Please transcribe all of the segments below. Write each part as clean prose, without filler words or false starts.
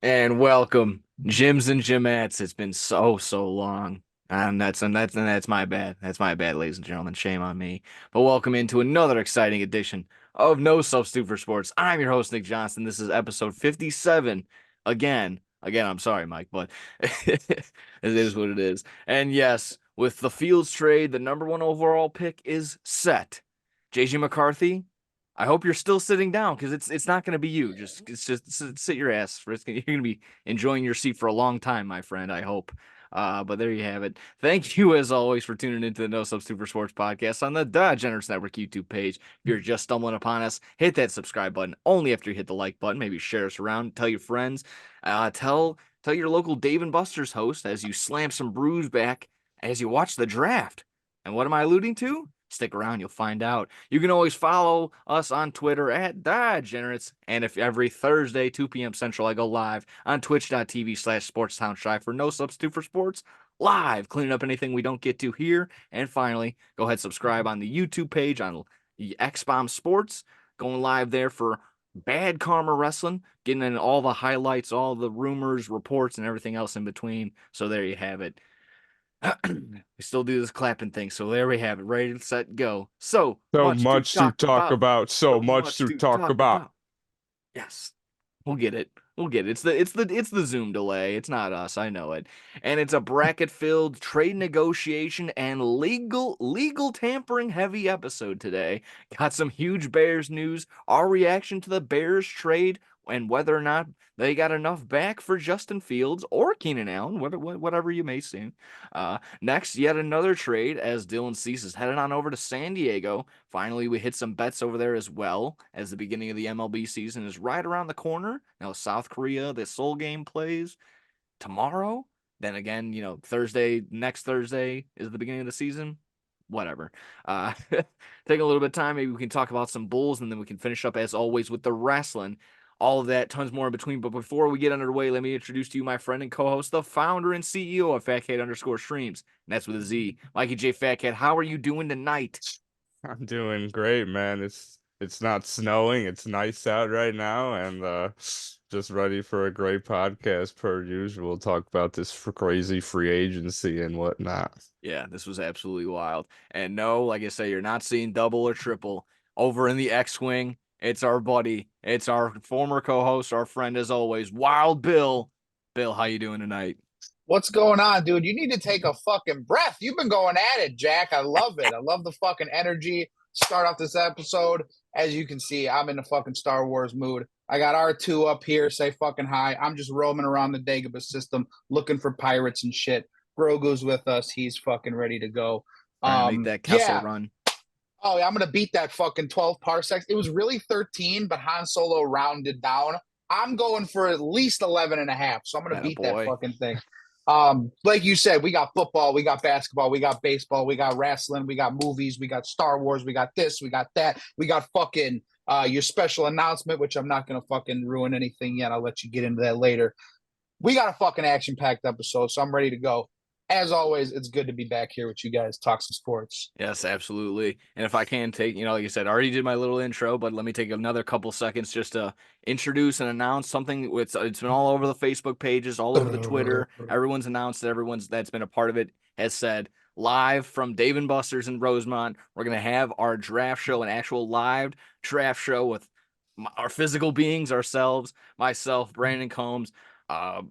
And welcome, Gyms and Gymettes. It's been so long. And that's my bad. That's my bad, ladies and gentlemen. Shame on me. But welcome into another exciting edition of No Substitute for Sports. I'm your host, Nick Johnson. This is episode 57. Again, I'm sorry, Mike, but it is what it is. And yes, with the Fields trade, the number one overall pick is set. JJ McCarthy, I hope you're still sitting down because it's not going to be you. Just sit your ass. You're going to be enjoying your seat for a long time, my friend. I hope. But there you have it. Thank you as always for tuning into the No Substitute for Sports podcast on the Generous Network YouTube page. If you're just stumbling upon us, hit that subscribe button only after you hit the like button. Maybe share us around, tell your friends, tell your local Dave and Buster's host as you slam some brews back as you watch the draft. And what am I alluding to? Stick around, you'll find out. You can always follow us on Twitter at DieGenerates. And if every Thursday, 2 p.m. Central, I go live on twitch.tv/SportsTownShy for No Substitute for Sports live, cleaning up anything we don't get to here. And finally, go ahead, subscribe on the YouTube page on the X-Bomb Sports, going live there for Bad Karma Wrestling, getting in all the highlights, all the rumors, reports, and everything else in between. So there you have it. We still do this clapping thing. So there we have it. Ready, set, go. So So much to much to talk talk about. about. So So much much to to talk talk about. about. Yes. We'll get it. We'll get it. It's the Zoom delay. It's not us. I know it. And it's a bracket filled trade negotiation and legal tampering heavy episode today. Got some huge Bears news, our reaction to the Bears trade and whether or not they got enough back for Justin Fields or Keenan Allen, whatever you may see. Next, yet another trade as Dylan Cease is headed on over to San Diego. Finally, we hit some bets over there as well, as the beginning of the MLB season is right around the corner. Now, South Korea, the Seoul game plays tomorrow. Then again, next Thursday is the beginning of the season. Whatever. Taking a little bit of time, maybe we can talk about some Bulls, and then we can finish up as always with the wrestling. All of that, tons more in between. But before we get underway, let me introduce to you my friend and co-host, the founder and CEO of FatCat_Streams. And that's with a Z. Mikey J. Fatcat, how are you doing tonight? I'm doing great, man. It's not snowing. It's nice out right now, and just ready for a great podcast per usual. Talk about this crazy free agency and whatnot. Yeah, this was absolutely wild. And no, like I say, you're not seeing double or triple over in the X-Wing. It's our buddy. It's our former co-host, our friend as always, Wild Bill. Bill, how you doing tonight? What's going on, dude? You need to take a fucking breath. You've been going at it, Jack. I love it. I love the fucking energy. Start off this episode. As you can see, I'm in the fucking Star Wars mood. I got R2 up here, say fucking hi. I'm just roaming around the Dagobah system looking for pirates and shit. Grogu's with us. He's fucking ready to go. Trying to make that Kessel Yeah. run. Oh, yeah, I'm gonna beat that fucking 12 parsecs. It was really 13, but Han Solo rounded down. I'm going for at least 11 and a half. So I'm gonna Atta beat that boy. fucking thing. Like you said, we got football, we got basketball, we got baseball, we got wrestling, we got movies, we got Star Wars, we got this, we got that, we got fucking your special announcement, which I'm not gonna fucking ruin anything yet. I'll let you get into that later. We got a fucking action-packed episode, so I'm ready to go. As always, it's good to be back here with you guys, talk some sports. Yes, absolutely. And if I can take, like you said, I already did my little intro, but let me take another couple seconds just to introduce and announce something. It's been all over the Facebook pages, all over the Twitter. Everyone's announced it. Everyone's that's been a part of it has said live from Dave and Buster's in Rosemont. We're gonna have our draft show, an actual live draft show with our physical beings, ourselves, myself, Brandon Combs. Uh,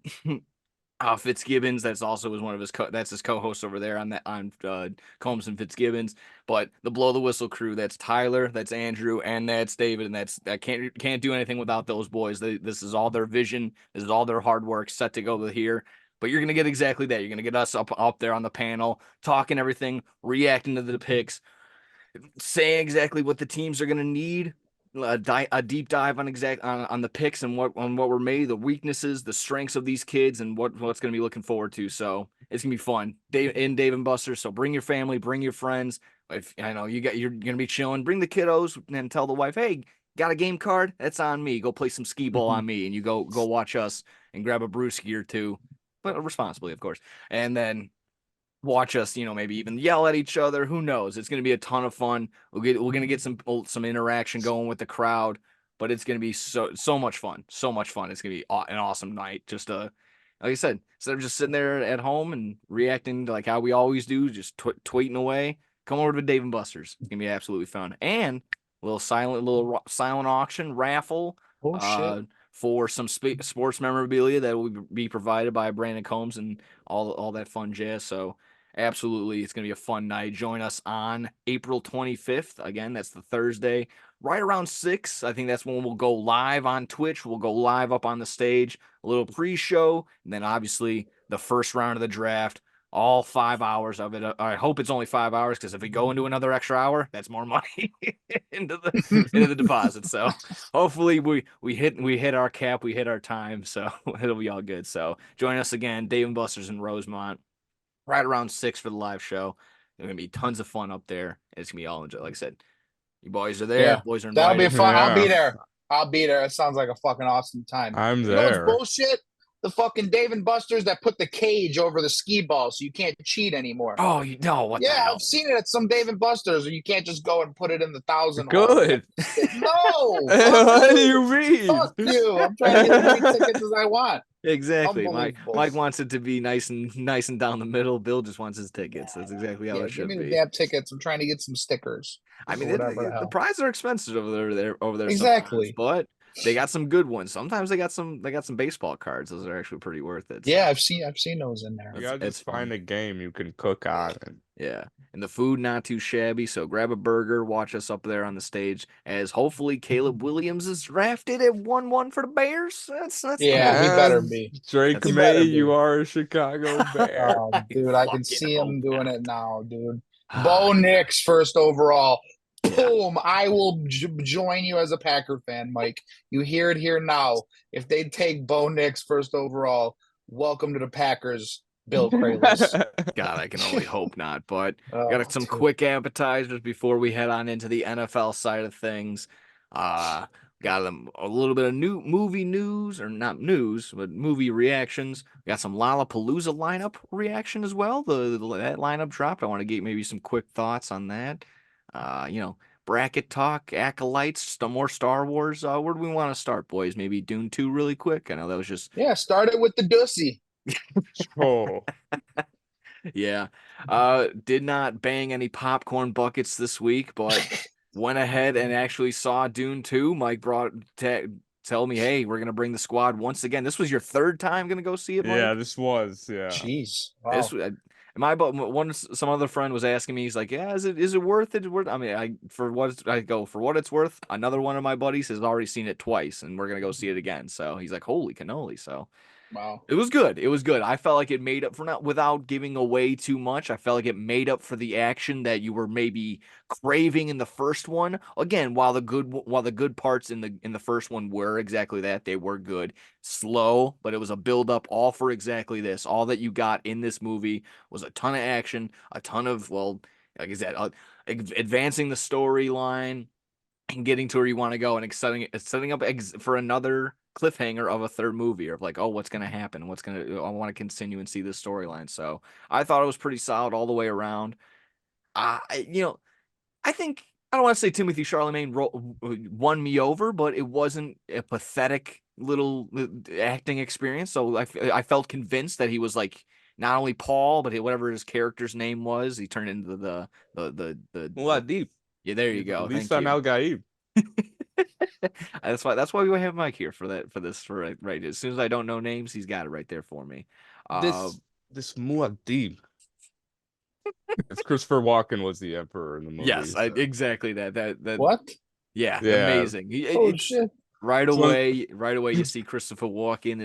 Fitzgibbons, that's also was one of his that's his co-host over there on Combs and Fitzgibbons. But the Blow the Whistle crew, that's Tyler, that's Andrew, and that's David, and I can't do anything without those boys. This is all their vision, this is all their hard work set to go to here. But you're gonna get exactly that. You're gonna get us up there on the panel, talking everything, reacting to the picks, saying exactly what the teams are gonna need, a deep dive on the picks and what were made, the weaknesses, the strengths of these kids, and what's going to be looking forward to. So it's gonna be fun. Dave and Buster. So bring your family, bring your friends. If I know you're gonna be chilling, bring the kiddos and tell the wife, hey, got a game card? That's on me. Go play some skee ball on me, and you go watch us and grab a brewski or two, but responsibly, of course. And then watch us, maybe even yell at each other. Who knows? It's going to be a ton of fun. We're going to get some interaction going with the crowd. but it's gonna be so much fun, so much fun. It's gonna be an awesome night. Just like I said, instead of just sitting there at home and reacting to like how we always do, just tweeting away, come over to Dave and Buster's. It's gonna be absolutely fun. And a little silent auction raffle Oh shit. for some sports memorabilia that will be provided by Brandon Combs and all that fun jazz. So absolutely, it's gonna be a fun night. Join us on April 25th. Again, that's the Thursday, right around 6. I think that's when we'll go live on Twitch. We'll go live up on the stage, a little pre-show, and then obviously the first round of the draft. All 5 hours of it. I hope it's only 5 hours because if we go into another extra hour, that's more money into the deposit. So hopefully we hit our cap, we hit our time, so it'll be all good. So join us again, Dave and Buster's in Rosemont, right around 6 for the live show. There's gonna be tons of fun up there. It's gonna be all enjoy. Like I said, you boys are there. Yeah, Boys are that'll be invited. fun. I'll be Yeah. there. I'll be there. It sounds like a fucking awesome time. I'm You know what's there. bullshit? The fucking Dave and Buster's that put the cage over the skee ball so you can't cheat anymore. Oh, you know what? Yeah, the hell? I've seen it at some Dave and Buster's, or you can't just go and put it in the 1,000 hole. Good. No, What fuck do you. you mean? Fuck you. I'm trying to get as many tickets as I want. Exactly. Mike Unbelievable. wants it to be nice and down the middle. Bill just wants his tickets. That's exactly how Yeah, it give should me the be. damn tickets. I'm trying to get some stickers. I mean, or whatever the the hell. prizes are expensive over there sometimes, Exactly. but they got some good ones. Sometimes they got some baseball cards. Those are actually pretty worth it. Yeah, So I've seen those in there. You gotta it's just fun. find a game you can cook on. Yeah. And the food not too shabby. So grab a burger, watch us up there on the stage as hopefully Caleb Williams is drafted at 1-1 for the Bears. That's the Yeah, goal. he better be. Drake He May, better be. you are a Chicago Bear. Oh, dude, I can fucking see him hope doing not. it now, dude. Ah, Bo yeah. Nix, first overall. Yeah. Boom. I will join you as a Packer fan, Mike. You hear it here now. If they take Bo Nix first overall, welcome to the Packers, Bill Kralis. God, I can only hope not. But Oh, got some dude. quick appetizers before we head on into the NFL side of things. Uh, got a little bit of new movie news, or not news, but movie reactions. Got some Lollapalooza lineup reaction as well. That lineup dropped. I want to get maybe some quick thoughts on that. Bracket talk, acolytes, some more Star Wars. Where do we want to start, boys? Maybe Dune 2 really quick. I know that was just Yeah, started with the Dussy. Oh, yeah. Did not bang any popcorn buckets this week, but went ahead and actually saw Dune 2. Mike tell me, hey, we're gonna bring the squad once again. This was your third time gonna go see it, Mike? yeah, this was, yeah. Jeez. This Wow. some other friend was asking me, he's like, yeah, is it worth it? I mean, for what it's worth. Another one of my buddies has already seen it twice, and we're gonna go see it again. So he's like, holy cannoli. So Wow. it was good. It was good. I felt like it made up for, not without giving away too much. I felt like it made up for the action that you were maybe craving in the first one. Again, while the good parts in the first one were exactly that, they were good. Slow, but it was a build up all for exactly this. All that you got in this movie was a ton of action, a ton of, well, like I said, advancing the storyline and getting to where you want to go, and setting up for another cliffhanger of a third movie, or like, oh, what's going to happen? I want to continue and see this storyline. So I thought it was pretty solid all the way around. You know, I think, I don't want to say Timothy Charlemagne won me over, but it wasn't a pathetic little acting experience. So I felt convinced that he was like not only Paul, but whatever his character's name was, he turned into the Deep. yeah, there you go. Thank Lisa you. Al Gaib. That's why we have Mike here for right. As soon as I don't know names, he's got it right there for me. This Muad'Dib. It's Christopher Walken was the emperor in the movie. Yes, so. exactly that. What? Yeah, Yeah. amazing. Oh, shit. Right So- away, you see Christopher Walken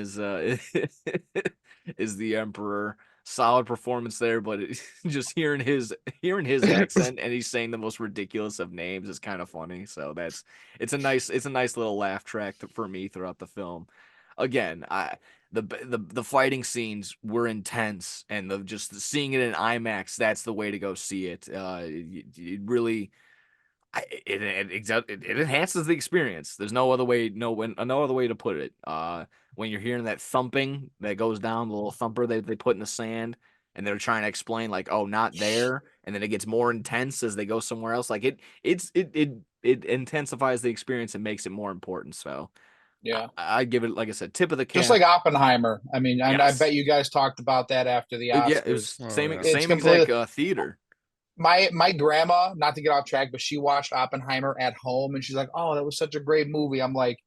is the emperor. Solid performance there, but just hearing his accent, and he's saying the most ridiculous of names is kind of funny. So it's a nice little laugh track for me throughout the film. Again, the fighting scenes were intense, and just seeing it in IMAX, that's the way to go see it. It really. It enhances the experience. There's no other way, no other way to put it. When you're hearing that thumping that goes down, the little thumper they put in the sand, and they're trying to explain like, oh, not there, and then it gets more intense as they go somewhere else. Like it intensifies the experience and makes it more important. So Yeah. I give it, like I said, tip of the Just cap. like Oppenheimer. I mean, I Yes. bet you guys talked about that after the Yeah, it Oscars. was Oh same yeah. It's same exact completely theater. my grandma, not to get off track, but she watched Oppenheimer at home and she's like, "Oh, that was such a great movie." I'm like,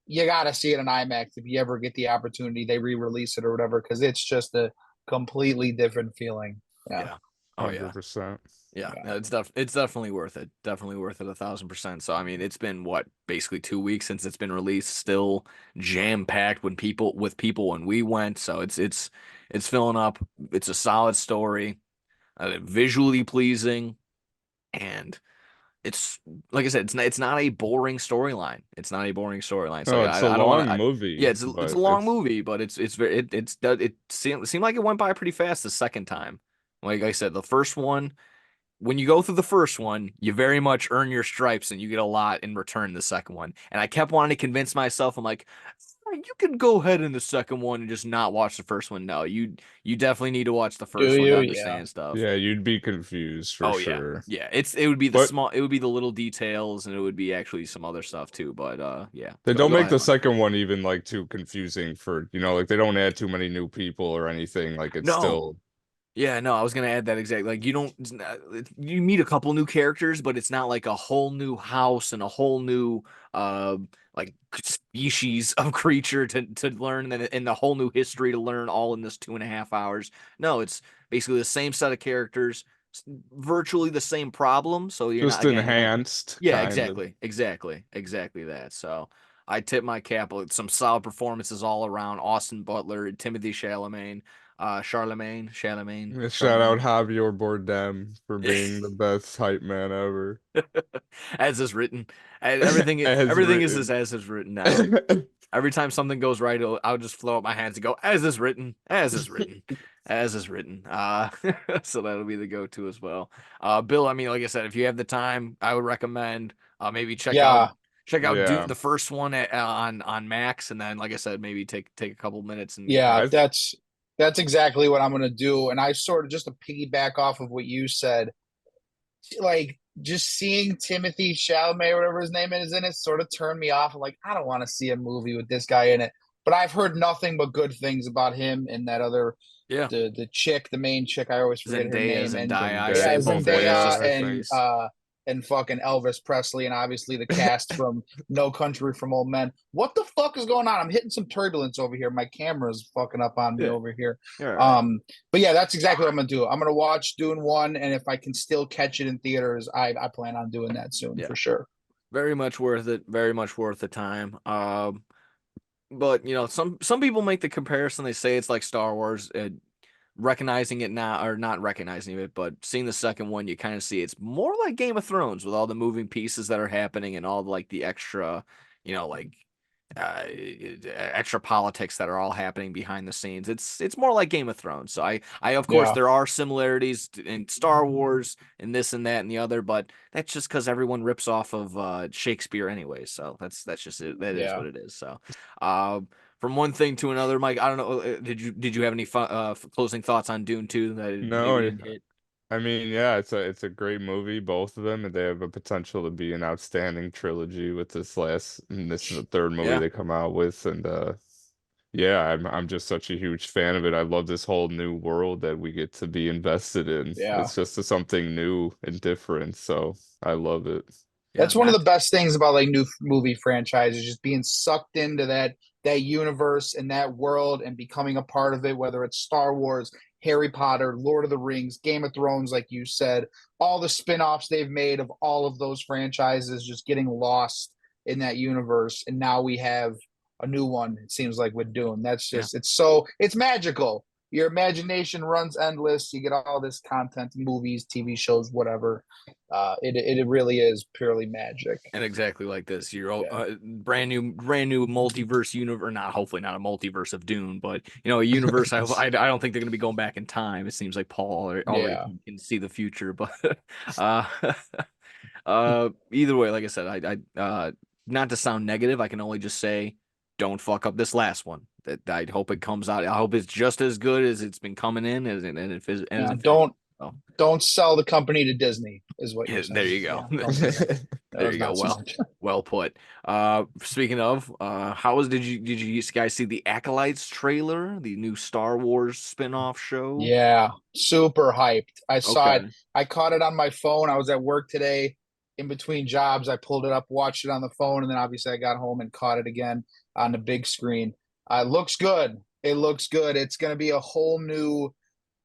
"You got to see it in IMAX if you ever get the opportunity. They re-release it or whatever because it's just a completely different feeling." Yeah. Yeah. Oh yeah. 100%. Yeah, Yeah. no, it's definitely worth it. Definitely worth it 1,000%. So I mean, it's been what, basically 2 weeks since it's been released. Still jam packed with people when we went. So it's filling up. It's a solid story, visually pleasing, and it's like I said, it's not a boring storyline. It's not a boring storyline. So No, yeah, it's a I don't want long to. Yeah, movie, it's a but long it's movie, but it's very it seemed like it went by pretty fast the second time. Like I said, the first one, when you go through the first one, you very much earn your stripes and you get a lot in return the second one. And I kept wanting to convince myself, I'm like, you can go ahead in the second one and just not watch the first one. No, you definitely need to watch the Do first one to you? Yeah. understand stuff. yeah, you'd be confused for Oh yeah. sure. Yeah, it would be But it would be the little details, and it would be actually some other stuff too. But yeah. they don't Go make ahead, the Mike. second one even like too confusing for, like they don't add too many new people or anything. Like it's No. still Yeah, no, I was gonna add that exactly. Like you meet a couple new characters, but it's not like a whole new house and a whole new uh like species of creature to learn, and the whole new history to learn all in this 2.5 hours. No, it's basically the same set of characters, virtually the same problem. So just you're not. enhanced, Yeah, kind of. exactly that. So I tip my cap with some solid performances all around. Austin Butler, Timothy Chalamet, Shout out Charlemagne. Javier Bardem for being the best hype man ever. As is written. Everything As everything is written. as is written now. Every time something goes right, I'll just throw up my hands and go, as is written, as is written, as is written. So that'll be the go-to as well. Bill, I mean, like I said, if you have the time, I would recommend maybe Yeah. check out Dune, Yeah. the first one on Max, and then, like I said, maybe take a couple minutes and Yeah. I That's exactly what I'm gonna do. And I sort of just to piggyback off of what you said, like just seeing Timothy Chalamet, whatever his name is, in it, sort of turned me off. I'm like, I don't want to see a movie with this guy in it. But I've heard nothing but good things about him and that other yeah, the chick, the main chick, I always forget her name. And Zendaya. I say yeah, it both ways, Zendaya just Zendaya, I her think. and fucking Elvis Presley and obviously the cast from No Country from Old Men. What the fuck is going on? I'm hitting some turbulence over here. My camera's fucking up on me yeah, over here. you're all right. But yeah, that's exactly what I'm gonna do. I'm gonna watch Dune 1, and if I can still catch it in theaters, I plan on doing that soon Yeah, for sure. very much worth it. Very much worth the time. But some people make the comparison. They say it's like Star Wars. Recognizing it now, or not recognizing it, but seeing the second one, you kind of see it's more like Game of Thrones with all the moving pieces that are happening and all like the extra, like extra politics that are all happening behind the scenes. It's more like Game of Thrones. So I of course Yeah, there are similarities in Star Wars and this and that and the other, but that's just because everyone rips off of Shakespeare anyway. So that's just it. That is yeah. what it is. So. From one thing to another, Mike. I don't know. Did you have any closing thoughts on Dune 2 that maybe No, didn't hit? I mean, yeah, it's a great movie, both of them, and they have a potential to be an outstanding trilogy with this is the third movie Yeah, they come out with, and yeah, I'm just such a huge fan of it. I love this whole new world that we get to be invested in. Yeah. It's just something new and different, so I love it. yeah. That's one of the best things about like new movie franchises, just being sucked into that universe and that world and becoming a part of it, whether it's Star Wars, Harry Potter, Lord of the Rings, Game of Thrones, like you said, all the spin-offs they've made of all of those franchises, just getting lost in that universe. And now we have a new one, it seems like with Dune. That's Yeah. just it's magical. Your imagination runs endless. You get all this content, movies, TV shows, whatever. It really is purely magic. And exactly like this, your Yeah, brand new multiverse universe. Not hopefully not a multiverse of Dune, but a universe. I don't think they're going to be going back in time. It seems like Paul already yeah, can see the future, but uh, either way, like I said, I not to sound negative, I can only just say, don't fuck up this last one. That I hope it comes out. I hope it's just as good as it's been coming in, and if it Yeah, isn't. Oh, don't sell the company to Disney, is what you're yeah, saying. there you go. Yeah, don't do that. That There was you go. not smart. Well put. Speaking of, did you guys see the Acolytes trailer, the new Star Wars spin-off show? Yeah, super hyped. I saw it. Okay. I caught it on my phone. I was at work today in between jobs. I pulled it up, watched it on the phone, and then obviously I got home and caught it again on the big screen. It looks good. It looks good. It's going to be a whole new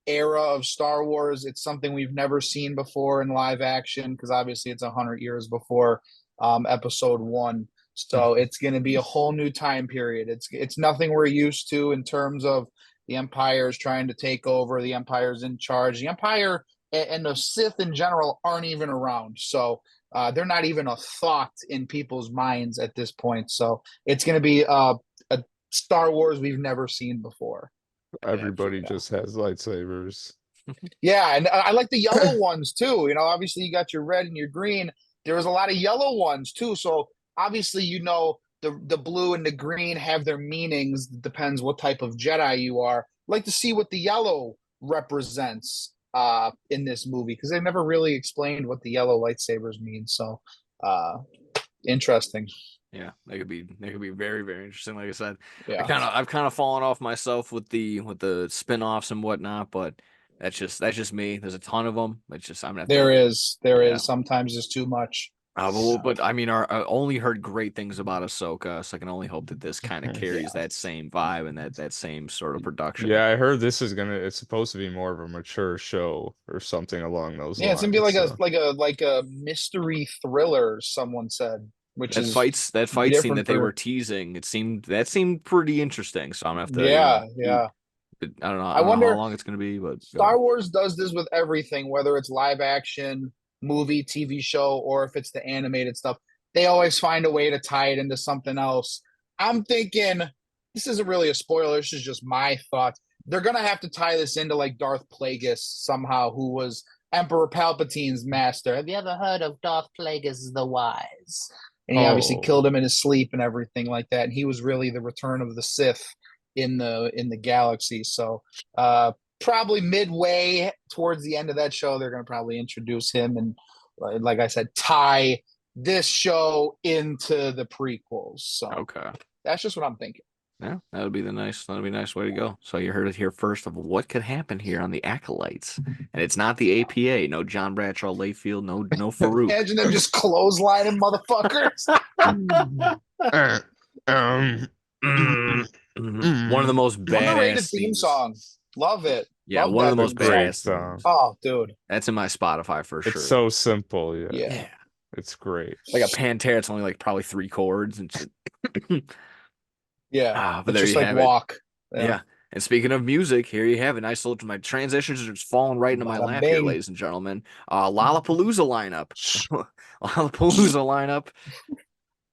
era of Star Wars. It's something we've never seen before in live action because obviously it's 100 years before Episode One. So it's going to be a whole new time period. It's nothing we're used to in terms of the Empire is trying to take over. The Empire's in charge. The Empire and the Sith in general aren't even around. So they're not even a thought in people's minds at this point. So it's going to be a Star Wars we've never seen before. Everybody Absolutely. just has lightsabers. Yeah, and I like the yellow ones too. You know, obviously you got your red and your green. There was a lot of yellow ones too. So obviously, you know, the blue and the green have their meanings. Depends what type of Jedi you are. Like to see what the yellow represents in this movie because they've never really explained what the yellow lightsabers mean. So uh interesting. Yeah, they could be very, very interesting. Like I said, Yeah. I've kind of fallen off myself with the spin-offs and whatnot, but that's just me. There's a ton of them. It's just I'm gonna have to. There Yeah. is. Sometimes it's too much. But I mean, I only heard great things about Ahsoka, so I can only hope that this kind of Yeah. carries that same vibe and that same sort of production. Yeah, I heard this is it's supposed to be more of a mature show or something along those Yeah, it's gonna be lines. So like a mystery thriller, someone said, which is That fight scene different that they were for teasing, it seemed pretty interesting. So I'm gonna have to, yeah, keep. yeah. I I don't know how wonder long it's gonna be, but go. Star Wars does this with everything, whether it's live action, movie, TV show, or if it's the animated stuff. They always find a way to tie it into something else. I'm thinking this isn't really a spoiler, this is just my thoughts. They're gonna have to tie this into like Darth Plagueis somehow, who was Emperor Palpatine's master. Have you ever heard of Darth Plagueis the Wise? And he obviously oh, killed him in his sleep and everything like that. And he was really the return of the Sith in the galaxy. So probably midway towards the end of that show, they're going to probably introduce him and, like I said, tie this show into the prequels. So Okay. that's just what I'm thinking. Yeah, that'd be a nice way to go. So you heard it here first of what could happen here on the Acolytes. And it's not the APA, no John Bradshaw Layfield, no Farouk. Imagine them just clotheslining motherfuckers. uh, um, Mm, mm, One of the mm. most badass Underrated theme scenes. song. Love it. Yeah, Love one of the that It's a most theme song. great badass song. scenes. Oh, dude. That's in my Spotify for It's sure. so simple. Yeah, Yeah. Yeah. it's great. Like a Pantera, it's only like probably 3 chords and shit. Yeah. But It's there just you like have it. walk. Yeah. And speaking of music, here you have it. Nice little my transitions are just falling right into my Bada lap here, bing. ladies and gentlemen. Lollapalooza lineup. Lollapalooza lineup.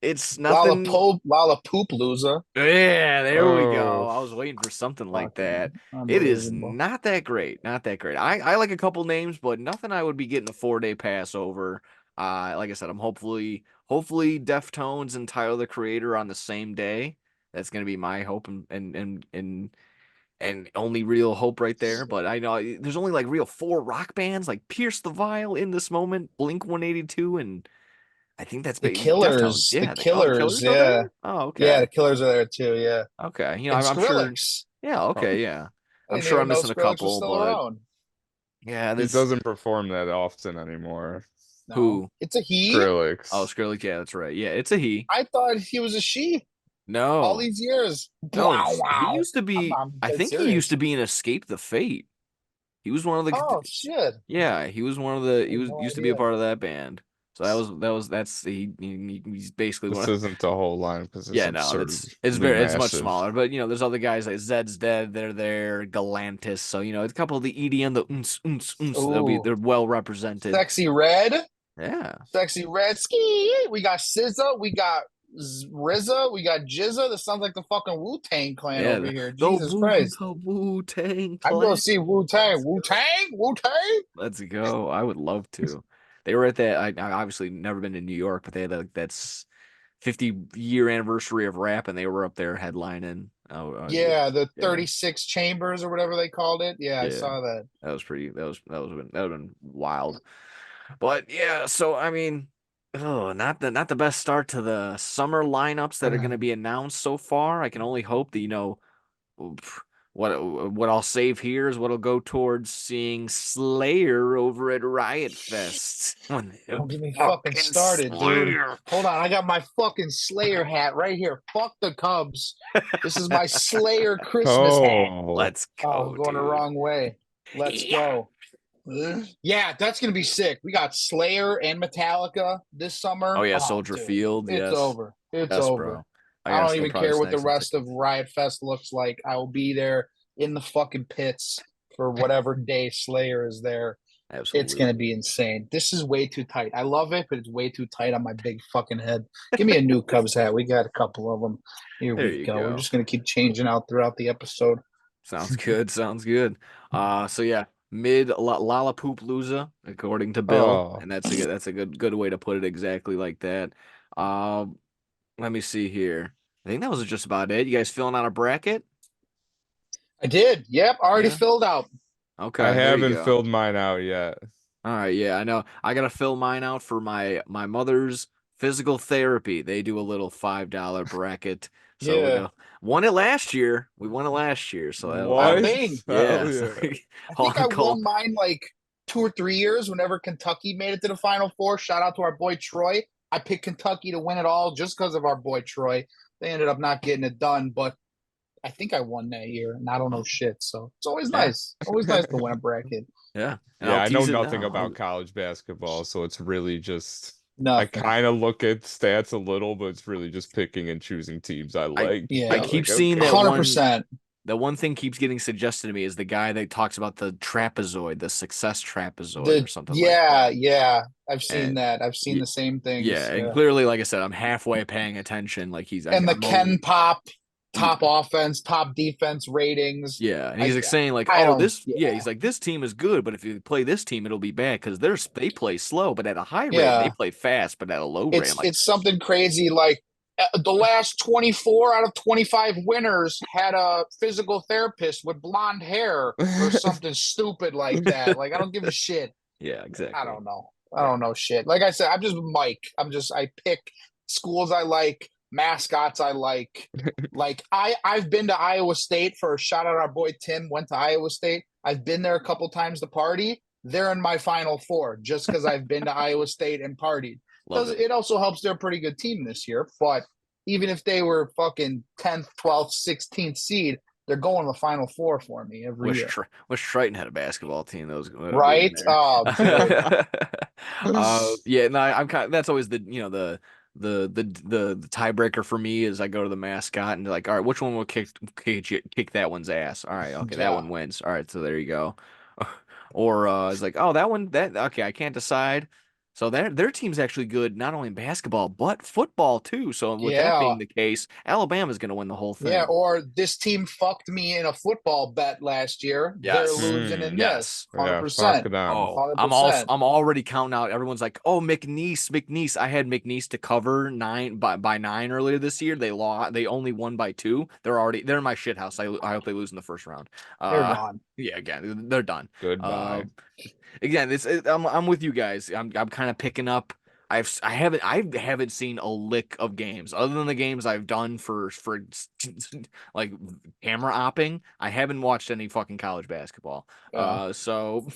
It's nothing. Lollapoop loser. Yeah, there we go. Oh, I was waiting for something like that. Fucking It is unbelievable. not that great. Not that great. I like a couple names, but nothing I would be getting a 4-day pass over. Like I said, I'm hopefully Deftones and Tyler the Creator on the same day. That's gonna be my hope and only real hope right there. But I know there's only like real 4 rock bands like Pierce the Vile in this moment, Blink 182, and I think that's Deftones. The Yeah, the Killers, Killers are yeah. there. Oh, Yeah, okay. the Killers are there too, yeah. Okay, And I'm sure. Skrillex. Yeah, oh. okay, yeah. I I'm didn't sure even I'm know missing a Skrillex was couple, still but around. yeah, He this doesn't perform that often anymore. No. who? It's a he? Oh, Skrillex. Skrillex. Yeah, that's right. Yeah, it's a he. I thought he was a she all No, these years. no, Wow, he wow. used to be. I'm I dead think he used serious. to be in Escape the Fate. He was one of the. Oh shit. Yeah, he was one of the. I He had was no used to be a idea. part of that band. So that's he's basically one This of. isn't the whole line because it's Yeah, no, absurdly it's much massive. smaller. But there's other guys like Zed's Dead. They're there. Galantis. So it's a couple of the EDM, the Ooh. they're well represented. Sexy Red. Yeah. Sexy Red Ski. We got SZA. We got RZA. We got Jizza. This sounds like the fucking Wu-Tang clan Yeah, over here. Jesus Christ. the Wu-Tang I'd go Clan. see Wu-Tang. Wu-Tang? Wu-Tang? Let's go. I would love to. They were at that. I obviously never been to New York, but they had that's 50-year anniversary of rap, and they were up there headlining. Yeah, the yeah, 36 chambers or whatever they called it. Yeah, I yeah. saw that. That was pretty. That would have been wild. But yeah, so I mean, oh, not the best start to the summer lineups that are going to be announced so far. I can only hope that what I'll save here is what'll go towards seeing Slayer over at Riot Fest. When they Don't get me fucking fucking started, dude. Slayer. Hold on, I got my fucking Slayer hat right here. Fuck the Cubs. This is my Slayer Christmas hat. Oh, Let's Oh, go, going the dude. wrong way. Let's Yeah. go. Yeah, that's gonna be sick. We got Slayer and Metallica this Oh summer. yeah, Oh, Soldier dude, Field. it's Yes. over. It's Yes, over. bro. I I gotta don't still even probably care what snag the some rest of tickets. Riot Fest looks like. I will be there in the fucking pits for whatever day Slayer is there. It's Absolutely. gonna be insane. This is way too tight. I love it, but it's way too tight on my big fucking head. Give me a new Cubs hat. We got a couple of them. Here There we you go. We're go. just gonna keep changing out throughout the episode. Sounds good. Sounds good. So yeah, mid Lollapalooza, according to Bill, oh, and that's a good way to put it exactly like that. Um, let me see here. I think that was just about it. You guys filling out a bracket? I did. Yep, already Yeah. filled out. I Okay, there you haven't go. filled mine out yet. All right, yeah, I know. I gotta fill mine out for my mother's physical therapy. They do a little $5 bracket, so we're Yeah, gonna won it last year. We won it last year, so What? dang. yeah. Hell So yeah. I think I I'll won call. mine like 2 or 3 years whenever Kentucky made it to the Final Four. Shout out to our boy Troy. I picked Kentucky to win it all just because of our boy Troy. They ended up not getting it done, but I think I won that year, and I don't know Oh, shit. So it's always yeah, nice. Always nice to win a bracket. yeah, and Yeah, I'll I know tease it nothing now. about college basketball, so it's really just I Nothing. kind of look at stats a little, but it's really just picking and choosing teams I I like. I Yeah, keep Like, seeing okay. that one. 100%. That one thing keeps getting suggested to me is the guy that talks about the trapezoid, the success trapezoid, or The something like yeah, that. yeah. I've seen And that. I've seen y- the same yeah, things. and Yeah. clearly, like I said, I'm halfway paying attention. Like And the I'm only, Ken Pop yeah, top offense, top defense ratings. yeah, and he's I like saying like, I oh, don't yeah, yeah. he's like, this team is good, but if you play this team, it'll be bad because they play slow, but at a high rate, and they Yeah. play fast, but at a low rate. I'm It's like, it's something crazy like the last 24 out of 25 winners had a physical therapist with blonde hair or something stupid like that. Like I don't give a shit. yeah, I exactly, don't know. I yeah, don't know shit. Like I said, I'm just Mike. I pick schools I like, mascots I like. Like I've been to Iowa State for a shout out. Our boy Tim went to Iowa State. I've been there a couple times to party. They're in my Final Four just because I've been to Iowa State and partied. love Does it. it also helps they're a pretty good team this year? But even if they were fucking 10th, 12th, 16th seed, they're going to the Final Four for me every year. Wish Triton had a basketball team that was going to be in Right? there. Oh, dude. Yeah, no, I'm kind of, that's always the tiebreaker for me is I go to the mascot and they're like, all right, which one will kick that one's ass? All right, okay, that Yeah. one wins. All right, so there you go. Or it's like, oh, that okay, I can't decide. So their team's actually good not only in basketball but football too. So with that Yeah. being the case, Alabama's going to win the whole Yeah. thing. Or this team fucked me in a football bet last year. They're Yes. losing in Mm, this. Yes. yeah, fuck 100%. them. Oh, I'm also 100%. I'm already counting out. Everyone's like, "Oh, McNeese." I had McNeese to cover nine by 9 earlier this year. They lost. They only won by 2. They're in my shit house. I hope they lose in the first round. They're Uh, gone. yeah, again, they're done. Uh, Goodbye. again, I'm with you guys. I'm kind of picking up. I haven't seen a lick of games other than the games I've done for like camera opping. I haven't watched any fucking college basketball. Yeah. So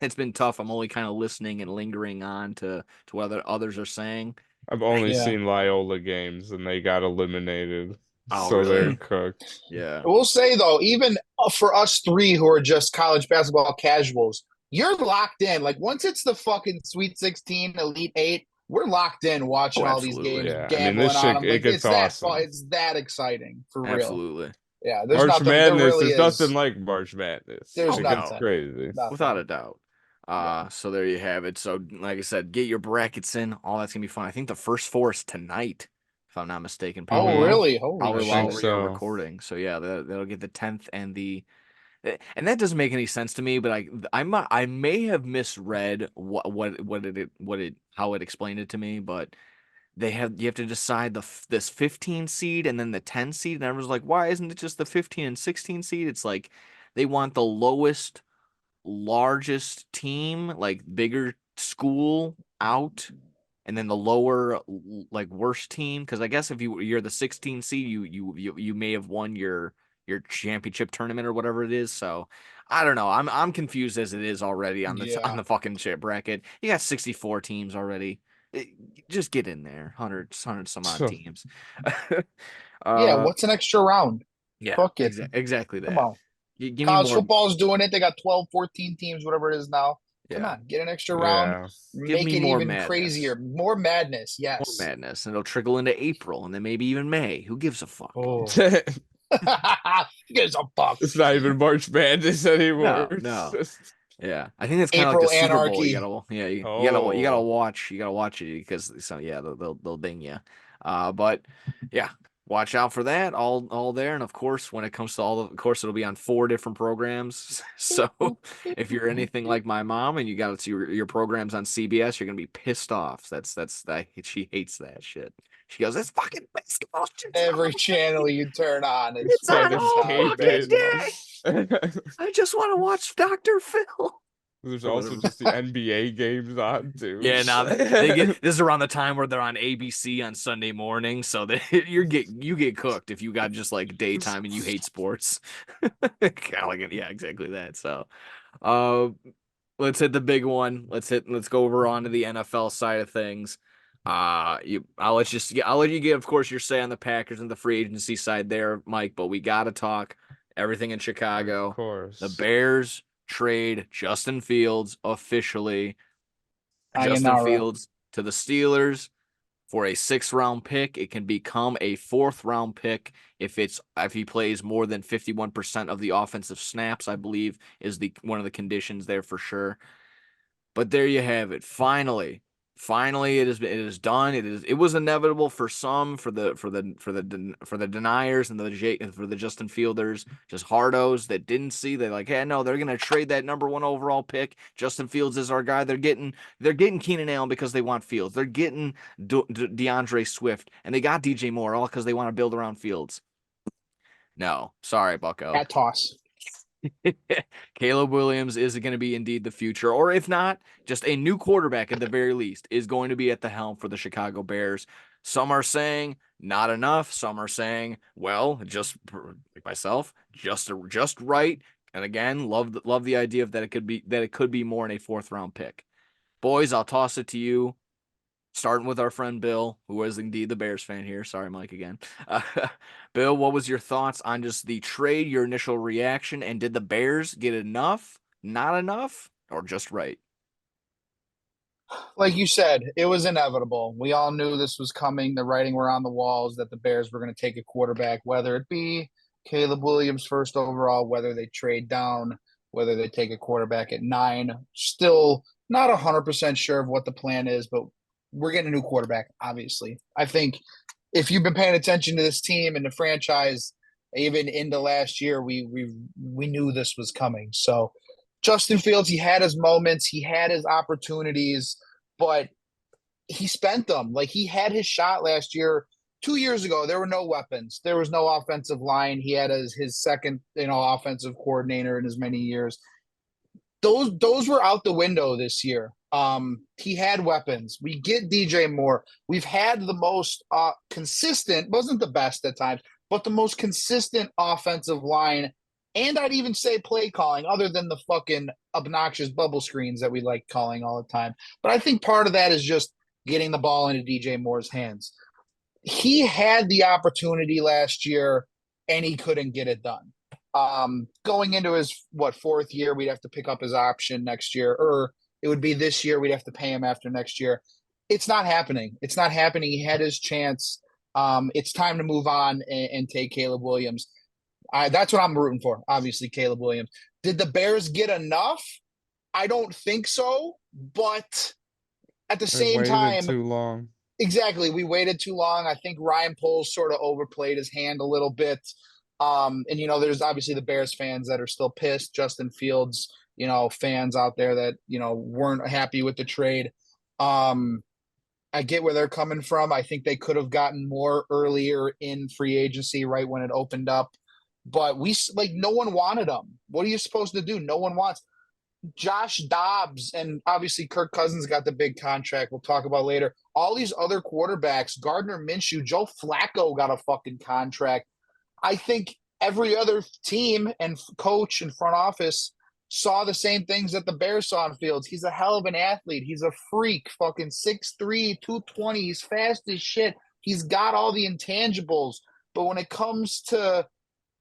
it's been tough. I'm only kind of listening and lingering on to what others are saying. I've only Yeah. seen Loyola games and they got eliminated. Oh, So they're really? cooked. Yeah. I will say though, even for us three who are just college basketball casuals, you're locked in. Like once it's the fucking Sweet 16, Elite Eight, we're locked in Oh, watching all these absolutely. games, Yeah, I mean gambling this on shit them. it Like gets it's that fun. awesome. It's that exciting for real. Absolutely. Yeah, there's March nothing. There Madness, really there's nothing is. like March Madness. There's Oh It gets no. nothing. crazy. Without Nothing. a doubt. Yeah. So there you have it. So like I said, get your brackets in. All that's gonna be fun. I think the first four is tonight, if I'm not mistaken. Oh, Probably Mm-hmm. really? Holy I while think shit. we are so. recording. So yeah, that'll get the 10th and that doesn't make any sense to me. But I may have misread what it how it explained it to me. But you have to decide this 15 seed and then the 10 seed, and everyone's like, why isn't it just the 15 and 16 seed? It's like they want the lowest, largest team, like bigger school out, and then the lower, like worst team. Because I guess if you're the 16 seed, you may have won your championship tournament or whatever it is. So I don't know. I'm confused as it is already on Yeah. the fucking chip bracket. You got 64 teams already. Just get in there. Hundred some odd teams. Yeah. uh What's an extra round? yeah, Fuck it. exactly Come that. on. Give me College more. football is doing it. They got 12, 14 teams, whatever it is now. Come Yeah. on, get an extra round. Yeah. Give Make me it more even madness. crazier. More madness. More Yes. madness. And it'll trickle into April and then maybe even May. Who gives a fuck? Oh. Gives a fuck. It's not even March Madness anymore. No, It's no. just Yeah. I think it's kind of like the April Super Bowl. You anarchy. gotta, yeah, you gotta oh. watch, it because so yeah, they'll ding you. But yeah, watch out for that. All there, and of course, when it comes to of course, it'll be on 4 different programs. So if you're anything like my mom and you got to see your programs on CBS, you're gonna be pissed off. She hates that shit. She goes, "This fucking basketball shit's Every channel you turn on, it's it's on Can't fucking all college escape fucking it. basketball. day. I just want to watch Dr. Phil." There's Or also whatever. just the NBA games on too. Yeah, now they get this is around the time where they're on ABC on Sunday morning, so that you get cooked if you got just like daytime and you hate sports. Kind of like it, yeah, exactly that. So, uh, let's hit the big one. Let's go over onto the NFL side of things. I'll let you get, of course, your say on the Packers and the free agency side there, Mike. But we gotta talk everything in Of Chicago. The course. Bears trade Justin Fields officially. Justin Sayonara. Fields to the Steelers for a 6th round pick. It can become a 4th round pick if he plays more than 51% of the offensive snaps, I believe is the one of the conditions there for sure. But there you have it. Finally, it is done. It was inevitable for some, for the deniers and for the Justin Fielders, just hardos that didn't see. They're like, hey, no, they're gonna trade that #1 overall pick. Justin Fields is our guy. They're getting Keenan Allen because they want Fields. They're getting DeAndre Swift and they got DJ Moore all because they want to build around Fields. No, sorry, Bucko. Cat toss. Caleb Williams is going to be indeed the future, or if not, just a new quarterback at the very least is going to be at the helm for the Chicago Bears. Some are saying not enough. Some are saying, well, just like myself, just right. And again, love the idea of that it could be more in a 4th round pick. Boys, I'll toss it to you. Starting with our friend Bill, who is indeed the Bears fan here. Sorry, Mike, again. Uh, Bill, what was your thoughts on just the trade, your initial reaction, and did the Bears get enough, not enough, or just right? Like you said, it was inevitable. We all knew this was coming. The writing were on the walls that the Bears were going to take a quarterback, whether it be Caleb Williams first overall, whether they trade down, whether they take a quarterback at 9. Still not 100% sure of what the plan is, but we're getting a new quarterback, obviously. I think if you've been paying attention to this team and the franchise, even into last year, we knew this was coming. So Justin Fields, he had his moments, he had his opportunities, but he spent them. Like he had his shot last year. 2 years ago, there were no weapons. There was no offensive line. He had his second, offensive coordinator in as many years. Those were out the window this year. He had weapons. We get DJ Moore. We've had the most consistent, wasn't the best at times, but the most consistent offensive line. And I'd even say play calling, other than the fucking obnoxious bubble screens that we like calling all the time. But I think part of that is just getting the ball into DJ Moore's hands. He had the opportunity last year and he couldn't get it done. Going into his 4th year, we'd have to pick up his option next year, or it would be this year. We'd have to pay him after next year. It's not happening. It's not happening. He had his chance. It's time to move on and take Caleb Williams. That's what I'm rooting for. Obviously, Caleb Williams. Did the Bears get enough? I don't think so, but at the They same waited time, too long. exactly, we waited too long. I think Ryan Poles sort of overplayed his hand a little bit. And there's obviously the Bears fans that are still pissed. Justin Fields, fans out there that weren't happy with the trade. I get where they're coming from. I think they could have gotten more earlier in free agency, right when it opened up. But no one wanted him. What are you supposed to do? No one wants Josh Dobbs, and obviously Kirk Cousins got the big contract. We'll talk about later. All these other quarterbacks, Gardner Minshew, Joe Flacco got a fucking contract. I think every other team and coach and front office saw the same things that the Bears saw on fields. He's a hell of an athlete. He's a freak, fucking 6'3", 220. He's fast as shit. He's got all the intangibles. But when it comes to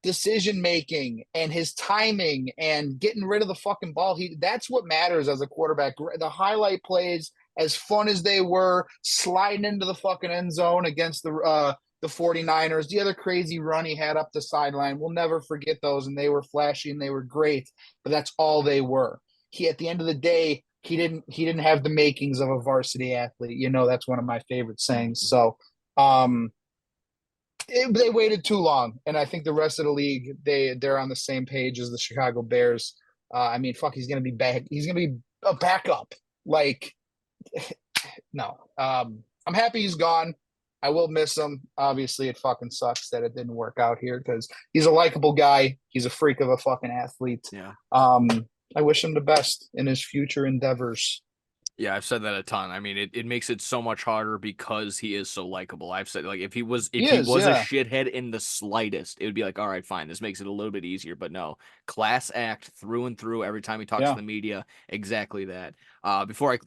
decision making and his timing and getting rid of the fucking ball, that's what matters as a quarterback. The highlight plays, as fun as they were, sliding into the fucking end zone against the 49ers, the other crazy run he had up the sideline, we'll never forget those, and they were flashy and they were great, but that's all they were. He, at the end of the day, he didn't have the makings of a varsity athlete. That's one of my favorite sayings. So they waited too long, and I think the rest of the league, they're on the same page as the Chicago Bears. I mean, fuck, he's gonna be back. He's gonna be a backup. Like, no. I'm happy he's gone. I will miss him. Obviously, it fucking sucks that it didn't work out here because he's a likable guy. He's a freak of a fucking athlete. Yeah. I wish him the best in his future endeavors. Yeah, I've said that a ton. I mean, it makes it so much harder because he is so likable. I've said, like, if he was a shithead in the slightest, it would be like, all right, fine, this makes it a little bit easier. But no, class act through and through. Every time he talks to the media, exactly that. Before I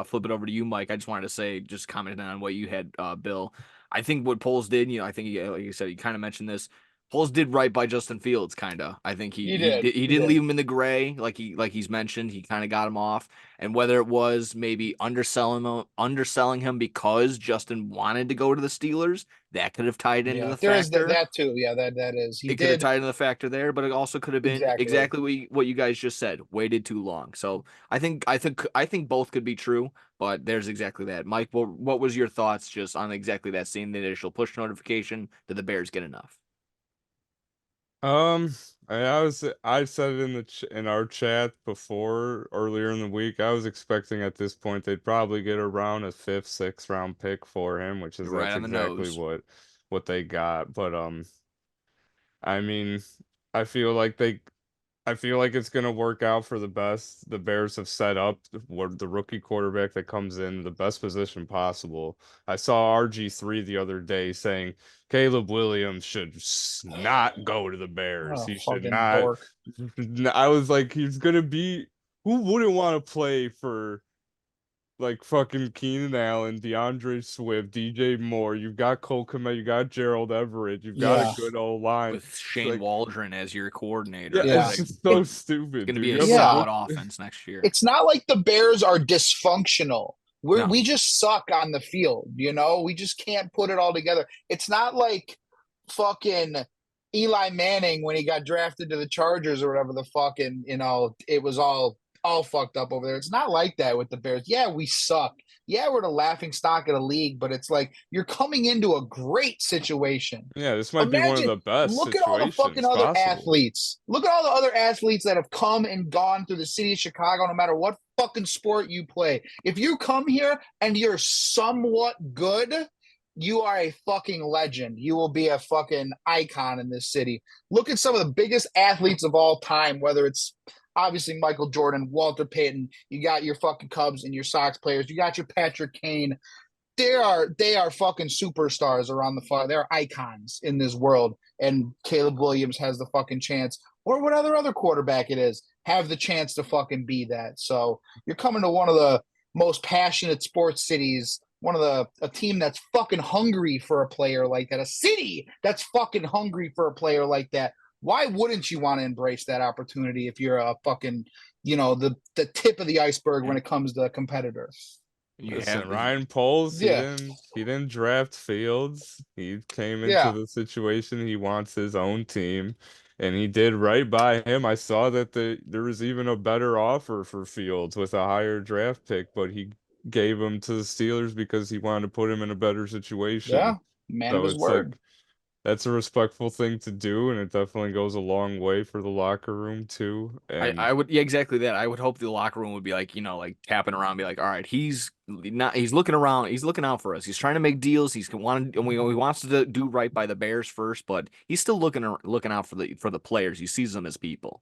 flip it over to you, Mike, I just wanted to say, just commenting on what you had, Bill. I think what Poles did, I think like you said, you kind of mentioned this. Poles did right by Justin Fields, kind of. I think he didn't leave him in the gray, like he's mentioned. He kind of got him off. And whether it was maybe underselling him because Justin wanted to go to the Steelers, that could have tied into the there factor. Is that too. Yeah, that is. It could have tied into the factor there, but it also could have been exactly what you guys just said. Waited too long. So I think both could be true, but there's exactly that. Mike, what was your thoughts just on exactly that, seeing the initial push notification? Did the Bears get enough? I said it in our chat before earlier in the week. I was expecting at this point they'd probably get around a fifth, sixth round pick for him, which is Right that's on the exactly nose. what they got. But I mean, I feel like it's gonna work out for the best. The Bears have set up the rookie quarterback that comes in the best position possible. I saw RG3 the other day saying Caleb Williams should not go to the Bears. Oh, He should fucking not. dork. I was like, he's gonna be. Who wouldn't want to play for like fucking Keenan Allen, DeAndre Swift, DJ Moore? You've got Cole Kmet, you got Gerald Everett, you've got a good old line With Shane Waldron as your coordinator. yeah, it's just so stupid. It's going to Dude. be You a have a solid offense next year. It's not like the Bears are dysfunctional. No. We just suck on the field, We just can't put it all together. It's not like fucking Eli Manning when he got drafted to the Chargers or whatever the fucking, it was all fucked up over there. It's not like that with the Bears. Yeah, we suck. Yeah, we're the laughing stock of the league, but it's like you're coming into a great situation. Yeah, this might be one of the best Look at all the fucking other athletes. Look at all the other athletes that have come and gone through the city of Chicago, no matter what fucking sport you play. If you come here and you're somewhat good, you are a fucking legend. You will be a fucking icon in this city. Look at some of the biggest athletes of all time, whether it's obviously Michael Jordan, Walter Payton, you got your fucking Cubs and your Sox players, you got your Patrick Kane. They are fucking superstars around the fuck. They're icons in this world. And Caleb Williams has the fucking chance, or what other quarterback it is, have the chance to fucking be that. So you're coming to one of the most passionate sports cities, a team that's fucking hungry for a player like that, a city that's fucking hungry for a player like that. Why wouldn't you want to embrace that opportunity if you're a fucking, the tip of the iceberg when it comes to a competitor? Listen, Ryan Poles, he didn't draft Fields. He came into the situation. He wants his own team, and he did right by him. I saw that there was even a better offer for Fields with a higher draft pick, but he gave him to the Steelers because he wanted to put him in a better situation. Yeah, man of his word. That's a respectful thing to do, and it definitely goes a long way for the locker room too. And I would, yeah, exactly that. I would hope the locker room would be like, like tapping around, be like, all right, he's looking around, he's looking out for us. He's trying to make deals. He wants to do right by the Bears first, but he's still looking out for the players. He sees them as people.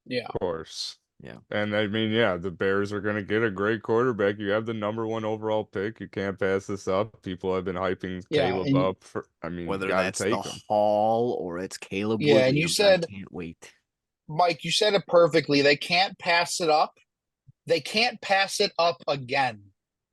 Yeah. of course. Yeah. And I mean, yeah, the Bears are going to get a great quarterback. You have the #1 overall pick. You can't pass this up. People have been hyping Yeah. Caleb up for, I mean, you Whether got to that's the take him. Hall or it's Caleb Yeah. And you Williams, I said, can't wait. Mike, you said it perfectly. They can't pass it up. They can't pass it up again.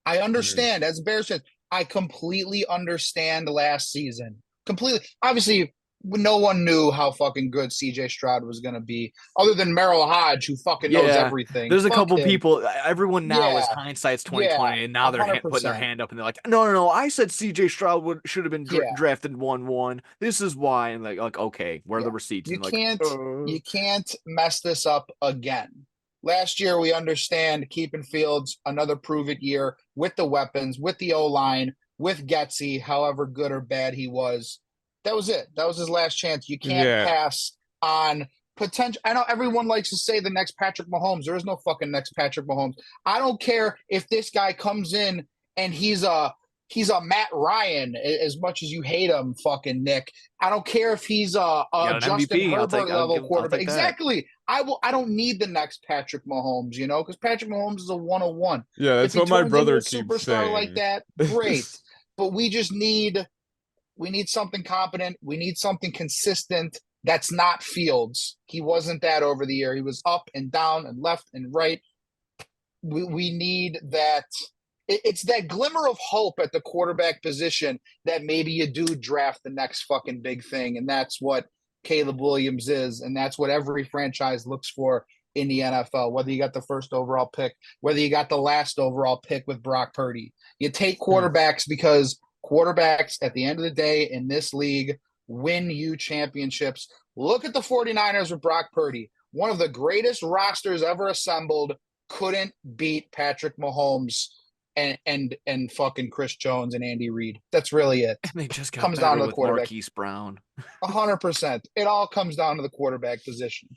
I Mm. understand, as a Bears fan, I completely understand last season. Completely. Obviously, no one knew how fucking good CJ Stroud was going to be, other than Merrill Hodge, who fucking knows Yeah, everything. there's a Fuck couple him. people. Everyone now is Yeah. hindsight's Yeah. 2020, and now A they're hundred putting their percent. hand up and they're like, no, no, no. I said C.J. Stroud should have been Yeah. drafted 1-1. This is why. And like, okay, where are Yeah. the receipts? You And like, can't you can't mess this up again. Last year we understand keeping Fields another prove it year with the weapons, with the O line, with Getsy, however good or bad he was. That was it. That was his last chance. You can't Yeah. pass on potential. I know everyone likes to say the next Patrick Mahomes. There is no fucking next Patrick Mahomes. I don't care if this guy comes in and he's a Matt Ryan as much as you hate him, fucking Nick. I don't care if he's you a got an Justin MVP. Herbert level I'll quarterback. take that. Exactly. I don't need the next Patrick Mahomes, because Patrick Mahomes is a 101. Yeah, If that's he what my turns into a brother keeps superstar like saying. that, great. But we need something competent. We need something consistent that's not Fields. He wasn't that over the year. He was up and down and left and right. We need that. It's that glimmer of hope at the quarterback position that maybe you do draft the next fucking big thing. And that's what Caleb Williams is. And that's what every franchise looks for in the NFL, whether you got the first overall pick, whether you got the last overall pick with Brock Purdy. You take quarterbacks because quarterbacks at the end of the day in this league win you championships. Look at the 49ers with Brock Purdy, one of the greatest rosters ever assembled, couldn't beat Patrick Mahomes and fucking Chris Jones and Andy Reid. That's really it. And they just got Comes down better to the with quarterback. Marquise Brown. 100%. It all comes down to the quarterback position.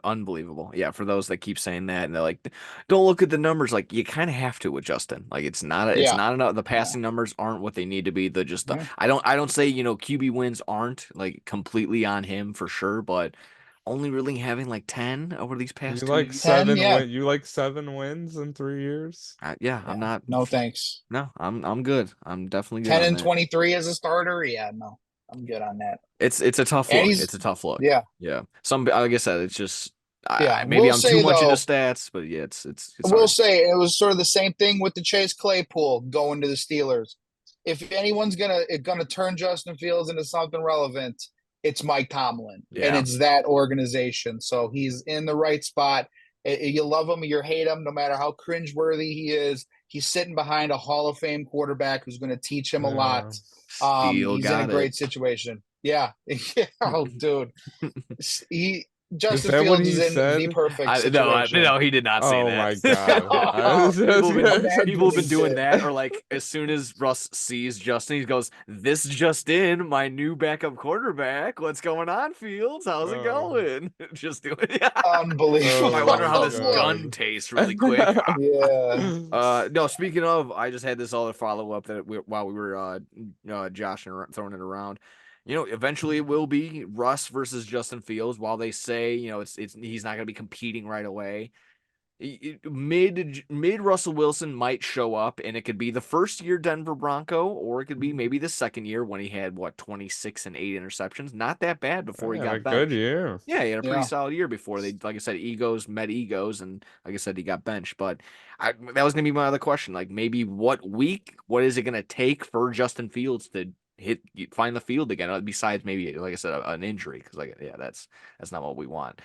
Unbelievable. Yeah, for those that keep saying that and they're like, don't look at the numbers. Like you kind of have to with Justin. Like it's Yeah. not enough. The No. passing numbers aren't what they need to be. Yeah. I don't say, QB wins aren't like completely on him for sure, but only really having like 10 over these You past 2 like years. 10, yeah. you like 7 wins in 3 years? Yeah, I'm not. No thanks. No, I'm good. I'm definitely good 10 on and that. 23 as a starter? Yeah, no. I'm good on that. It's a tough And look. he's It's a tough look. yeah. Yeah. Like I said, it's just Yeah. maybe We'll I'm too say much into though, stats, but yeah, it's we'll hard. say it was sort of the same thing with the Chase Claypool going to the Steelers. If anyone's gonna turn Justin Fields into something relevant, it's Mike Tomlin, and Yeah. it's that organization. So he's in the right spot. You love him or you hate him, no matter how cringeworthy he is. He's sitting behind a Hall of Fame quarterback who's going to teach him a lot. Still He's in a got it. great situation. Yeah. Oh, dude. He Is Justin that what Fields he is in the said? perfect No, situation. no, he did not say Oh that. my God. I was People have been Imagine he doing did. that, or like as soon as Russ sees Justin, he goes, "This just in, my new backup quarterback. What's going on, Fields? How's it going?" Just doing it. Unbelievable. I wonder how Oh this gun God. tastes really quick. Yeah. No. Speaking of, I just had this other follow up while we were joshing throwing it around. Eventually it will be Russ versus Justin Fields. While they say it's he's not going to be competing right away. Mid Russell Wilson might show up, and it could be the first year Denver Bronco, or it could be maybe the second year when he had 26 and 8 interceptions. Not that bad before he Yeah, a got good benched. year. Yeah, he had a pretty Yeah. solid year before they, like I said, egos met egos, and like I said, he got benched. But that was gonna be my other question. Like maybe what is it gonna take for Justin Fields to find the field again? Besides maybe, like I said, an injury, because that's not what we want.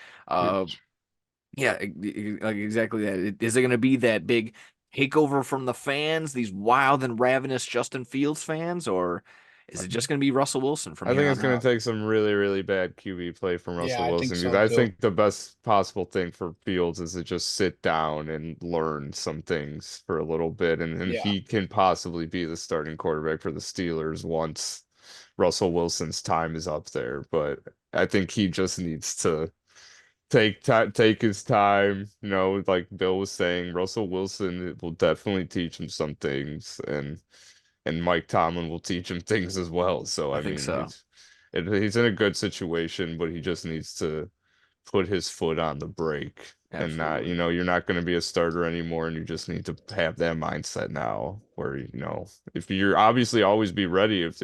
Yeah, like exactly that. Is it going to be that big takeover from the fans, these wild and ravenous Justin Fields fans, or is it just going to be Russell Wilson from I here think it's on going out? to take some really, really bad QB play from Yeah, Russell I think Wilson because so I too. think the best possible thing for Fields is to just sit down and learn some things for a little bit, and Yeah. he can possibly be the starting quarterback for the Steelers once Russell Wilson's time is up there, but I think he just needs to take his time. Like Bill was saying, Russell Wilson will definitely teach him some things, and Mike Tomlin will teach him things as well. So I I think mean, so. he's in a good situation, but he just needs to put his foot on the brake and not, Absolutely. you're not going to be a starter anymore, and you just need to have that mindset now where, if you're obviously always be ready if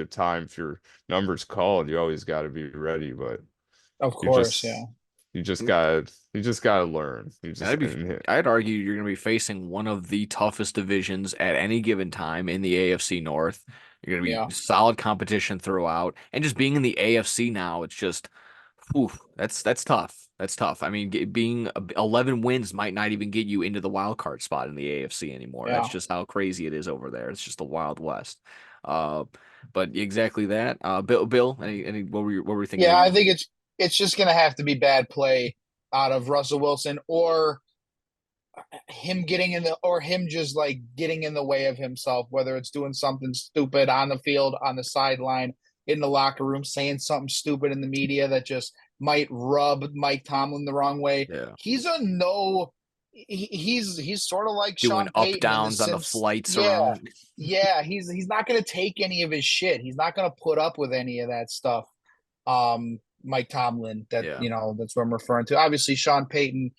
your number's called, you always got to be ready, but Of you course, yeah. just you just gotta learn. And I'd argue you're going to be facing one of the toughest divisions at any given time in the AFC North. You're going to Yeah. be solid competition throughout, and just being in the AFC now, it's just, oof, that's tough. That's tough. I mean, being 11 wins might not even get you into the wild card spot in the AFC anymore. That's Yeah. just how crazy it is over there. It's just the Wild West. Uh, but exactly that. Bill, what were you thinking? Yeah, Maybe I think it's just gonna have to be bad play out of Russell Wilson or him getting in the or him just like getting in the way of himself, whether it's doing something stupid on the field, on the sideline, in the locker room, saying something stupid in the media that just might rub Mike Tomlin the wrong way. yeah, He's a no. He's sort of like doing Sean up Payton in the downs on the sense, flights yeah, around. yeah. He's not going to take any of his shit. He's not going to put up with any of that stuff. Mike Tomlin, Yeah, that's what I'm referring to. Obviously, Sean Payton,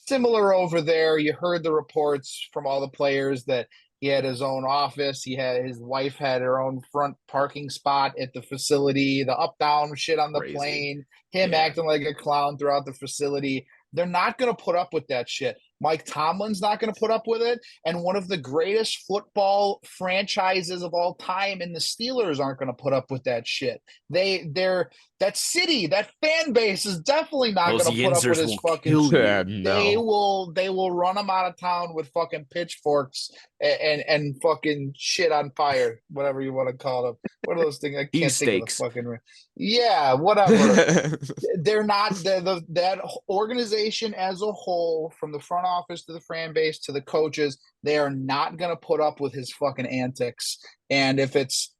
similar over there. You heard the reports from all the players that he had his own office. His wife had her own front parking spot at the facility, the up down shit on the crazy. plane, him Yeah. acting like a clown throughout the facility. They're not going to put up with that shit. Mike Tomlin's not going to put up with it. And one of the greatest football franchises of all time in the Steelers aren't going to put up with that shit. They're that city, that fan base is definitely not Those going to put up with Yinzers his will fucking kill shit. yeah, you. no. They will run him out of town with fucking pitchforks and fucking shit on fire, whatever you want to call them. What are those things? I Beef can't think of the steaks. fucking. Yeah, whatever. They're not that organization as a whole, from the front office to the fan base to the coaches. They are not going to put up with his fucking antics. And if it's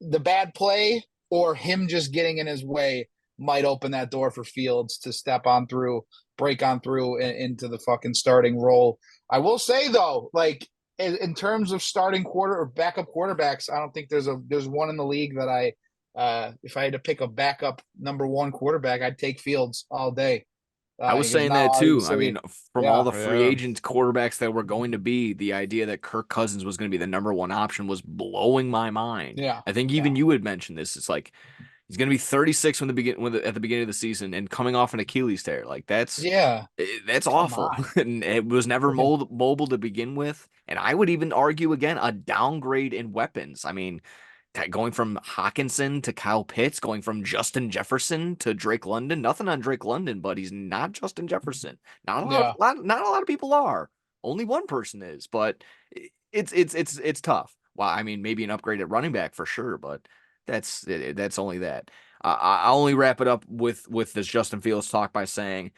the bad play or him just getting in his way, might open that door for Fields to step on through, break on through into the fucking starting role. I will say though, like in terms of starting quarter or backup quarterbacks, I don't think there's one in the league that if I had to pick a backup number one quarterback, I'd take Fields all day. I was Because saying now that too. I obviously, mean, from all yeah, the free Yeah. agent quarterbacks that were going to be, the idea that Kirk Cousins was going to be the number one option was blowing my mind. yeah, I think yeah, even you had mentioned this. It's like he's going to be 36 at the beginning of the season and coming off an Achilles tear. Like yeah. that's Come awful. on, And it was never freaking mobile to begin with. And I would even argue again a downgrade in weapons. I mean, going from Hawkinson to Kyle Pitts, going from Justin Jefferson to Drake London. Nothing on Drake London, but he's not Justin Jefferson. yeah, Not a lot of people are. Only one person is, but it's tough. Well, I mean, maybe an upgrade at running back for sure, but that's only that. I'll only wrap it up with this Justin Fields talk by saying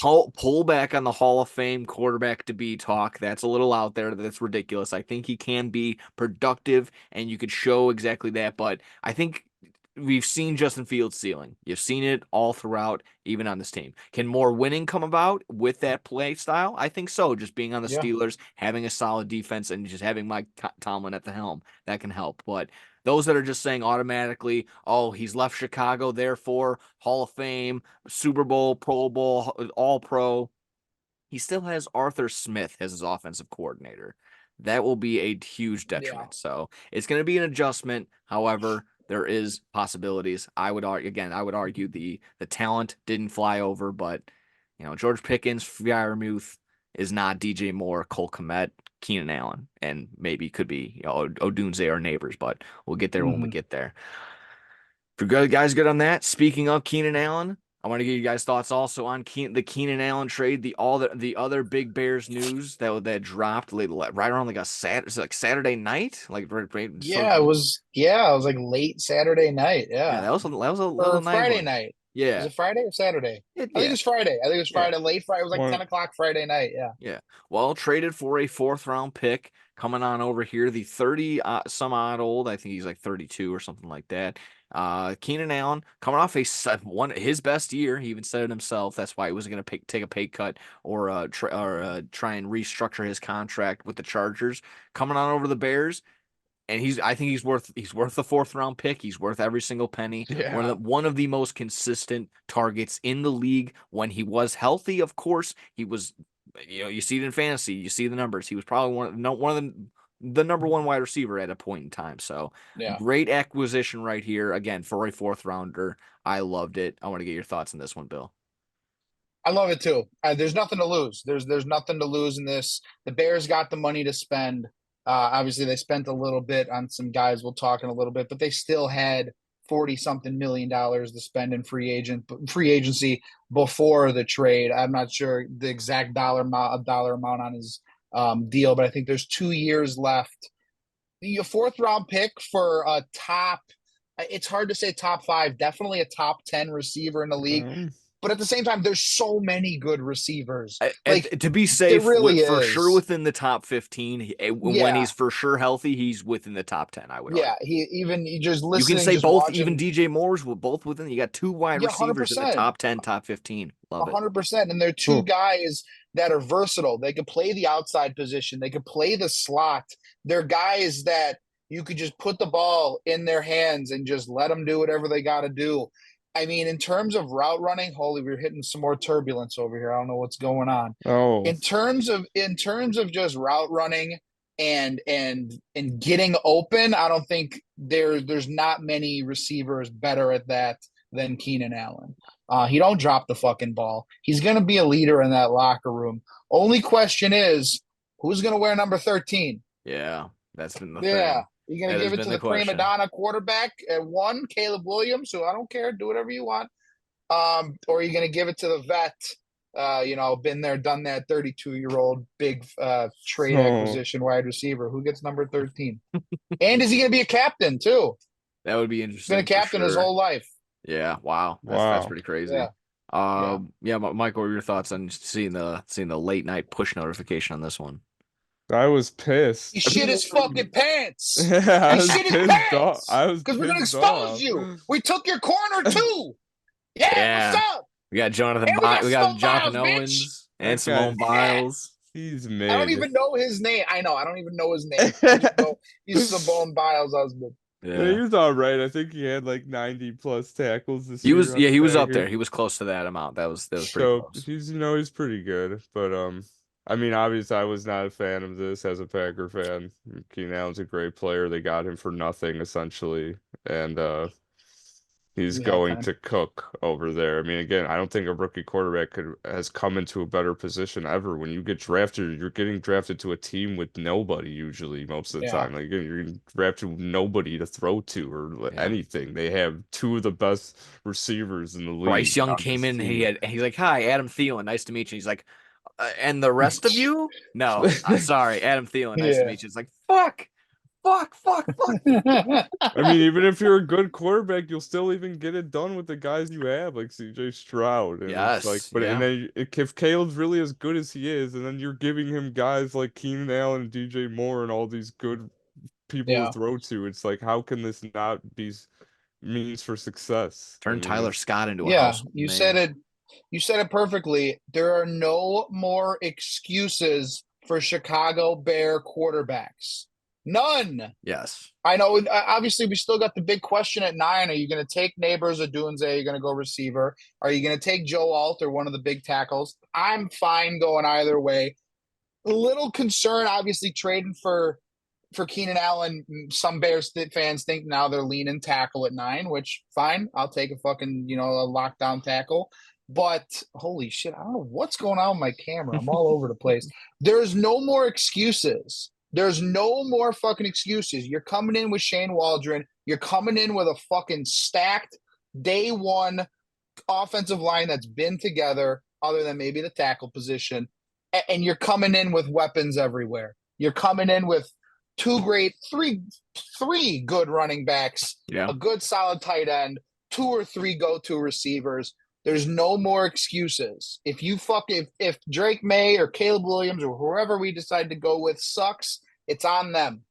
pull back on the Hall of Fame quarterback to be talk. That's a little out there. That's ridiculous. I think he can be productive and you could show exactly that. But I think we've seen Justin Fields' ceiling. You've seen it all throughout, even on this team. Can more winning come about with that play style? I think so. Just being on the yeah, Steelers, having a solid defense, and just having Mike Tomlin at the helm, that can help. But those that are just saying automatically, oh, he's left Chicago, therefore Hall of Fame, Super Bowl, Pro Bowl, All Pro. He still has Arthur Smith as his offensive coordinator. That will be a huge yeah, detriment. So it's going to be an adjustment. However, there is possibilities. I would argue the talent didn't fly over, but George Pickens, Freiermuth is not DJ Moore, Cole Kmet, Keenan Allen, and maybe could be Odunze or neighbors, but we'll get there when we hmm get there. If you guys good on that, speaking of Keenan Allen, I want to get you guys thoughts also on the Keenan Allen trade, the other big Bears news that dropped right around like Saturday night, like yeah. It was like late Saturday night, yeah, yeah, that was a little or night Friday one. night. Was Yeah. it Friday or Saturday? I think it Yeah. was Friday. I think it was Yeah. Friday, late Friday. It was like One- 10 o'clock Friday night. Yeah. Yeah. Well, traded for a fourth round pick coming on over here. The 30 some odd old, I think he's like 32 or something like that. Keenan Allen coming off one his best year. He even said it himself. That's why he wasn't going to take a pay cut or try and restructure his contract with the Chargers. Coming on over the Bears. And I think he's worth the fourth round pick. He's worth every single penny. Yeah. One of the most consistent targets in the league when he was healthy. Of course, he was. You see it in fantasy. You see the numbers. He was probably one of the number one wide receiver at a point in time. So Yeah. great acquisition right here again for a fourth rounder. I loved it. I want to get your thoughts on this one, Bill. I love it too. There's nothing to lose. There's nothing to lose in this. The Bears got the money to spend. Obviously, they spent a little bit on some guys. We'll talk in a little bit, but they still had 40-something million dollars to spend in free agency before the trade. I'm not sure the exact dollar amount on his deal, but I think there's 2 years left. The fourth round pick for a top. It's hard to say top 5. Definitely a top 10 receiver in the league. But at the same time, there's so many good receivers. Like, to be there safe, really for is. sure within the top 15. When Yeah. he's for sure healthy, he's within the top 10. I would argue. Yeah, you just You listening. can say just both, watching, even DJ Moore's both within. You got 2 wide Yeah, receivers in the 100%. top 10, top 15. Love it. 100%. And they're two guys that are versatile. They could play the outside position. They could play the slot. They're guys that you could just put the ball in their hands and just let them do whatever they got to do. I mean, in terms of route running, holy, we're hitting some more turbulence over here. I don't know what's going on. Oh, In terms of just route running and getting open, I don't think there's not many receivers better at that than Keenan Allen. He don't drop the fucking ball. He's going to be a leader in that locker room. Only question is, who's going to wear number 13? Yeah, that's been the Yeah. thing. You're going to That give has it to been the the prima question. donna quarterback at 1, Caleb Williams, who I don't care, do whatever you want. Or are you going to give it to the vet? Been there, done that, 32-year-old big trade acquisition wide receiver. Who gets number 13? And is he going to be a captain too? That would be He's interesting. been a captain his whole life. Yeah, wow. That's pretty crazy. Yeah. Mike, what were your thoughts on seeing the late night push notification on this one? I was pissed. He shit his fucking pants. Yeah, I He was shit his pissed pants. off. I was Because we're going to pissed expose off. you. We took your corner too. Yeah, what's up? We got Jonathan. And we got Simone Jonathan Biles, bitch. Owens and That Simone guy's- Biles. He's I mid. don't even know his name. I know. I don't even know his name. I just know he's Simone Biles' husband. Yeah, he Yeah, was all right. I think he had like 90 plus tackles this he year. was. on Yeah, he was up Packers. there. He was close to that amount. That was pretty So close. he's pretty good. But I mean, obviously I was not a fan of this as a Packer fan. Keenan Allen's a great player. They got him for nothing essentially. And he's going to cook over there. I mean, again, I don't think a rookie quarterback has come into a better position ever. When you get drafted, you're getting drafted to a team with nobody usually most of the time. Like you're getting drafted with nobody to throw to or anything. They have 2 of the best receivers in the league. Bryce Young came in. He's like, "Hi, Adam Thielen. Nice to meet you." He's like, "And the rest of you? No, I'm sorry, Adam Thielen. Nice to meet you." It's like, fuck. I mean, even if you're a good quarterback, you'll still even get it done with the guys you have, like CJ Stroud. And Yes, it's like, and then if Caleb's really as good as he is, and then you're giving him guys like Keenan Allen and DJ Moore and all these good people to throw to, it's like, how can this not be means for success? Turn Tyler Scott into a house. You said it. You said it perfectly. There are no more excuses for Chicago Bear quarterbacks. None. Yes. I know. Obviously, we still got the big question at 9. Are you going to take Neighbors or Dunze? Are you going to go receiver? Are you going to take Joe Alt or one of the big tackles? I'm fine going either way. A little concern, obviously, trading for Keenan Allen. Some Bears fans think now they're leaning tackle at 9, which fine. I'll take a fucking a lockdown tackle. But holy shit, I don't know what's going on with my camera. I'm all over the place. There's no more excuses. There's no more fucking excuses. You're coming in with Shane Waldron. You're coming in with a fucking stacked day one offensive line that's been together, other than maybe the tackle position. And you're coming in with weapons everywhere. You're coming in with three good running backs, a good solid tight end, 2 or 3 go-to receivers. There's no more excuses. If Drake May or Caleb Williams or whoever we decide to go with sucks, it's on them.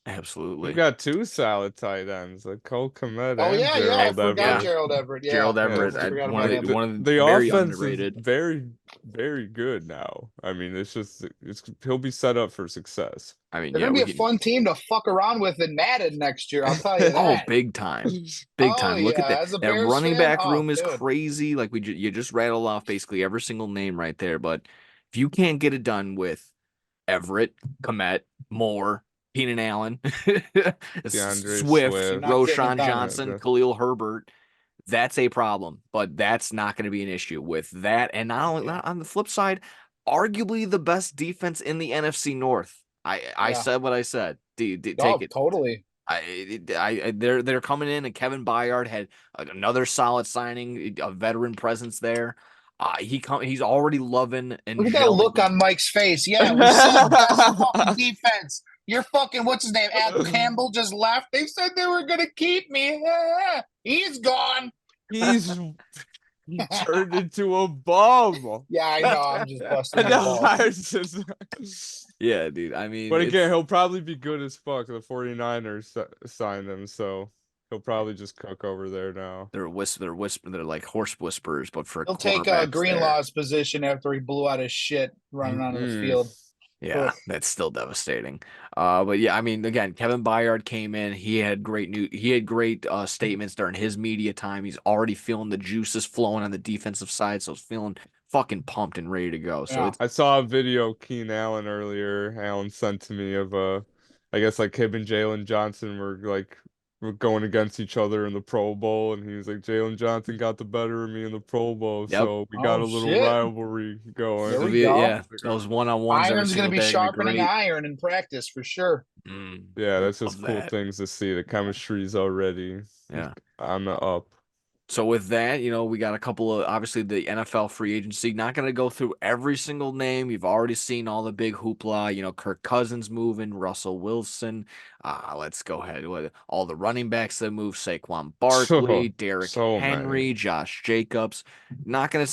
We Absolutely. got two solid tight ends, like Cole Kmet Oh and yeah, I Gerald forgot Yeah. Everett. Gerald Everett. Yeah, Gerald Yeah, Everett, totally forgot one about of him. the the very offense is underrated. very, very good now. I mean, it's he'll be set up for success. I mean, They're yeah, gonna be we a can. fun team to fuck around with in Madden next year. I'll tell you Oh, that. big time. Big Oh time. Look at yeah, that. as a That Bears running fan, back oh room is dude, crazy. Like you just rattled off basically every single name right there. But if you can't get it done with Everett, Komet, Moore, Keenan Allen, DeAndre Swift, you're Swift. not getting it Roshan done. Yeah, Johnson, Khalil Herbert, that's a problem. But that's not going to be an issue with that. And not only Yeah, on the flip side, arguably the best defense in the NFC North. I yeah. said what I said. Take Oh, it. totally. They're coming in, and Kevin Byard had another solid signing, a veteran presence there. He's already loving and Look at that look gelling. on Mike's face. Yeah, we said best fucking defense. You're fucking what's his name? Al Campbell just left. They said they were gonna keep me. He's gone. He's he turned into a bum. Yeah, I know. I'm just busting And his now balls. Yeah, dude. I mean, But again, it's he'll probably be good as fuck. The 49ers signed him, so he'll probably just cook over there now. they're like horse whisperers, but for He'll take quarterbacks there. Greenlaw's position after he blew out his shit running onto the Mm. field. Yeah, Ugh. that's still devastating. But yeah, I mean, again, Kevin Byard came in. He had great statements during his media time. He's already feeling the juices flowing on the defensive side, so he's feeling fucking pumped and ready to go. So Yeah. it's I saw a video Keenan Allen earlier. Allen sent to me of I guess like him and Jalen Johnson were going against each other in the Pro Bowl, and he was like, Jalen Johnson got the better of me in the Pro Bowl, yep. so we got Oh a little shit. rivalry There It'll we going. be go. yeah, those one-on-ones every Iron's gonna single be day are gonna be sharpening great. iron in practice for sure. Yeah, that's Love just cool that. things to see. The chemistry's already Yeah. on the up. So with that, we got a couple of obviously the NFL free agency. Not going to go through every single name. You've already seen all the big hoopla. Kirk Cousins moving, Russell Wilson. Let's go ahead with all the running backs that move: Saquon Barkley, Derrick So many. Henry, Josh Jacobs. Not gonna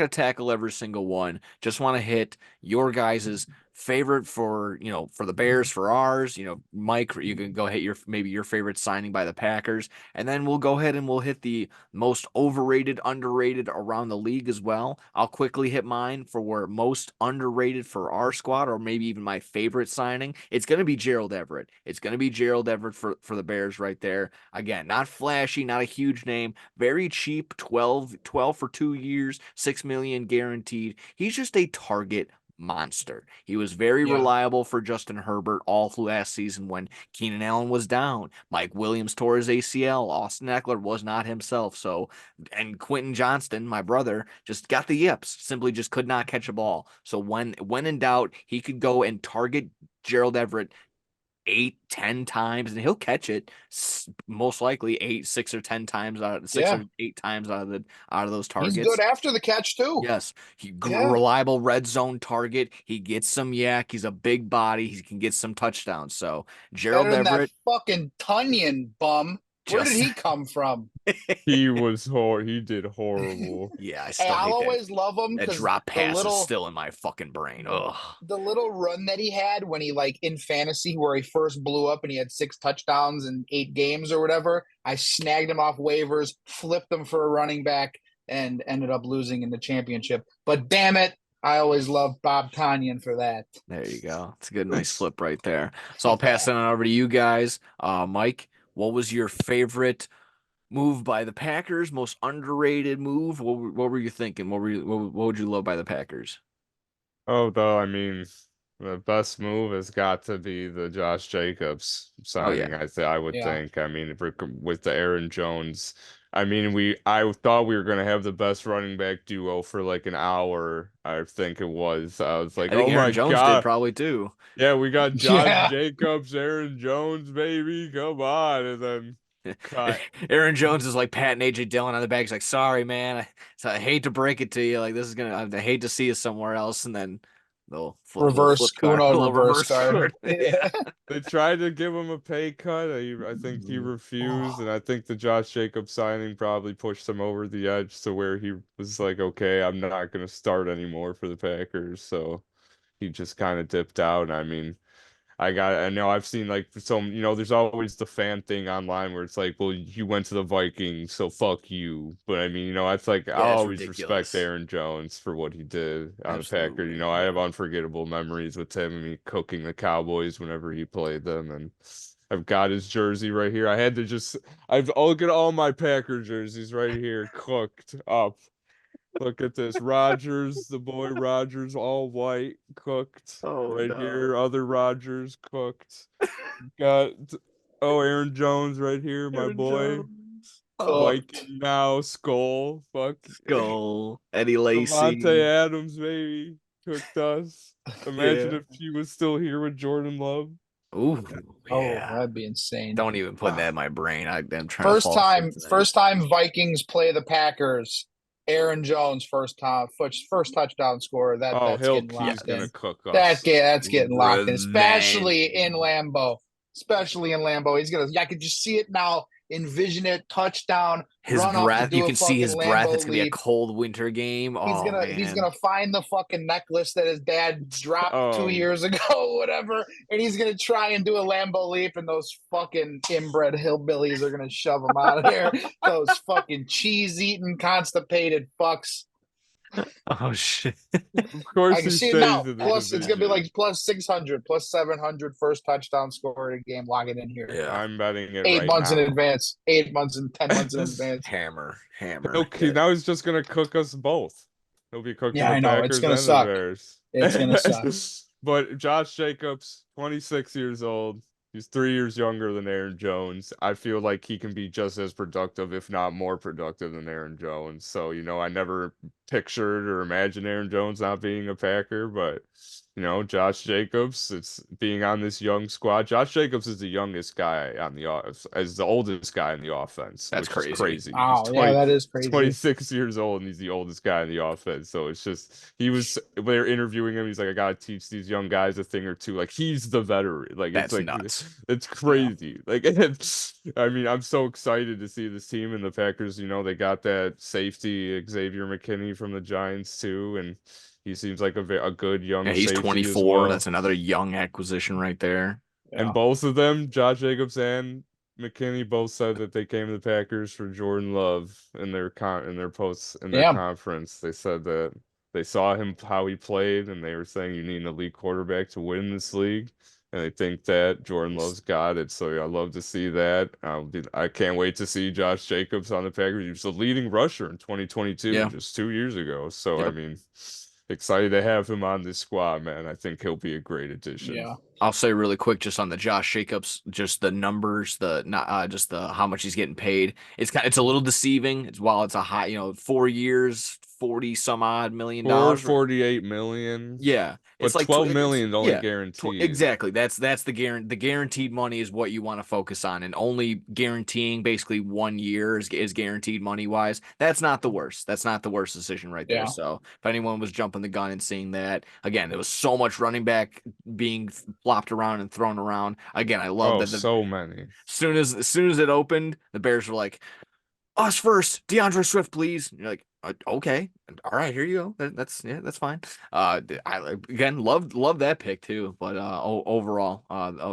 tackle every single one. Just want to hit your guys's favorite for the Bears, for ours. Mike, you can go hit maybe your favorite signing by the Packers, and then we'll go ahead and we'll hit the most overrated, underrated around the league as well. I'll quickly hit mine for where most underrated for our squad, or maybe even my favorite signing. It's going to be Gerald Everett. It's going to be Gerald Everett for the Bears right there. Again, not flashy, not a huge name, very cheap, 12 for 2 years, 6 million guaranteed. He's just a target monster. He was very Yeah. reliable for Justin Herbert all through last season when Keenan Allen was down. Mike Williams tore his ACL. Austin Eckler was not himself. So, and Quentin Johnston, my brother, just got the yips. Simply just could not catch a ball. So when in doubt, he could go and target Gerald Everett 8, 10 times, and he'll catch it. Most likely 8, 6 or 10 times six Yeah. or 8 times out of those He's good targets. after the catch too. Yes, Yeah. reliable red zone target. He gets some yak. He's a big body. He can get some touchdowns. So Better Gerald than that Everett, fucking Tunyon bum. Where did just he come from? He did horrible. yeah, I Hey, still I'll hate that. always love him That because drop the pass is little still in my fucking brain. Ugh. the little run that he had when he in fantasy where he first blew up and he had 6 touchdowns in 8 games or whatever. I snagged him off waivers, flipped him for a running back, and ended up losing in the championship. But damn it, I always loved Bob Tanyan for that. There you go. It's a good, nice flip right there. So I'll pass it on over to you guys. Mike, what was your favorite move by the Packers? Most underrated move? What were you thinking? What would you love by the Packers? Oh, though, I mean, the best move has got to be the Josh Jacobs Oh signing. yeah. I would Yeah. think. I mean, with the Aaron Jones, I mean, I thought we were gonna have the best running back duo for like an hour. I think it was. I was like, I think oh Aaron my Jones did God, probably too. yeah, we got Josh Yeah. Jacobs, Aaron Jones, baby, come on, and then cut. Aaron Jones is like patting AJ Dillon on the back. He's like, "Sorry, man. I hate to break it to you. Like this is I hate to see you somewhere else." And then little flip card, Uno little reverse reverse card. card. Yeah. They tried to give him a pay cut. I think he refused, and I think the Josh Jacobs signing probably pushed him over the edge to where he was like, "Okay, I'm not going to start anymore for the Packers." So he just kind of dipped out. I mean, I know I've seen like some, there's always the fan thing online where it's like, well, you went to the Vikings, so fuck you. But I mean, it's like I'll Yeah, it's always respect ridiculous. Aaron Jones for what he did on the Packers. Absolutely. I have Yeah. unforgettable memories with him and me cooking the Cowboys whenever he played them, and I've got his jersey right here. Look at all my Packer jerseys right here, cooked up. Look at this. Rogers, the boy Rogers, all white, cooked. Oh Right no. here, other Rogers, cooked. Got, Aaron Jones right here, my Aaron boy. Jones. Oh, Cooked. Viking now, Skull. Fuck. Skull. Eddie Devontae Lacy. Adams, baby. Cooked us. Imagine Yeah. if he was still here with Jordan Love. Ooh, Oh, yeah. that'd be insane. Don't even put that in my brain. I'm trying to First fall asleep time, tonight. first time Vikings play the Packers. Aaron Jones first touchdown scorer. Oh, That's getting he's locked gonna in. cook us. That's getting locked in, especially in Revenge. Lambeau. Especially in Lambeau, he's gonna. I could just see it now. Envision it. Touchdown. His Run up to breath, you do a can see fucking his breath. It's Lambeau gonna be a leap. cold winter game. Oh He's man. gonna find the fucking necklace that his dad dropped two Oh, years ago, whatever, and he's gonna try and do a Lambo leap, and those fucking inbred hillbillies are gonna shove him out of there. Those fucking cheese eating constipated fucks. Oh shit. of I course can he see it stays now. in the Plus, it's gonna be division. like plus 600, plus 700 first touchdown score in a game. Log it in here. Yeah. I'm betting it 8 right months in now. advance. 8 months and 10 months in advance. Hammer. Yeah. Now he's just gonna cook us both. He'll be cooking Yeah, the I know. It's Packers gonna and the suck. Bears. It's gonna suck. But Josh Jacobs, 26 years old. He's 3 years younger than Aaron Jones. I feel like he can be just as productive, if not more productive than Aaron Jones. So, I never pictured or imagined Aaron Jones not being a Packer, but Josh Jacobs, it's being on this young squad. Josh Jacobs is the youngest guy on the as the oldest guy in the offense, That's which is crazy. crazy. He's Wow, yeah, 20, that is he's crazy. 26 years old and he's the oldest guy in the offense. So it's just they're interviewing him. He's like, I gotta teach these young guys a thing or two. Like he's the veteran. Like That's nuts. it's Yeah. crazy. Like I mean, I'm so excited to see this team and the Packers. They got that safety Xavier McKinney from the Giants too, and he seems like a good young Yeah, he's safety as 24. well. That's another young acquisition right there. And Yeah. both of them, Josh Jacobs and McKinney, both said that they came to the Packers for Jordan Love in their posts in their Yeah. conference. They said that they saw him how he played, and they were saying you need an elite quarterback to win this league. And they think that Jordan Love's got it. So I love to see that. I can't wait to see Josh Jacobs on the Packers. He was the leading rusher in 2022, Yeah. just 2 years ago. So I Yep. mean, excited to have him on this squad, man. I think he'll be a great addition. Yeah. I'll say really quick just on the Josh Jacobs, just the numbers, the not just the how much he's getting paid. It's a little deceiving. While it's a high, 4 years, 40 some odd million For dollars. 48 million, Yeah, it's but like 12 million only yeah, guaranteed. exactly. That's the guaranteed money is what you want to focus on, and only guaranteeing basically 1 year is guaranteed money wise. That's not the worst. That's not the worst decision right there. Yeah. So if anyone was jumping the gun and seeing that again, there was so much running back being flopped around and thrown around. Again, I love Oh, that so many. as soon as it opened, the Bears were like, us first, DeAndre Swift, please. And you're like, okay, all right, here you go. That's fine. I again love that pick too. But overall,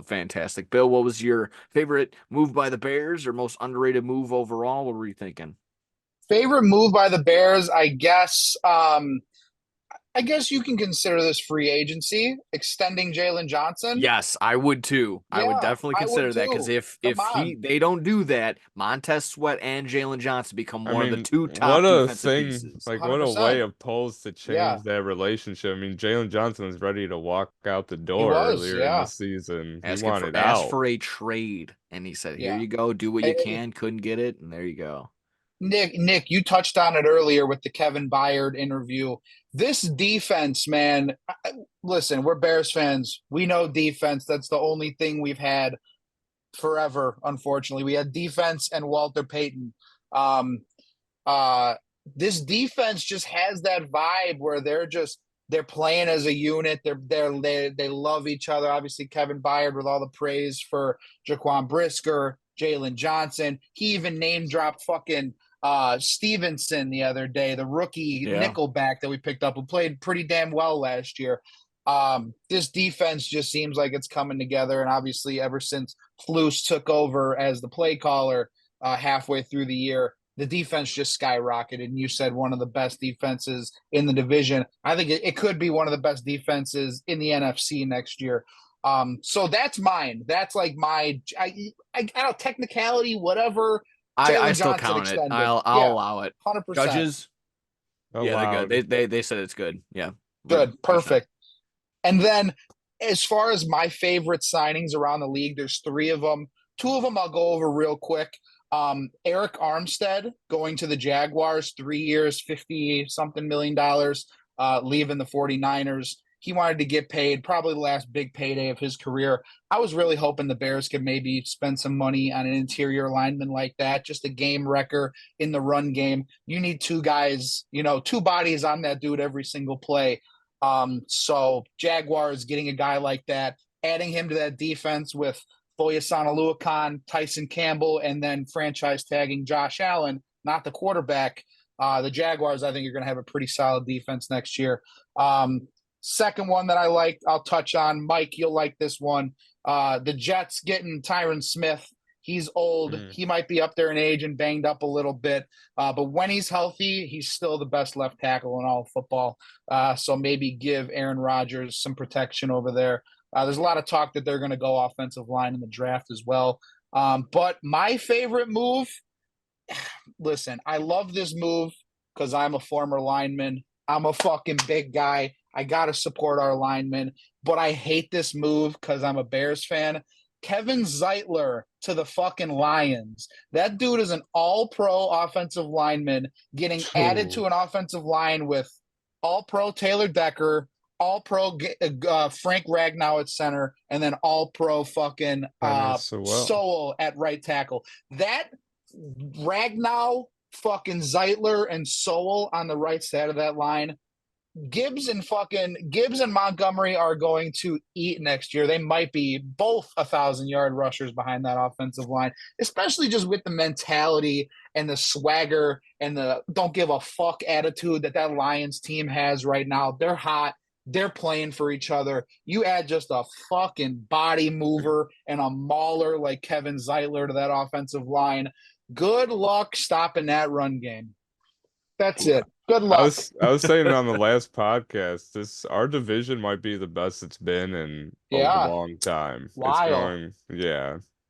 fantastic. Bill, what was your favorite move by the Bears or most underrated move overall? What were you thinking? Favorite move by the Bears, I guess. I guess you can consider this free agency, extending Jalen Johnson. Yes, I would too. I would Yeah, definitely I would consider that because too. if Come on. they don't do that, Montez Sweat and Jalen Johnson become I one of the mean, two what top a defensive thing, pieces. like what a 100%. way of polls to Yeah, change that relationship. I mean, Jalen Johnson was ready to walk out the he door was. earlier in the Yeah, season. He Asking for wanted out. a trade, and he said, "Here yeah. you go, do what you Hey, can." Couldn't get it, and there you go. Nick, you touched on it earlier with the Kevin Byard interview. This defense, man. Listen, we're Bears fans. We know defense. That's the only thing we've had forever. Unfortunately, we had defense and Walter Payton. Um, this defense just has that vibe where they're just They're playing as a unit. They love each other. Obviously, Kevin Byard with all the praise for Jaquan Brisker, Jalen Johnson. He even name dropped fucking Stevenson the other day, the rookie Yeah. nickelback that we picked up, who played pretty damn well last year. This defense just seems like it's coming together, and obviously, ever since Flus took over as the play caller halfway through the year, the defense just skyrocketed. And you said one of the best defenses in the division. I think it could be one of the best defenses in the NFC next year. So that's mine. That's like I don't know, technicality, whatever. I Jalen still Johnson count it. extended. I'll Yeah, allow it. 100%. Judges, yeah, they're Allowed. good. They said it's good. Yeah. Good, 100%. perfect. And then as far as my favorite signings around the league, there's three of them. Two of them I'll go over real quick. Eric Armstead going to the Jaguars, 3 years, 50 something million dollars, leaving the 49ers. He wanted to get paid, probably the last big payday of his career. I was really hoping the Bears could maybe spend some money on an interior lineman like that, just a game wrecker in the run game. You need two guys, two bodies on that dude every single play. So Jaguars getting a guy like that, adding him to that defense with Foyesana Luakan, Tyson Campbell, and then franchise tagging Josh Allen, not the quarterback. The Jaguars, I think, are going to have a pretty solid defense next year. Second one that I like, I'll touch on. Mike, you'll like this one. The Jets getting Tyron Smith. He's old. He might be up there in age and banged up a little bit. But when he's healthy, he's still the best left tackle in all of football. So maybe give Aaron Rodgers some protection over there. There's a lot of talk that they're going to go offensive line in the draft as well. But my favorite move, listen, I love this move because I'm a former lineman. I'm a fucking big guy. I got to support our linemen. But I hate this move because I'm a Bears fan. Kevin Zeitler to the fucking Lions. That dude is an all-pro offensive lineman getting added to an offensive line with all-pro Taylor Decker, all-pro Frank Ragnow at center, and then all-pro fucking Sowell at right tackle. That Ragnow, fucking Zeitler, and Sowell on the right side of that line, Gibbs and Montgomery are going to eat next year. They might be both 1,000-yard rushers behind that offensive line, especially just with the mentality and the swagger and the don't give a fuck attitude that Lions team has right now. They're hot. They're playing for each other. You add just a fucking body mover and a mauler like Kevin Zeitler to that offensive line. Good luck stopping that run game. That's it. Good luck. I was saying it on the last podcast. Our division might be the best it's been in a long time. Wild.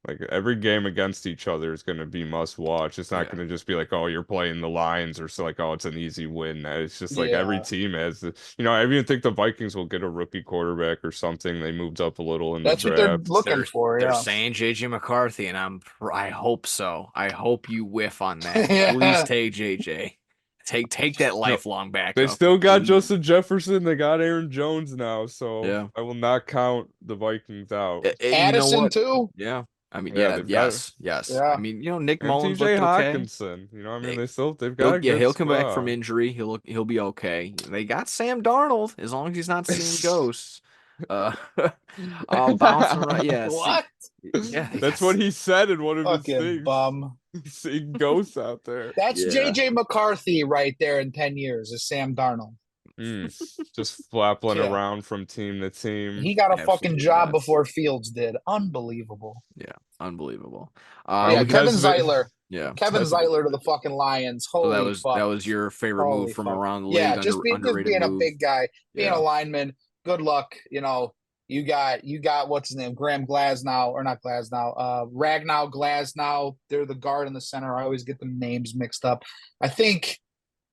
Like every game against each other is going to be must watch. It's not going to just be like, oh, you're playing the Lions, or so like, oh, it's an easy win. It's just like every team has. I even think the Vikings will get a rookie quarterback or something. They moved up a little in the draft. That's what they're looking for. They're saying JJ McCarthy, and I hope so. I hope you whiff on that. Yeah. Please take JJ. Take that lifelong backup. They still got Justin Jefferson. They got Aaron Jones now, so yeah. I will not count the Vikings out. Addison too. Yeah, I mean, yes. Yeah. I mean, Nick and Mullins TJ looked okay. Hawkinson. I mean, they've got a good he'll come back squad. from injury. He'll be okay. They got Sam Darnold as long as he's not seeing ghosts. Bouncing right. Yeah. What? Yeah, that's what he said in one of his things. Bum. Seeing ghosts out there. That's JJ McCarthy right there in 10 years is Sam Darnold. Just flapping around from team to team. He got a fucking job before Fields did. Unbelievable. Yeah, unbelievable. Kevin Zeitler. Yeah, Kevin Zeitler to the fucking Lions. Holy so that was your favorite move from around the league. Yeah, just being a big guy, being a lineman. Good luck. You got what's his name? Graham Glasnow, or not Glasnow, Ragnow, Glasnow. They're the guard and the center. I always get the names mixed up. I think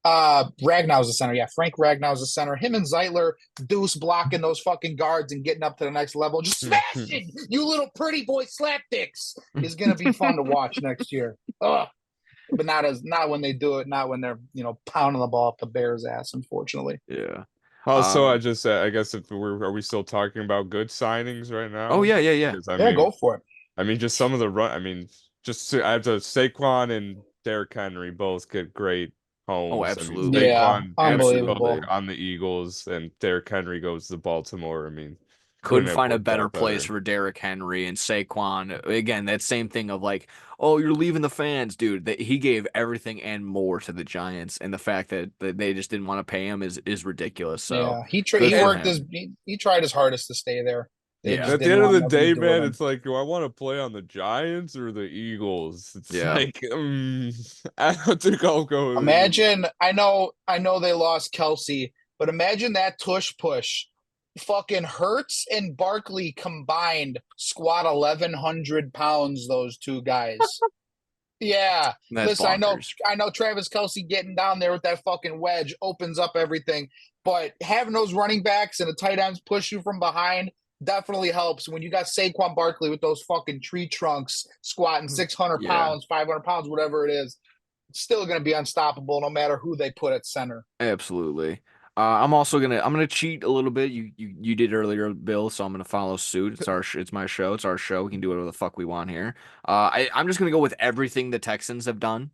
Ragnow's the center. Yeah, Frank Ragnow's the center. Him and Zeitler, Deuce blocking those fucking guards and getting up to the next level. Just smashing you little pretty boy slapdicks is gonna be fun to watch next year. Ugh. But not when they do it, not when they're pounding the ball up the Bears' ass, unfortunately. Yeah. So I guess are we still talking about good signings right now? Oh yeah. Go for it. I mean, just some of the run. I mean, I have to Saquon and Derrick Henry both get great Oh, Holmes. I mean, absolutely. Yeah, Saquon Absolutely. unbelievable. on the Eagles and Derrick Henry goes to Baltimore. I mean, couldn't Couldn't have find a worked better out place better. for Derrick Henry and Saquon. Again, that same thing of like, oh, you're leaving the fans, dude. That he gave everything and more to the Giants, and the fact that they just didn't want to pay him is ridiculous. So Yeah, he good for And worked him. he tried his hardest to stay there. They Yeah, just at the didn't end of want the nothing to day, do with man, him. it's like, do I want to play on the Giants or the Eagles? It's yeah. like, I don't think I'll go with the Eagles. Imagine, I know they lost Kelsey, but imagine that tush push. Fucking Hurts and Barkley combined squat 1,100 pounds. Those two guys. Yeah. That's Listen, bonkers. I know Travis Kelsey getting down there with that fucking wedge opens up everything, but having those running backs and the tight ends push you from behind definitely helps. When you got Saquon Barkley with those fucking tree trunks squatting 600 Yeah. pounds, 500 pounds, whatever it is, it's still going to be unstoppable no matter who they put at center. Absolutely. I'm gonna cheat a little bit. You did earlier, Bill, so I'm gonna follow suit. It's my show. It's our show. We can do whatever the fuck we want here. I'm just gonna go with everything the Texans have done,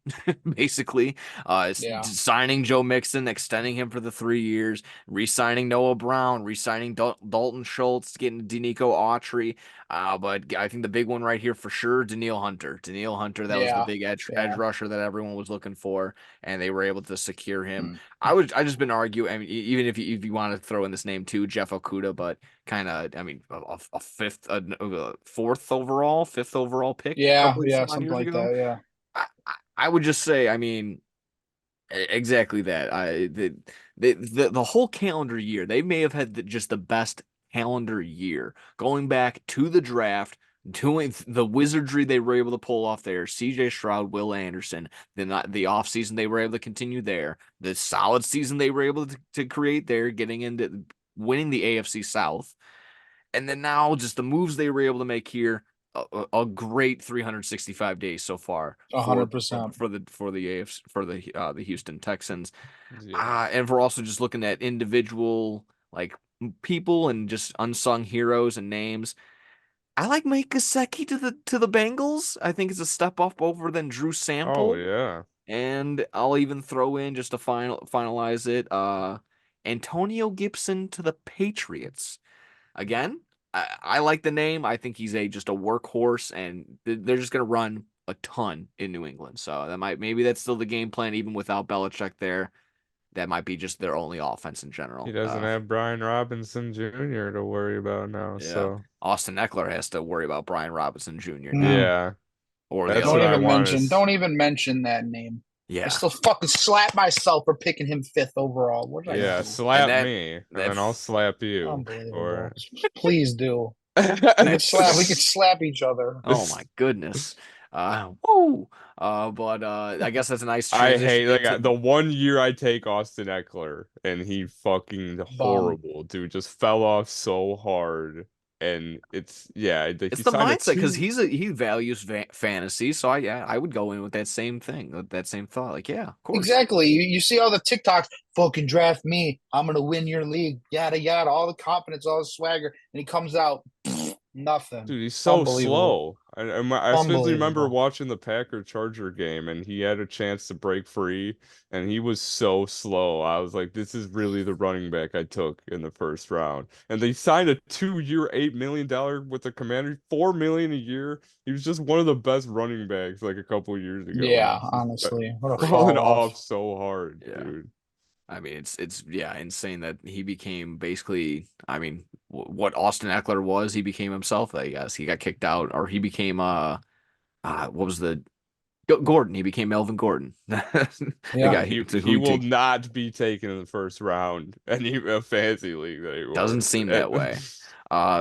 basically. Yeah. Signing Joe Mixon, extending him for the 3 years, re-signing Noah Brown, re-signing Dalton Schultz, getting Denico Autry. But I think the big one right here for sure, Danielle Hunter. Danielle Hunter, that was the Yeah. big edge Yeah. rusher that everyone was looking for, and they were able to secure him. Mm. I just been arguing. I mean, even if you want to throw in this name too, Jeff Okuda, but kind of, I mean, a fifth overall pick a Yeah. couple of Yeah. some odd Something years like ago. that. Yeah. I would just say, I mean, exactly that. The whole calendar year, they may have had just the best calendar year going back to the draft. Doing the wizardry they were able to pull off there, CJ Stroud, Will Anderson, then the offseason they were able to continue there, the solid season they were able to create there, getting into winning the AFC South, and then now just the moves they were able to make here, a great 365 days so far for 100%. the AFC for the Houston Texans. Yeah. And we're also just looking at individual like people and just unsung heroes and names. I like Mike Gesicki to the Bengals. I think it's a step up over than Drew Oh Sample. yeah. And I'll even throw in just to finalize it, Antonio Gibson to the Patriots. Again, I like the name. I think he's just a workhorse, and they're just gonna run a ton in New England. So maybe that's still the game plan, even without Belichick there. That might be just their only offense in He general. doesn't have Brian Robinson Jr. to worry about now, Yeah. so Austin Eckler has to worry about Brian Robinson Jr. Mm. now, yeah. or the That's other what Don't I even way. want mention. is Don't even mention that name. I Yeah. still fucking slap myself for picking him fifth overall. What did I yeah, do? And slap me and that then I'll slap you. Unbelievable. Or Please do. We could slap each other. oh my goodness. Whoa. But I guess that's a nice I transition hate like into the 1 year I take Austin Eckler and he fucking Bum. horrible, dude. Just fell off so hard. And it's yeah, it's he the signed a mindset because two. he values fantasy. So I would go in with that same thing, with that same thought. Like, yeah, of course. Exactly. You see all the TikToks, fucking draft me. I'm gonna win your league. Yada yada. All the confidence, all the swagger, and he comes out nothing. Dude, he's so Unbelievable. slow. I specifically remember Unbelievable. watching the Packer Charger game, and he had a chance to break free, and he was so slow. I was like, this is really the running back I took in the first round. And they signed a 2 year, $8 million with the Commander, $4 million a year. He was just one of the best running backs like a couple years ago, and Yeah, he's just honestly, what a falling fall off. off so hard, Yeah. dude. I mean, it's yeah, insane that he became basically. I mean, what Austin Eckler was, he became himself. I guess he got kicked out, or he became what was the Gordon? He became Melvin Gordon, the Yeah. guy He who will not be taken in the first round any fantasy league doesn't anymore. seem that way.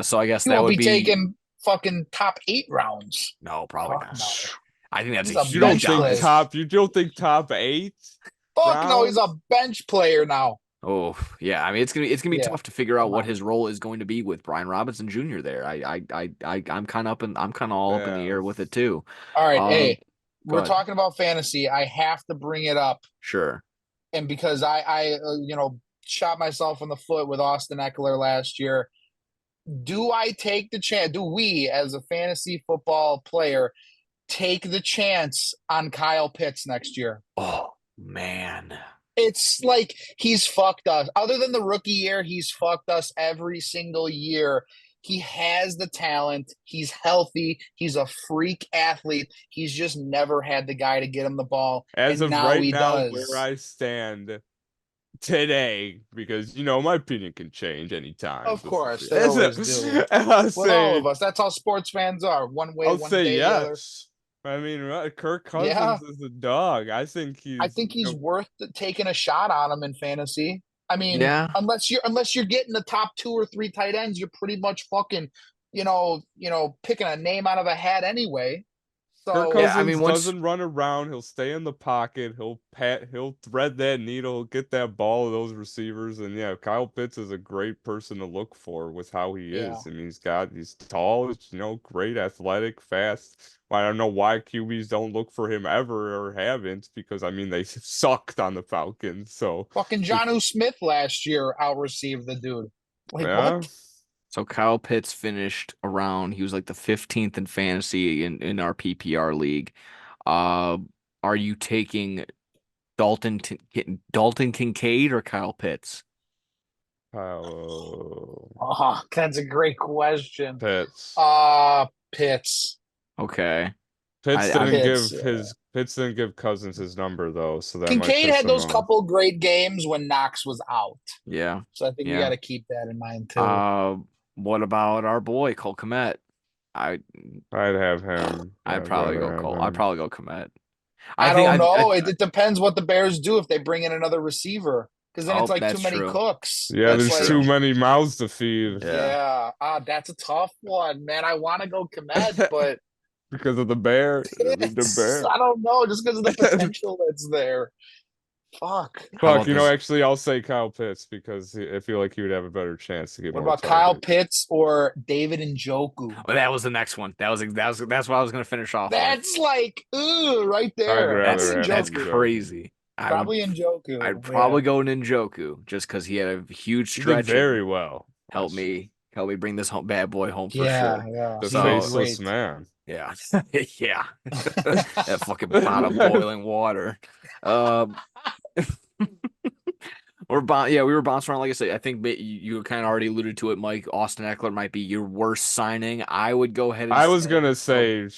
So I guess He that won't would be be taking fucking top 8 rounds. no, probably Fuck not. no. I think that's a He's a You don't huge bench think player. honest. top eight Fuck no, he's a rounds? bench player now. Oh yeah, I mean it's gonna be Yeah, tough to figure out come what on. his role is going to be with Brian Robinson Jr. there. I'm kind of all up in the Yeah. air with it too. All right, Um, hey, go we're ahead. talking about fantasy. I have to bring it up, Sure. and because I shot myself in the foot with Austin Eckler last year. Do I take the chance? Do we, as a fantasy football player, take the chance on Kyle Pitts next year? Oh Man. It's like he's fucked us. Other than the rookie year, he's fucked us every single year. He has the talent. He's healthy. He's a freak athlete. He's just never had the guy to get him the ball. As And of now right he now, where does. I stand today, because my opinion can change anytime. Of This course, they always do. is I'll With all say of us. That's how sports fans are. One way, I'll one say day, the other. yes. I mean, Kirk Yeah. Cousins is a dog. I think I he's think he's worth taking a shot on him in fantasy. I mean, Yeah. unless you're getting the top 2 or 3 tight ends, you're pretty much fucking, picking a name out of a hat anyway. Kirk So Yeah, I mean Cousins once doesn't run around. He'll stay in the pocket. He'll thread that needle. He'll get that ball to those receivers. And yeah, Kyle Pitts is a great person to look for with how he yeah, is. I mean, he's tall, great, athletic, fast. I don't know why QBs don't look for him ever or haven't, because I mean they sucked on the Falcons. So fucking it's Jonnu Smith last year out received the dude. Like yeah. what? so Kyle Pitts finished around, he was like the 15th in fantasy in our PPR league. Uh are you taking Dalton Kincaid or Kyle Pitts? Kyle Oh, that's a great question. Pitts. Pitts. Okay. I Pitts. Pitts didn't give Cousins his number though, so that might Kincaid piss had him those off. couple great games when Knox was out. yeah. So I think we got Yeah. to keep that in mind too. Uh what about our boy Cole Kmet? I I'd have him. I'd I'd probably rather go have Cole. I'd him. probably go Kmet. I I think don't I know. It depends what the Bears do if they bring in another receiver, because then it's oh, like too that's many true. cooks. Yeah, That's It's there's like, too true. many mouths to feed Yeah. yeah, that's a tough one, man. I want to go Komet, but because of the bear. I mean, the it's, bear. I don't know, just because of the potential that's there. Fuck. How Fuck, about this? actually, I'll say Kyle Pitts because I feel like he would have a better chance to get What more about Kyle targets. Pitts or David Njoku? Oh, that was the next one. That's what I was gonna finish off with. That's like, ooh, right I'd there. Probably rather have That's Njoku. Njoku. crazy. I would Probably I'd Njoku. Yeah. probably go Ninjoku just because he had a huge He did stretch and very well last year. help me bring this bad boy home for Yeah, sure. yeah. The He did So faceless great. man. yeah, yeah, that fucking pot of boiling water. Um, we were bouncing around. Like I said, I think you kind of already alluded to it, Mike. Austin Eckler might be your worst signing. I would go ahead and I was say, gonna oh, say,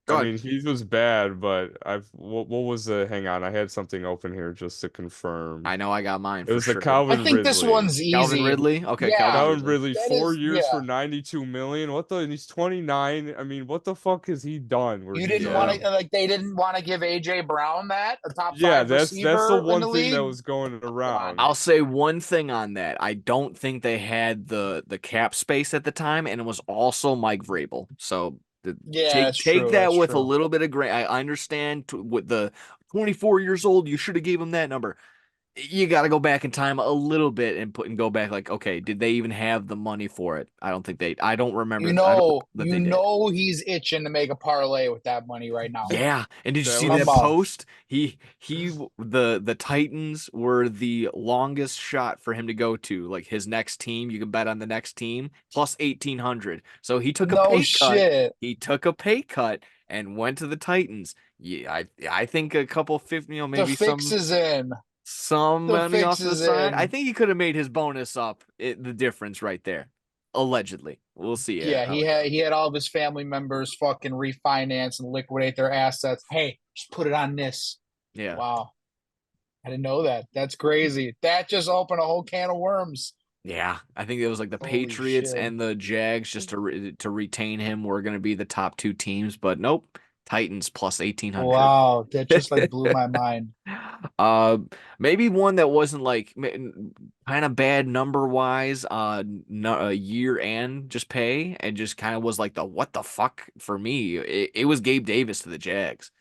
I go ahead. mean, he was bad, but what was the? Hang on, I had something open here just to confirm. I know I got mine It for was the sure. I Calvin think this Ridley. one's Calvin easy. Ridley. Okay, Calvin Yeah, Calvin Ridley. Ridley, that four is, years for yeah. 92 million. What the? And he's 29. I mean, what the fuck has he done where You he's didn't at? want Yeah. to, like, they didn't want to give AJ Brown that, a top Yeah, five that's the receiver in one the thing that league. was going Come on. around. I'll say one thing on that. I don't think they had the cap space at the time, and it was also Mike Vrabel. So Yeah, take that's take true. that That's with a true. little bit of grain. I understand with the 24 years old, you should have gave him that number. You got to go back in time a little bit and go back like, okay, did they even have the money for it? I don't think they. I don't remember. I don't know that they did. He's itching to make a parlay with that money right now Yeah, and did you That see from that was post? The Titans were the longest shot for him to go to. Like his next team, you can bet on the next team plus 1,800. So he took a no pay cut. shit. He took a pay cut and went to the Titans. Yeah, I think a couple 50, The maybe fix is in. some The money fix off to the is side. I in. think he could have made his bonus up. The difference right there, allegedly. We'll see Yeah, how he it had goes. he had all of his family members fucking refinance and liquidate their assets. Hey, just put it on this. Yeah. Wow. I didn't know that. That's crazy. That just opened a whole can of worms. Yeah, I think it was like the Holy Patriots shit. and the Jags just to retain him were going to be the top two teams, but nope, Titans plus 1,800. Wow. That just like blew my mind. Uh, maybe one that wasn't like kind of bad number wise. No, year and just pay and just kind of was like the what the fuck for me. It was Gabe Davis to the Jags.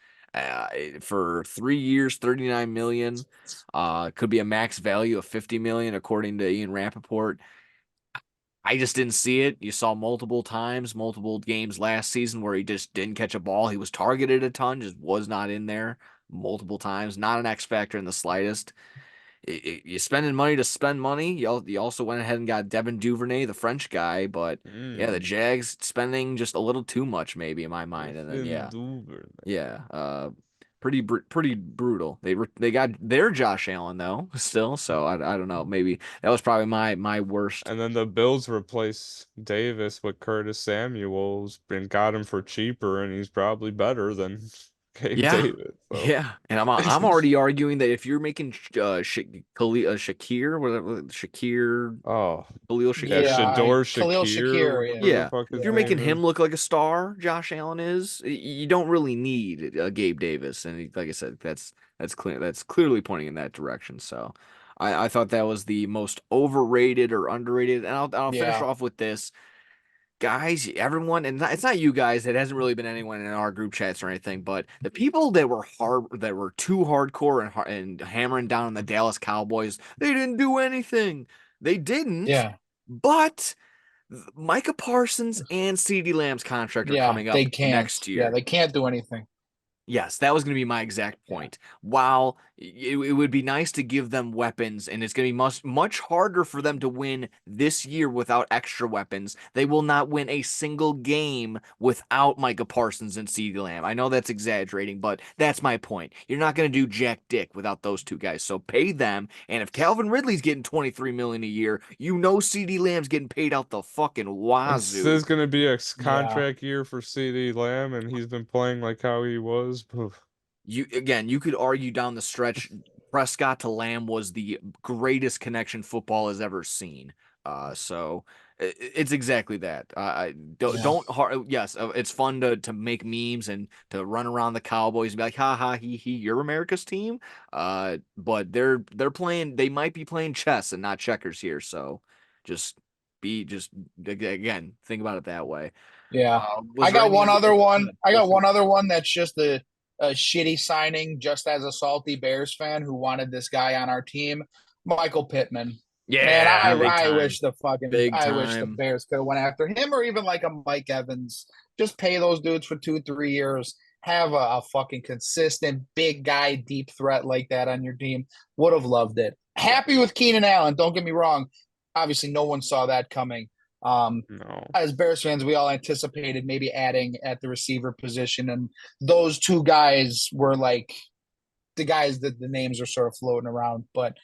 For 3 years, 39 million. Could be a max value of 50 million according to Ian Rappaport. I just didn't see it. You saw multiple times, multiple games last season where he just didn't catch a ball. He was targeted a ton, just was not in there multiple times. Not an X factor in the slightest. You're spending money to spend money. You also went ahead and got Devin Duvernay, the French guy, but yeah, the mm, Jags spending just a little too much, maybe in my mind. And then Griffin yeah, Duvernay. yeah. pretty brutal. They got their Josh Allen though still, so I don't know. Maybe that was probably my worst. And then the Bills replace Davis with Curtis Samuels and got him for cheaper, and he's probably better than Gabe Yeah, Davis. So yeah, and I'm already arguing that if you're making Shakir, whatever Shakir, oh Khalil yeah, Shakir. Yeah, Shador Khalil Shakir, Shakir. whatever the Yeah, fuck if his you're Yeah, making name him is. look like a star, Josh Allen is, you don't really need Gabe Davis. And like I said, that's clear. That's clearly pointing in that direction. So I thought that was the most overrated or underrated. And I'll finish yeah, off with this. Guys, everyone, and it's not you guys. It hasn't really been anyone in our group chats or anything, but the people that were too hardcore and hammering down on the Dallas Cowboys, they didn't do anything. They didn't, yeah, but Micah Parsons and CeeDee Lamb's contract are yeah. coming up They can't. next Yeah, year. they can't do anything. Yes, that was going to be my exact Yeah, point. While it would be nice to give them weapons, and it's going to be much harder for them to win this year without extra weapons, they will not win a single game without Micah Parsons and CeeDee Lamb. I know that's exaggerating, but that's my point. You're not going to do jack dick without those two guys, so pay them. And if Calvin Ridley's getting 23 million a year, you know CeeDee Lamb's getting paid out the fucking This wazoo. is gonna be a yeah, contract year for CD Lamb, and he's been playing like how he was. Oof. You could argue down the stretch, Prescott to Lamb was the greatest connection football has ever seen. So it's exactly that. I yeah, yes, it's fun to make memes and to run around the Cowboys and be like, ha ha, you're America's team. But they're playing. They might be playing chess and not checkers here. So just just again, think about it that way. yeah. Was there any other? I Go got for one it. other one that's just a shitty signing. Just as a salty Bears fan who wanted this guy on our team, Michael Pittman. Man, Yeah, big time. Big I wish the time. Bears could have went after him or even like a Mike Evans. Just pay those dudes for 2, 3 years. Have a fucking consistent big guy deep threat like that on your team. Would have loved it. Yeah. Happy with Keenan Allen. Don't get me wrong. Obviously, no one saw that coming. No. As Bears fans, we all anticipated maybe adding at the receiver position, and those two guys were like the guys that the names are sort of floating around. But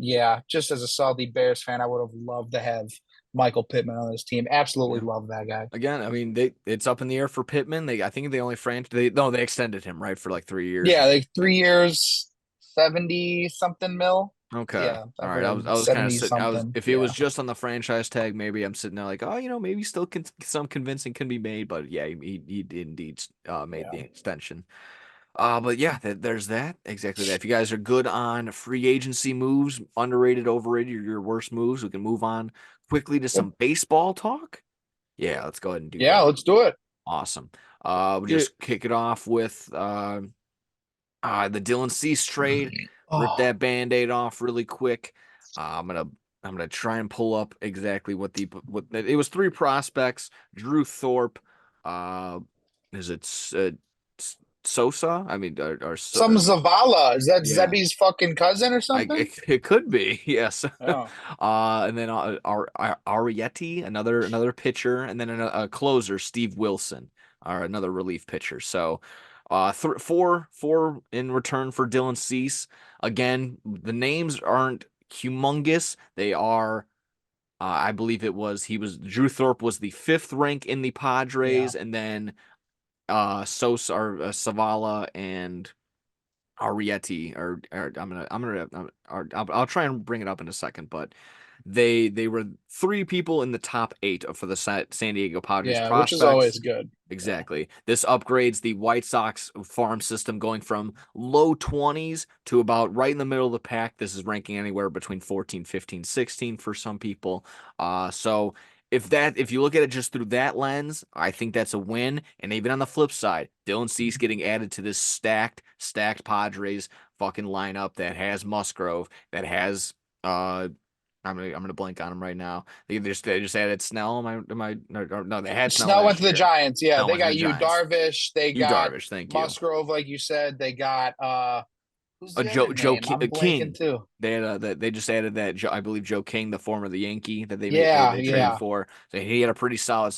yeah, just as a salty Bears fan, I would have loved to have Michael Pittman on this team. Absolutely Yeah. love that guy. Again, I mean, it's up in the air for Pittman. I think they only they extended him right for like 3 years. Yeah, like 3 years, 70 something mil. Okay. Yeah, All I've right. heard I was kind of 70 sitting. something. If it was Yeah, just on the franchise tag, maybe I'm sitting there like, oh, maybe still some convincing can be made. But yeah, he indeed made yeah. the extension. But yeah, there's that. Exactly that. If you guys are good on free agency moves, underrated, overrated, your worst moves, we can move on quickly to some baseball talk. Yeah, let's go ahead and do Yeah, that. let's do it. Awesome. We'll Yeah. just kick it off with the Dylan Cease trade. Rip Oh, that band-aid off really quick. I'm gonna try and pull up exactly what it was. Three prospects: Drew Thorpe, uh, is it Sosa? I mean, some Zavala. Is that yeah. Zebby's fucking cousin or something? It could be, yes. Oh, And then Arrietty, another pitcher, and then a closer, Steve Wilson, or another relief pitcher. So, four in return for Dylan Cease. Again, the names aren't humongous. They are. I believe Drew Thorpe was the fifth rank in the yeah, Padres, and then Sosa or Savala and Arrietty or I'll try and bring it up in a second, but they were three people in the top eight for the San Diego Padres yeah, which is always prospects. good. Yeah, Exactly. This upgrades the White Sox farm system going from low 20s to about right in the middle of the pack. This is ranking anywhere between 14, 15, 16 for some people. So if you look at it just through that lens, I think that's a win. And even on the flip side, Dylan Cease getting added to this stacked Padres fucking lineup that has Musgrove, that has I'm gonna blank on him right now. They just added Snell. No, they had Snell Snell went to last the year. Giants. Yeah, Snell they went to the got you Giants. Darvish. They You got Darvish, thank you. Musgrove, like you said. They got Who's A the other Joe name? I'm blanking King. too. They had they just added that I believe Joe King, the former the Yankee that Yeah, they traded yeah. for. So he had a pretty solid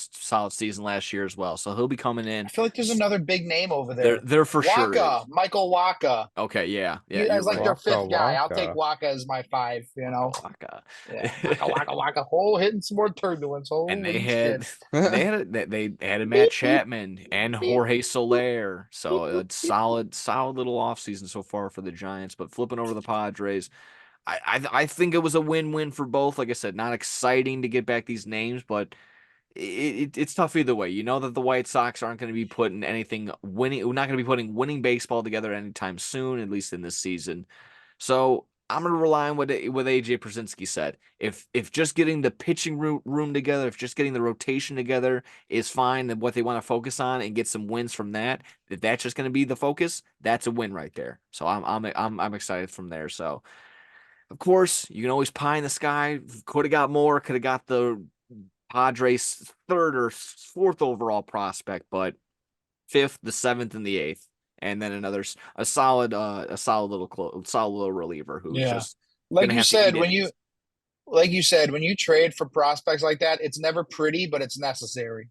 season last year as well. So he'll be coming I in. feel like there's another big name over There there. there for sure Waka, is. Michael Waka. Okay, yeah, He you're as like right. their Waka fifth guy. I'll take waka. Waka as my five. Waka. Yeah, Waka Waka Waka. Oh, hitting some more turbulence. And Holy shit. they added Matt Beep beep Chapman and beep Jorge boop, Soler. beep So boop a beep boop. solid little offseason so far for the Giants. But flipping over the Padres, I think it was a win-win for both. Like I said, not exciting to get back these names, but it's tough either way. You know that the White Sox aren't going to be putting anything winning. We're not going to be putting winning baseball together anytime soon, at least in this season. So I'm going to rely on what AJ Przinsky said. If just getting the pitching room together, if just getting the rotation together is fine, then what they want to focus on and get some wins from that, if that's just going to be the focus, that's a win right there. So I'm excited from there. So of course you can always pie in the sky. Could have got more. Could have got the Padres third or fourth overall prospect, but fifth, the seventh, and the eighth, and then a solid little reliever who's Yeah. just Like gonna you have to eat said, innings. when you trade for prospects like that, it's never pretty, but it's necessary.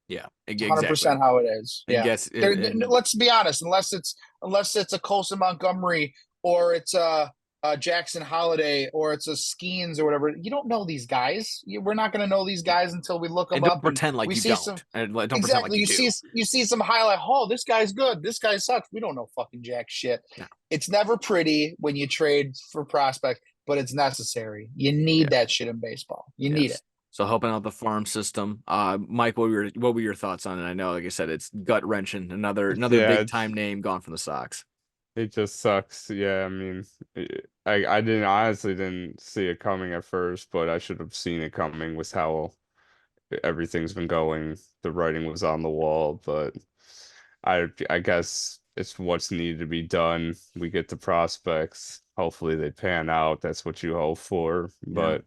Yeah, It's exactly. 100% how it is. And Yeah. guess and Let's be honest. Unless it's a Colson Montgomery or it's a Jackson Holiday or it's a Skeens or whatever, you don't know these guys. We're not going to know these guys until we look them don't up and pretend like we you see some. don't, and don't pretend like Exactly. you You see do. you see some highlight. Oh, this guy's good. This guy sucks. We don't know fucking jack shit. No. It's never pretty when you trade for prospects, but it's necessary. You Yeah. need that shit in baseball. You need it. Yes. So helping out the farm system. Mike, what were your thoughts on it? I know, like I said, it's gut wrenching. Another Yeah, big time name gone from the Sox. it just sucks. Yeah, I mean, I didn't honestly didn't see it coming at first, but I should have seen it coming with how everything's been going. The writing was on the wall, but I guess it's what's needed to be done. We get the prospects. Hopefully they pan out. That's what you hope for. Yeah. But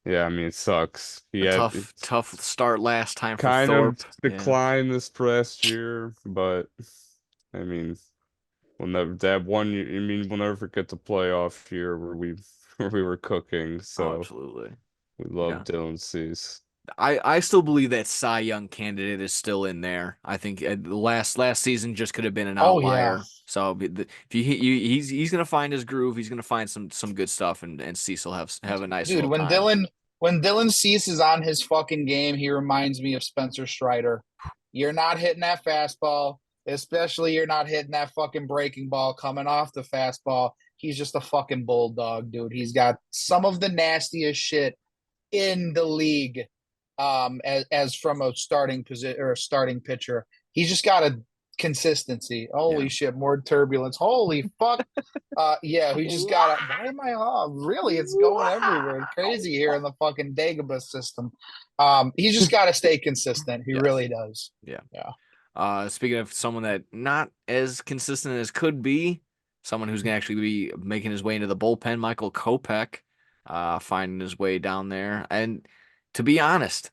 yeah, I mean, it sucks. A Yeah, it's tough start last time for kind of Thorpe. Yeah. declined this past year, but I mean, we'll never that one. I mean, we'll never forget the playoff year where we where we were cooking. Oh, So absolutely. we love Yeah. Dylan Cease. I still believe that Cy Young candidate is still in there. I think the last season just could have been an Oh yeah. outlier. So if he's gonna find his groove, he's gonna find some good stuff, and Cecil have a nice Dude, little time. When Dylan Cease is on his fucking game, he reminds me of Spencer Strider. You're not hitting that fastball, especially you're not hitting that fucking breaking ball coming off the fastball. He's just a fucking bulldog, dude. He's got some of the nastiest shit in the league. As from a starting position or a starting pitcher, he's just got a consistency. Yeah. Holy shit, more turbulence. Holy fuck. Yeah, we just got. Why am I off? Really, it's going everywhere. It's crazy here in the fucking Dagobah system. He's just got to stay consistent. He Yes. really does. Yeah. Yeah. Speaking of someone that not as consistent as could be, someone who's gonna actually be making his way into the bullpen, Michael Kopech, finding his way down there. And to be honest,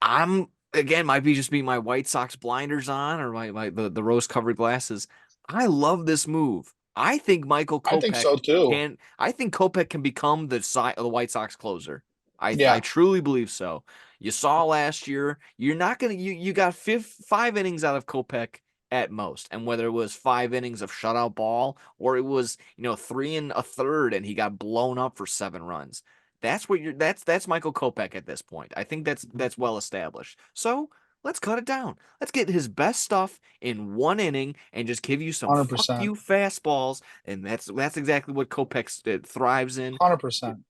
I'm again might be just being my White Sox blinders on or the rose covered glasses. I love this move. I think Michael I think Kopech so too. can. I think Kopech can become the White Sox closer. I Yeah, truly believe so. You saw last year. You're not gonna. You got 5 innings out of Kopech at most, and whether it was 5 innings of shutout ball or it was 3 1/3 and he got blown up for 7 runs. That's Michael Kopech at this point. I think that's well established. So let's cut it down. Let's get his best stuff in 1 inning and just give you some fuck 100%, you fastballs, and that's exactly what Kopech thrives in. 100%.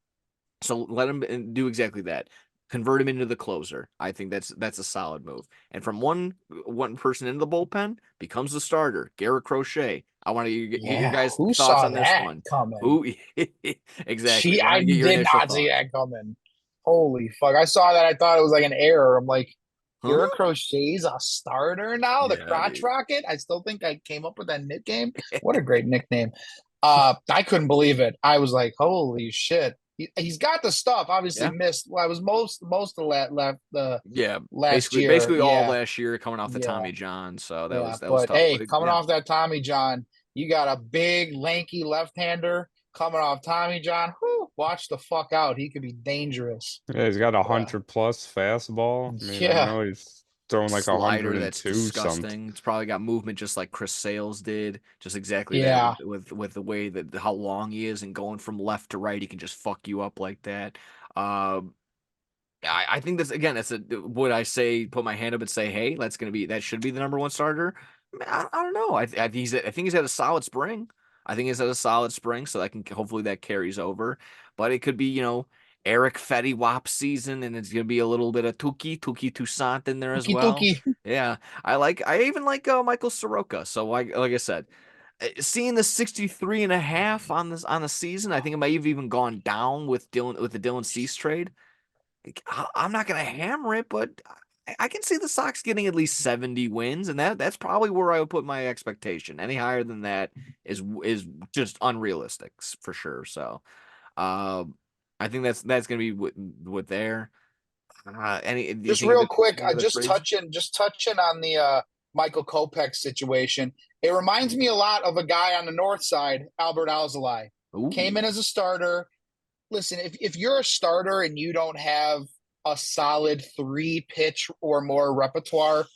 So let him do exactly that. Convert him into the closer. I think that's a solid move. And from one person into the bullpen becomes the starter, Garrett Crochet. I want to get your Yeah, guys' who thoughts saw on this that one. coming? Who exactly? I want I to get your did initial not see thoughts. that coming. Holy fuck! I saw that. I thought it was like an error. I'm like, Huh? Garrett Crochet's a starter now. The Yeah, crotch dude. rocket. I still think I came up with that nickname. What a great nickname. I couldn't believe it. I was like, holy shit. He's got the stuff. Obviously Yeah. missed. Well, I was most of that left the Yeah. last year. Basically all Yeah, last year coming off the yeah, Tommy John. So that yeah. was But tough. hey, But coming yeah. off that Tommy John, You got a big, lanky left-hander coming off Tommy John. Whew, watch the fuck out. He could be dangerous. Yeah, he's got a Yeah. 100+ fastball. I mean, I Yeah. know he's throwing like Slider that's 102 something. disgusting. It's probably got movement just like Chris Sale's did. Just exactly that Yeah. with the way that how long he is and going from left to right, he can just fuck you up like that. Um, I think that's again. That's a would I say put my hand up and say, hey, that should be the number one starter. I don't know. I think he's had a solid spring. I think he's had a solid spring, so that can hopefully that carries over. But it could be Eric Fetty Wap season, and it's gonna be a little bit of Tuki Toussaint in there as Tuki well. Tuki. Yeah, I even like Michael Soroka. So like I said, seeing the 63 and a half on the season, I think it might have even gone down with the Dylan Cease trade. I'm not going to hammer it, but I can see the Sox getting at least 70 wins, and that's probably where I would put my expectation. Any higher than that is just unrealistic for sure. So, uh, I think that's going to be what there. Do you Just think real that quick, any other trades? just touching on the Michael Kopech situation. It reminds me a lot of a guy on the north side, Albert Alzolay. Came Ooh, in as a starter. Listen, if you're a starter and you don't have a solid 3 pitch or more repertoire,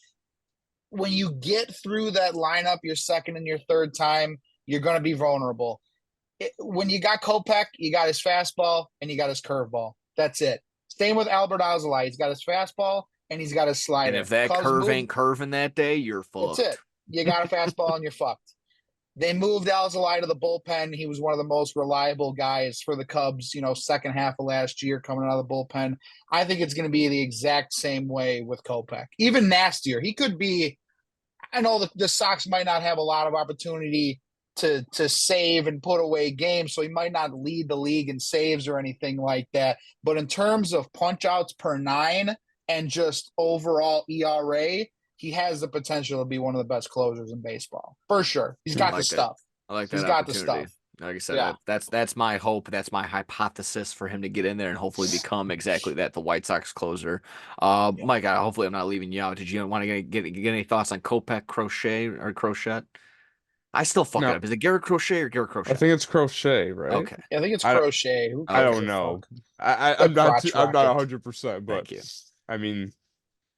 when you get through that lineup your second and your third time, you're going to be vulnerable. When you got Kopech, you got his fastball and you got his curveball. That's it. Same with Albert Alzolay. He's got his fastball and he's got his and slider. if that Cubs curve move. ain't curving that day, you're That's it. fucked. You got a fastball and you're fucked. They moved Alzolay to the bullpen. He was one of the most reliable guys for the Cubs, second half of last year coming out of the bullpen. I think it's going to be the exact same way with Kopech. Even nastier. He could be. I know the Sox might not have a lot of opportunity to save and put away games, so he might not lead the league in saves or anything like that. But in terms of punch outs per nine and just overall ERA, he has the potential to be one of the best closers in baseball. For sure. He's I got the like that. stuff. I like He's that got the opportunity. stuff. Like I said, Yeah. that's my hope. That's my hypothesis for him to get in there and hopefully become exactly that, the White Sox closer. Yeah. Mike, hopefully I'm not leaving you out. Did you want to get any thoughts on Kopech, Crochet? I still fuck it No, up. Is it Garrett Crochet or Garrett I Crochet? think it's Crochet, right? Okay. I think it's I Crochet. Who I gives Okay. don't a know. fuck? The I'm not crotch I'm not rocket. 100%, but Thank you. I mean,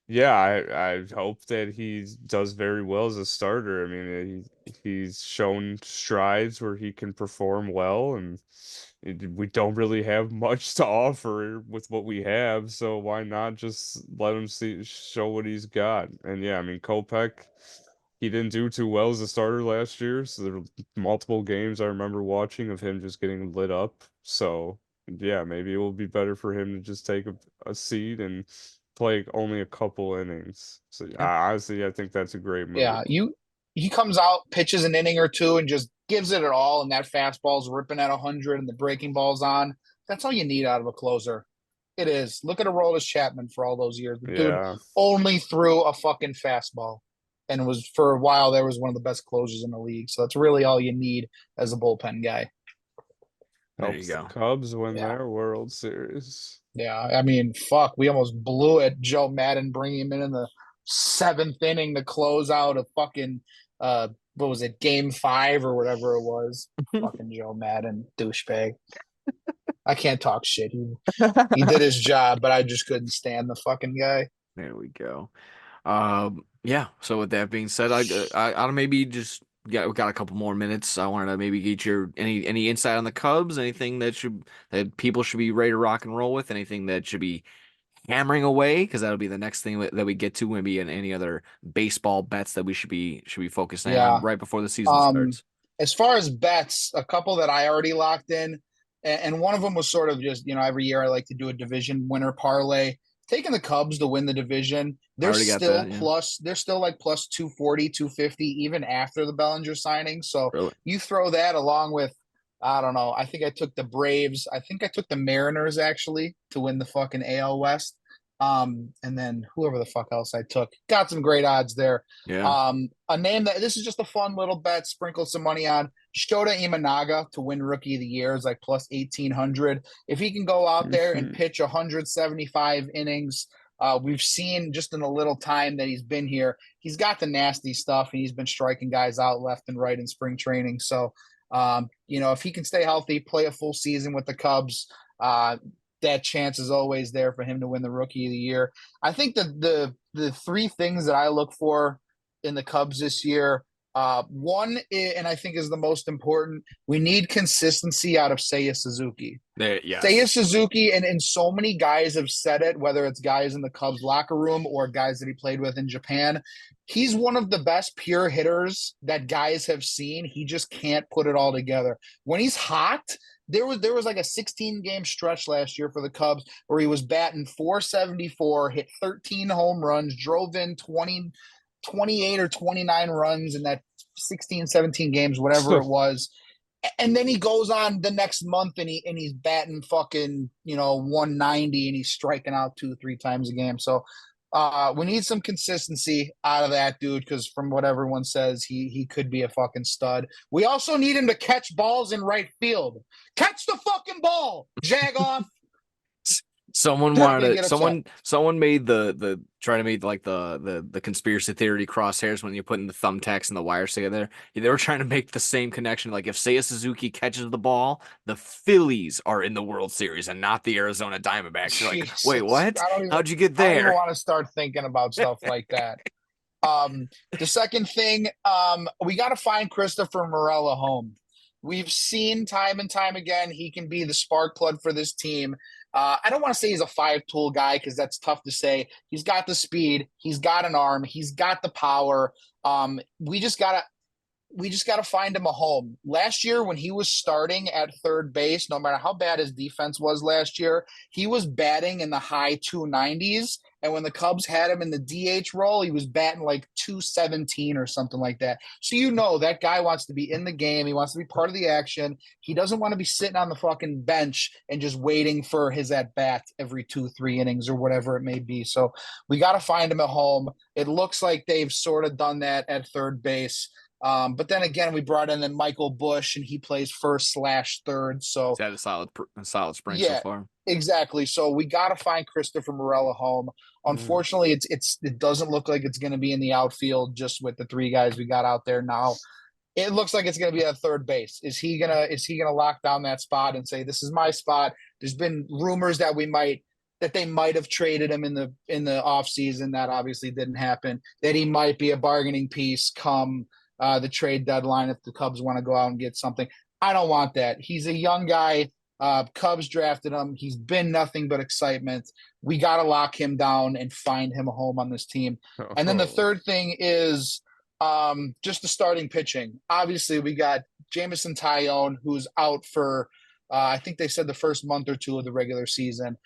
yeah, I hope that he does very well as a starter. I mean, he's shown strides where he can perform well, and we don't really have much to offer with what we have, so why not just let him show what he's got? And yeah, I mean, Kopech, he didn't do too well as a starter last year, so there were multiple games I remember watching of him just getting lit up. So yeah, maybe it will be better for him to just take a seat and play only a couple innings. So Yeah. honestly, I think that's a great move. Yeah, he comes out, pitches an inning or two, and just gives it all. And that fastball's ripping at 100, and the breaking ball's on. That's all you need out of a closer. It is. Look at Aroldis Chapman for all those years. The dude Yeah, only threw a fucking fastball, and was for a while there was one of the best closers in the league. So that's really all you need as a bullpen guy. There you helps the go. Cubs win Yeah, their World Series. yeah. I mean, fuck, we almost blew it. Joe Madden bringing him in the seventh inning to close out a fucking what was it, game 5 or whatever it was. Fucking Joe Madden, douchebag. I can't talk shit. He did his job, but I just couldn't stand the fucking guy. There we go. Yeah. So with that being said, I maybe just we got a couple more minutes. I wanted to maybe get your any insight on the Cubs, anything that people should be ready to rock and roll with, anything that should be hammering away, because that'll be the next thing that we get to, maybe in any other baseball bets that we should be focusing on Yeah. right before the season starts. As far as bets, a couple that I already locked in, and one of them was sort of just, every year I like to do a division winner parlay. Taking the Cubs to win the division, I already got that. Yeah. they're still like plus 240, 250, even after the Bellinger signing. So Really. you throw that along with, I don't know, I think I took the Braves. I think I took the Mariners actually to win the fucking AL West. And then whoever the fuck else I took, got some great odds there. Yeah. A name that this is just a fun little bet, sprinkle some money on. Shota Imanaga to win Rookie of the Year is like plus 1,800. If he can go out there and pitch 175 innings, We've seen just in the little time that he's been here, he's got the nasty stuff, and he's been striking guys out left and right in spring training. So, if he can stay healthy, play a full season with the Cubs, that chance is always there for him to win the Rookie of the Year. I think the three things that I look for in the Cubs this year. One, and I think is the most important, we need consistency out of Seiya Suzuki. Yes. Seiya Suzuki, and so many guys have said it, whether it's guys in the Cubs locker room or guys that he played with in Japan. He's one of the best pure hitters that guys have seen. He just can't put it all together. When he's hot, there was like a 16-game stretch last year for the Cubs where he was batting 474, hit 13 home runs, drove in 28 or 29 runs in that 16, 17 games, whatever it was. And then he goes on the next month and he's batting fucking, 190 and he's striking out 2-3 times a game. So we need some consistency out of that dude, because from what everyone says, he could be a fucking stud. We also need him to catch balls in right field. Catch the fucking ball, Jagoff. Someone They're wanted gonna to, get upset. someone made the try to make like the conspiracy theory crosshairs when you're putting the thumbtacks and the wires together. They were trying to make the same connection. Like if Seiya Suzuki catches the ball, the Phillies are in the World Series and not the Arizona Diamondbacks. You're like, wait, Jesus. what? I don't even How'd you get I don't even there? want to start thinking about stuff like that. The second thing, we got to find Christopher Morel a home. We've seen time and time again he can be the spark plug for this team. I don't want to say he's a five-tool guy because that's tough to say. He's got the speed, he's got an arm, he's got the power. We just gotta find him a home. Last year, when he was starting at third base, no matter how bad his defense was last year, he was batting in the high 290s. And when the Cubs had him in the DH role, he was batting like 217 or something like that. So that guy wants to be in the game. He wants to be part of the action. He doesn't want to be sitting on the fucking bench and just waiting for his at bat every 2-3 innings or whatever it may be. So we got to find him at home. It looks like they've sort of done that at third base. But then again, we brought in then Michael Bush, and he plays first/third. So He's had a solid spring so yeah, far. exactly. So we got to find Christopher Morel a home. Unfortunately, it doesn't look like it's going to be in the outfield just with the three guys we got out there now. It looks like it's going to be at third base. Is he gonna lock down that spot and say this is my spot? There's been rumors that they might have traded him in the offseason. That obviously didn't happen. That he might be a bargaining piece come the trade deadline if the Cubs want to go out and get something. I don't want that. He's a young guy. Cubs drafted him. He's been nothing but excitement. We got to lock him down and find him a home on this team. And then the third thing is just the starting pitching. Obviously, we got Jameson Taillon, who's out for, I think they said the first month or two of the regular season.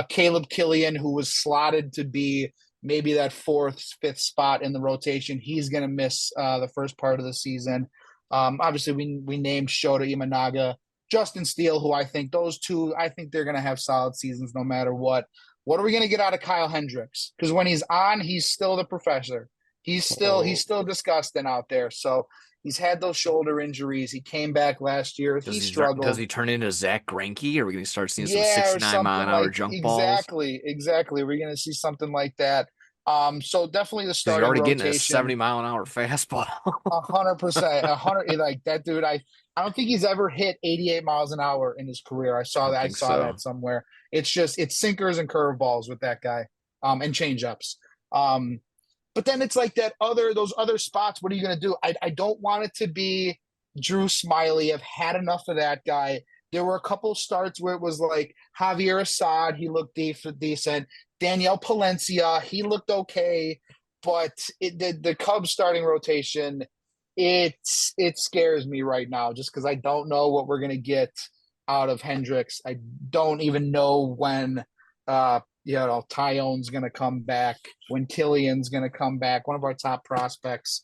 Caleb Killian, who was slotted to be maybe that fourth, fifth spot in the rotation. He's going to miss the first part of the season. Obviously, we named Shota Imanaga, Justin Steele, who I think they're going to have solid seasons no matter what. What are we going to get out of Kyle Hendricks? Because when he's on, he's still the professor. He's still disgusting out there. So he's had those shoulder injuries. He came back last year. He struggled. Does he turn into Zach Greinke? Are we going to start seeing some Yeah, or 69 mile something an hour like junk balls? exactly. We're gonna see something like that. So definitely the Because you're starting already getting a rotation. 70 mile an hour fastball. 100%, 100. Like that dude, I don't think he's ever hit 88 miles an hour in his career. I saw I that. I think saw so. that somewhere. It's sinkers and curveballs with that guy, and changeups. But then it's like those other spots. What are you gonna do? I don't want it to be Drew Smiley. I've had enough of that guy. There were a couple starts where it was like Javier Assad. He looked decent. Daniel Palencia. He looked okay. But the Cubs starting rotation, it scares me right now just because I don't know what we're going to get out of Hendricks. I don't even know when Taillon's going to come back, when Killian's going to come back, one of our top prospects.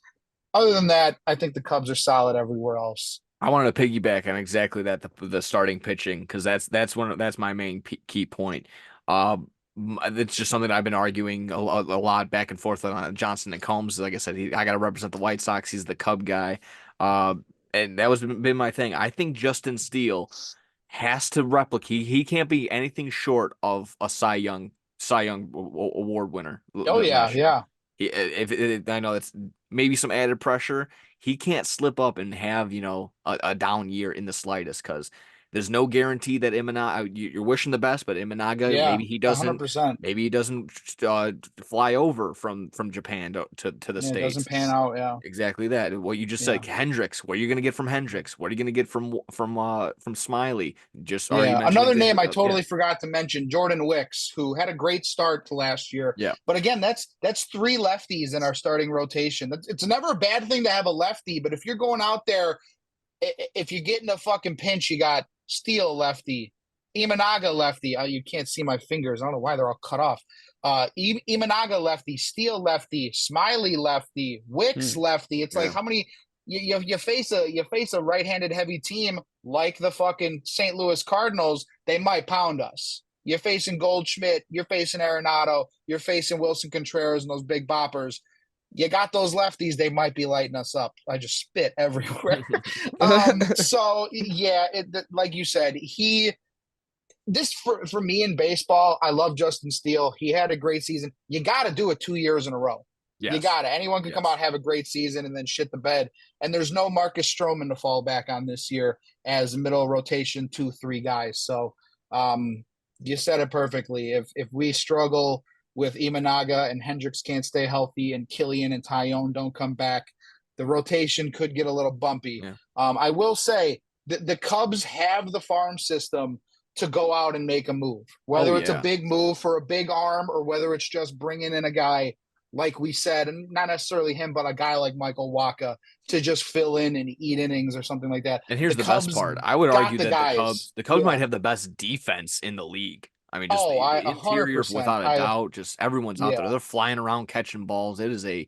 Other than that, I think the Cubs are solid everywhere else. I wanted to piggyback on exactly that, the starting pitching, because that's my main key point. It's just something I've been arguing a lot back and forth on Johnson and Combs. Like I said, I got to represent the White Sox. He's the Cub guy, and that was been my thing. I think Justin Steele has to replicate. He can't be anything short of a Cy Young Cy Young award winner Oh yeah, last year. yeah, I know that's maybe some added pressure, he can't slip up and have, a down year in the slightest because there's no guarantee that Imanaga, you're wishing the best, but Imanaga, yeah, maybe he 100%. doesn't fly over from Japan to the Yeah, it doesn't States. pan out. Yeah, Exactly that. What you just yeah. said, Hendricks. What are you gonna get from Hendricks? What are you gonna get from Smiley? Just already Yeah, mentioned another name Xavier. I Yeah, totally forgot to mention, Jordan Wicks, who had a great start to last year. yeah, But again, that's three lefties in our starting rotation. It's never a bad thing to have a lefty, but if you're going out there, if you get in a fucking pinch, you got Steele lefty, Imanaga lefty. You can't see my fingers. I don't know why they're all cut off. Imanaga lefty, Steele lefty, Smiley lefty, Wicks Hmm. lefty. It's like yeah. how many you face a right-handed heavy team like the fucking St. Louis Cardinals, they might pound us. You're facing Goldschmidt, you're facing Arenado, you're facing Wilson Contreras and those big boppers. You got those lefties, they might be lighting us up. I just spit everywhere. So yeah, like you said, this for me in baseball, I love Justin Steele. He had a great season. You got to do it 2 years in a row. You Yes, got to. Anyone can come yes. out, have a great season, and then shit the bed. And there's no Marcus Stroman to fall back on this year as middle rotation 2-3 guys. So you said it perfectly. If we struggle with Imanaga and Hendricks can't stay healthy, and Killian and Tyone don't come back, the rotation could get a little bumpy. Yeah. I will say the Cubs have the farm system to go out and make a move, whether Oh it's a yeah. big move for a big arm or whether it's just bringing in a guy like we said, and not necessarily him, but a guy like Michael Wacha to just fill in and eat innings or something like that. And here's The the best Cubs part. I would got argue the that the guys. Cubs might Yeah. have the best defense in the league. I mean, just Oh, I the a hundred interior percent. without a I doubt. Just everyone's out there. Yeah. They're flying around catching balls. It's a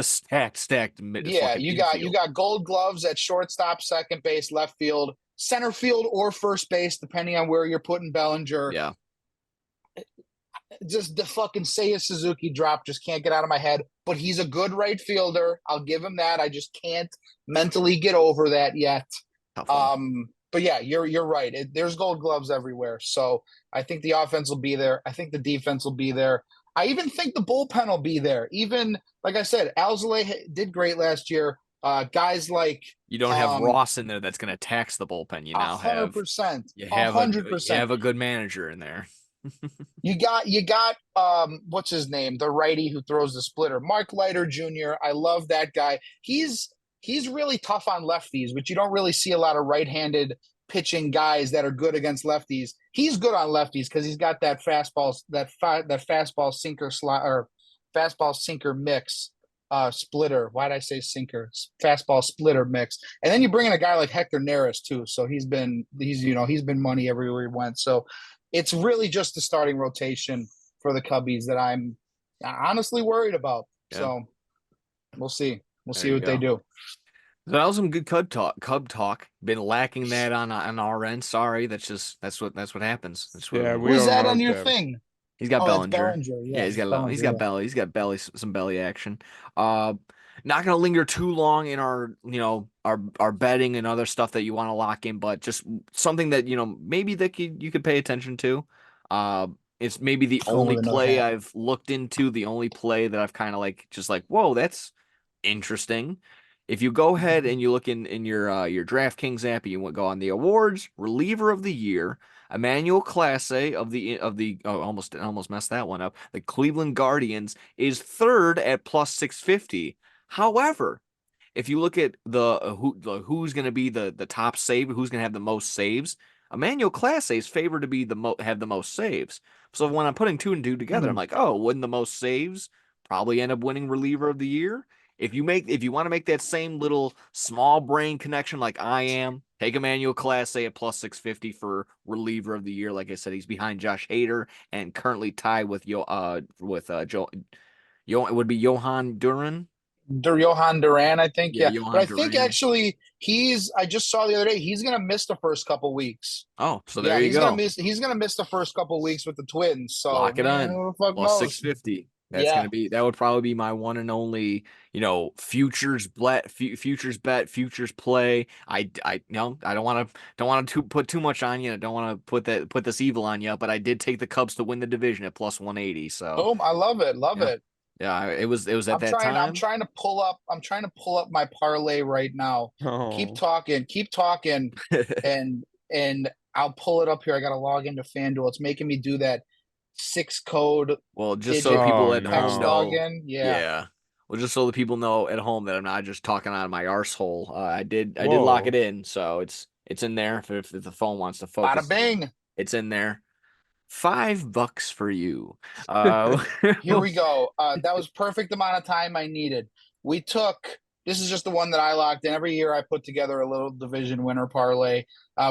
stacked Yeah, fucking infield. you got gold gloves at shortstop, second base, left field, center field, or first base, depending on where you're putting Bellinger. Yeah. Just the fucking Seiya Suzuki drop just can't get out of my head. But he's a good right fielder. I'll give him that. I just can't mentally get over that yet. Tough one. But yeah, you're right. There's gold gloves everywhere. So I think the offense will be there. I think the defense will be there. I even think the bullpen will be there. Even like I said, Alzolay did great last year. Guys like You don't have Ross in there that's going to tax the bullpen. You now have 100%, you a have a hundred you percent. have a good manager in there. You got what's his name? The righty who throws the splitter, Mark Leiter Jr. I love that guy. He's really tough on lefties, but you don't really see a lot of right-handed pitching guys that are good against lefties. He's good on lefties because he's got that fastball, that fastball sinker slot or fastball sinker mix. Splitter. Why did I say sinker? Fastball splitter mix. And then you bring in a guy like Hector Neris too. So he's been money everywhere he went. So it's really just the starting rotation for the Cubbies that I'm honestly worried about. Yeah. So we'll see. We'll There see you what they go. do. So that was some good Cub talk. Been lacking that on our end. Sorry, that's what happens. That's what Yeah, we Who's don't that on want your them. thing? he's got Oh, that's Bellinger. Bellinger. Yeah, Yeah, Bellinger, he's got belly some belly action. Not gonna linger too long in our our betting and other stuff that you want to lock in, but just something that maybe that you could pay attention to. It's maybe the Going only with another play hat. I've looked into, the only play that I've kind of whoa, that's interesting. If you go ahead and you look in your DraftKings app, and you go on the awards, reliever of the year, Emmanuel Clase almost messed that one up. The Cleveland Guardians is third at plus 650. However, if you look at who's going to be the top save, who's going to have the most saves, Emmanuel Clase is favored to be have the most saves. So when I'm putting two and two together, I'm like, oh, wouldn't the most saves probably end up winning reliever of the year? If you want to make that same little small brain connection like I am, take Emmanuel Clase at plus 650 for reliever of the year. Like I said, he's behind Josh Hader and currently tied with Joe it would be Johan Duran. Johan Duran, I think. Yeah, Yeah. But Johan I think Duran. actually I just saw the other day, he's gonna miss the first couple weeks. Oh, so there Yeah, you go. he's gonna miss the first couple weeks with the Twins. So Lock it man, on. who the fuck Plus knows? 650. Yeah. that would probably be my one and only, futures bet, futures play. I don't want to put too much on you. I don't want to put this evil on you, but I did take the Cubs to win the division at plus 180. So Boom. I love it. Love yeah, it. yeah, it was at that I'm time. trying to pull up. I'm trying to pull up my parlay right now. Oh, Keep talking, and and I'll pull it up here. I got to log into FanDuel. It's making me do that 6 Well, just so digit people oh at home text no. know, login. Yeah. yeah. Well, just so the people know at home that I'm not just talking out of my arsehole. I did lock it Whoa. in, so it's in there if the phone wants to Bada focus. bing. It's in there. $5 for you. Uh, Here we go. That was perfect amount of time I needed. We took this is just the one that I locked in. Every year I put together a little division winner parlay.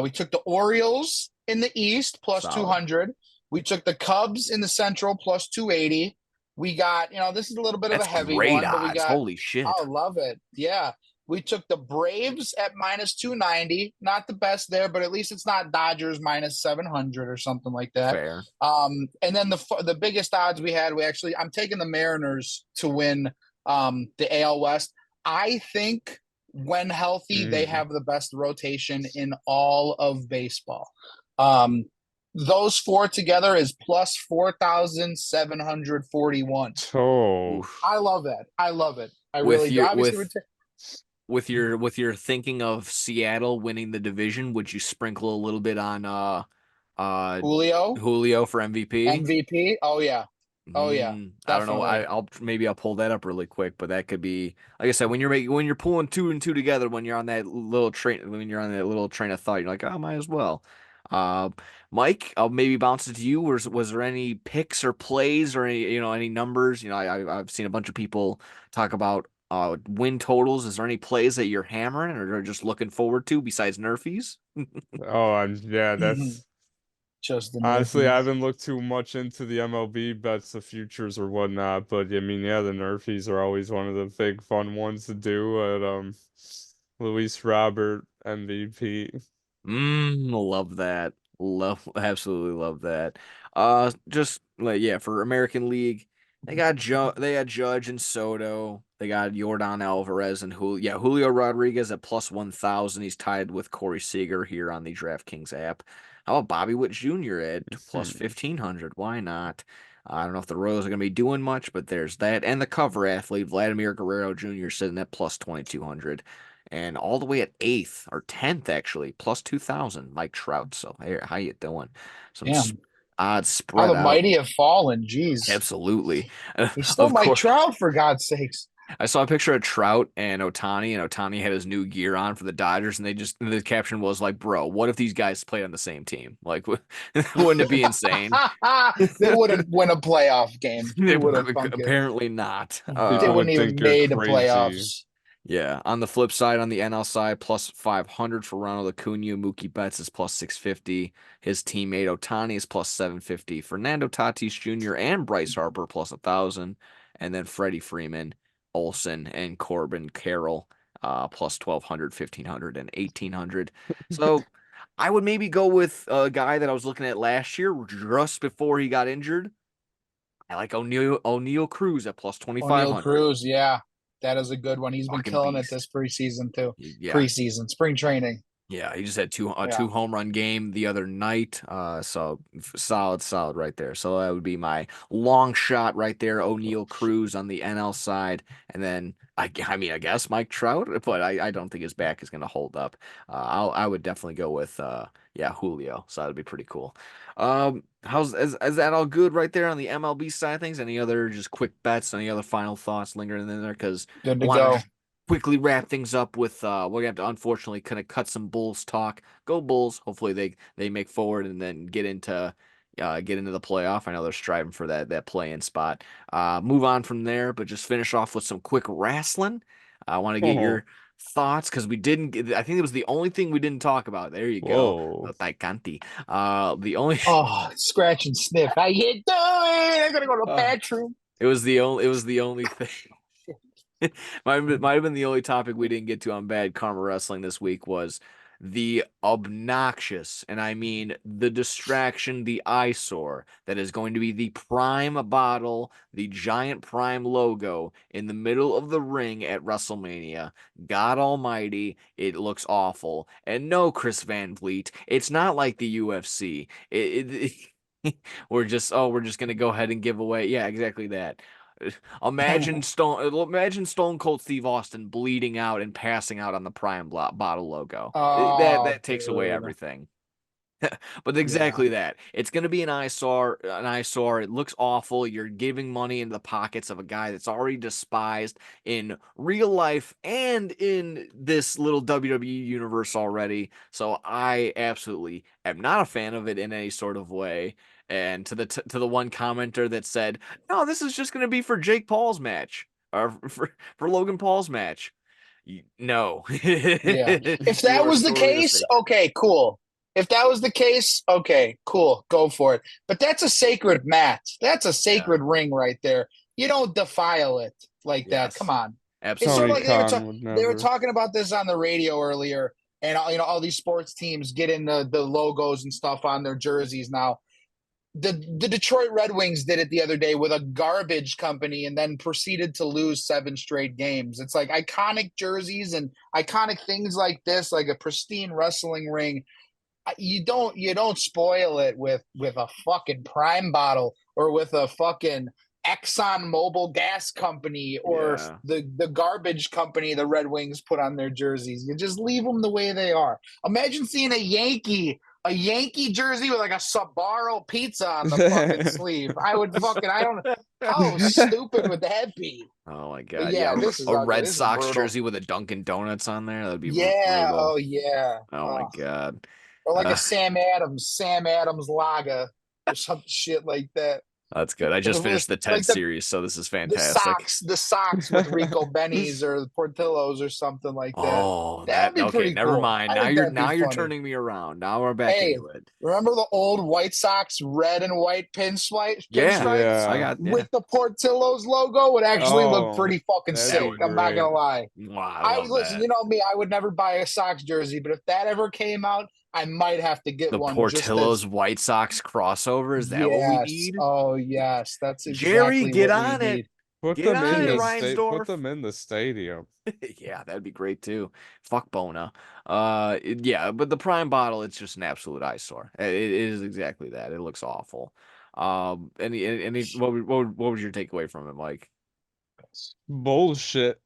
We took the Orioles in the East plus solid. 200. We took the Cubs in the Central plus 280. We got, this is a little bit of a That's heavy great one, but we odds. got, Holy shit. oh, love it. Yeah. We took the Braves at minus 290. Not the best there, but at least it's not Dodgers minus 700 or something like that. Fair. And then the biggest odds we had, I'm taking the Mariners to win the AL West. I think when healthy, they Mm. have the best rotation in all of baseball. Um, those four together is plus 4,741. Oh. Oof. I love that. I love it. I With really do. your Obviously, we're with your thinking of Seattle winning the division, would you sprinkle a little bit on uh Julio Julio for MVP? MVP. Oh yeah. Oh yeah. I don't know. Definitely. I'll pull that up really quick, but that could be like I said when you're pulling two and two together when you're on that little train of thought, you're like, oh, might as well. Uh, Mike, I'll maybe bounce it to you. Was there any picks or plays or any numbers? I've seen a bunch of people talk about win totals. Is there any plays that you're hammering or just looking forward to besides Nerfies? Oh, yeah, that's Just the honestly, I Nerfies. haven't looked too much into the MLB bets, the futures or whatnot, but I mean, yeah, the Nerfies are always one of the big fun ones to do at Luis Robert MVP. Love that. Absolutely love that. Just like yeah, for American League, they got Judge and Soto. They got Jordan Alvarez and Julio Rodriguez at plus 1,000. He's tied with Corey Seager here on the DraftKings app. How about Bobby Witt Jr. at plus Hmm. 1,500? Why not? I don't know if the Royals are going to be doing much, but there's that. And the cover athlete, Vladimir Guerrero Jr., sitting at plus 2,200 and all the way at eighth or 10th actually, plus 2,000, Mike Trout. So hey, how you doing? Some Damn. odds How spread the out. mighty have fallen. Jeez. Absolutely. He's still Of Mike course, Trout, for God's sakes. I saw a picture of Trout and Otani had his new gear on for the Dodgers, and the caption was like, "Bro, what if these guys played on the same team? Like, wouldn't it be insane?" They wouldn't win a playoff game. They would have fucking. Apparently not. They People wouldn't would even think you're made the crazy. playoffs. Yeah. On the flip side, on the NL side, plus 500 for Ronald Acuna. Mookie Betts is plus 650. His teammate Otani is plus 750. Fernando Tatis Jr. and Bryce Harper plus 1,000. And then Freddie Freeman, Olson, and Corbin Carroll plus 1,200, 1,500, and 1,800. So I would maybe go with a guy that I was looking at last year just before he got injured. I like O'Neal Cruz at plus O'Neal 2,500. Cruz, yeah, that is a good one. He's been Fucking killing it beast. this preseason too. Yeah. Preseason, spring training. Yeah, he just had Yeah. two home run game the other night. So solid right there. So that would be my long shot right there. O'Neal Cruz on the NL side, and then I guess Mike Trout, but I don't think his back is going to hold up. I would definitely go with Julio. So that would be pretty cool. Is that all good right there on the MLB side of things? Any other just quick bets? Any other final thoughts lingering in there? Because Good I to want to go. just quickly wrap things up with we're gonna have to unfortunately kind of cut some Bulls talk. Go Bulls. Hopefully they make forward and then get into the playoff. I know they're striving for that play-in spot. Move on from there, but just finish off with some quick wrestling. I want to get your thoughts because we didn't I think it was the only thing we didn't talk about. There you go. Whoa. The Taikanti. The only Oh, scratch and sniff. How you doing? I gotta go to the uh, bathroom. it was the only thing. Might have been the only topic we didn't get to on Bad Karma Wrestling this week was the obnoxious, and I mean the distraction, the eyesore that is going to be the Prime bottle, the giant Prime logo in the middle of the ring at WrestleMania. God almighty, it looks awful. And no, Chris Van Vliet, it's not like the UFC. We're just gonna go ahead and give away. Yeah, exactly that. Imagine Stone Cold Steve Austin bleeding out and passing out on the Prime bottle logo. That Oh, that takes away dude. everything. But Yeah. exactly that. It's going to be an eyesore, It looks awful. You're giving money into the pockets of a guy that's already despised in real life and in this little WWE universe already. So I absolutely am not a fan of it in any sort of way. And to the one commenter that said, "No, this is just going to be for Jake Paul's match or for Logan Paul's match." No. Yeah. If You that are was the sorely case, mistaken. okay, cool. If that was the case, okay, cool. Go for it. But that's a sacred mat. That's a Yeah. sacred ring right there. You don't defile it like that. Come Yes. on. It's sort of Tony Absolutely. like Khan would they were never. talking about this on the radio earlier, and all these sports teams getting the logos and stuff on their jerseys now. The Detroit Red Wings did it the other day with a garbage company and then proceeded to lose 7 straight games. It's like iconic jerseys and iconic things like this, like a pristine wrestling ring. You don't spoil it with a fucking Prime bottle or with a fucking Exxon Mobil gas company or Yeah. the garbage company the Red Wings put on their jerseys. You just leave them the way they are. Imagine seeing a Yankee jersey with like a Sabaro pizza on the fucking sleeve. I don't how stupid would that be? Oh my But God. yeah, Yeah. this is A ugly. Red This is Sox brutal. jersey with a Dunkin' Donuts on there. That'd be Yeah, brutal. oh yeah. Oh my God. Or like a Uh, Sam Adams lager or some shit like that. that's good. I just finished the Ted Like the series, so this is the fantastic. socks, the socks with Rico Benny's or the Portillos or something like that. Oh, That'd be okay. pretty Never cool. mind. I think that'd be Now you're funny. turning me around. Now we're back Hey, into it. remember the old White Sox red and white Yeah. pinstripes I Yeah. got, yeah. with the Portillo's logo would actually look Oh, pretty fucking that'd That be sick. would, I'm not great. gonna lie. wow, I I love listen, that. you know me, I would never buy a Sox jersey, but if that ever came out, I might have to get The one just as Portillo's White Sox crossover. Is that what we yes. need? Oh yes, that's Jerry, exactly get what we on it. need. Put Get them on in it, the Jeez. state. Put Reinsdorf. them in the stadium. Yeah, that'd be great too. Fuck Bona. Yeah, but the Prime bottle, it's just an absolute eyesore. It is exactly that. It looks awful. What was your takeaway from it, Mike? Bullshit.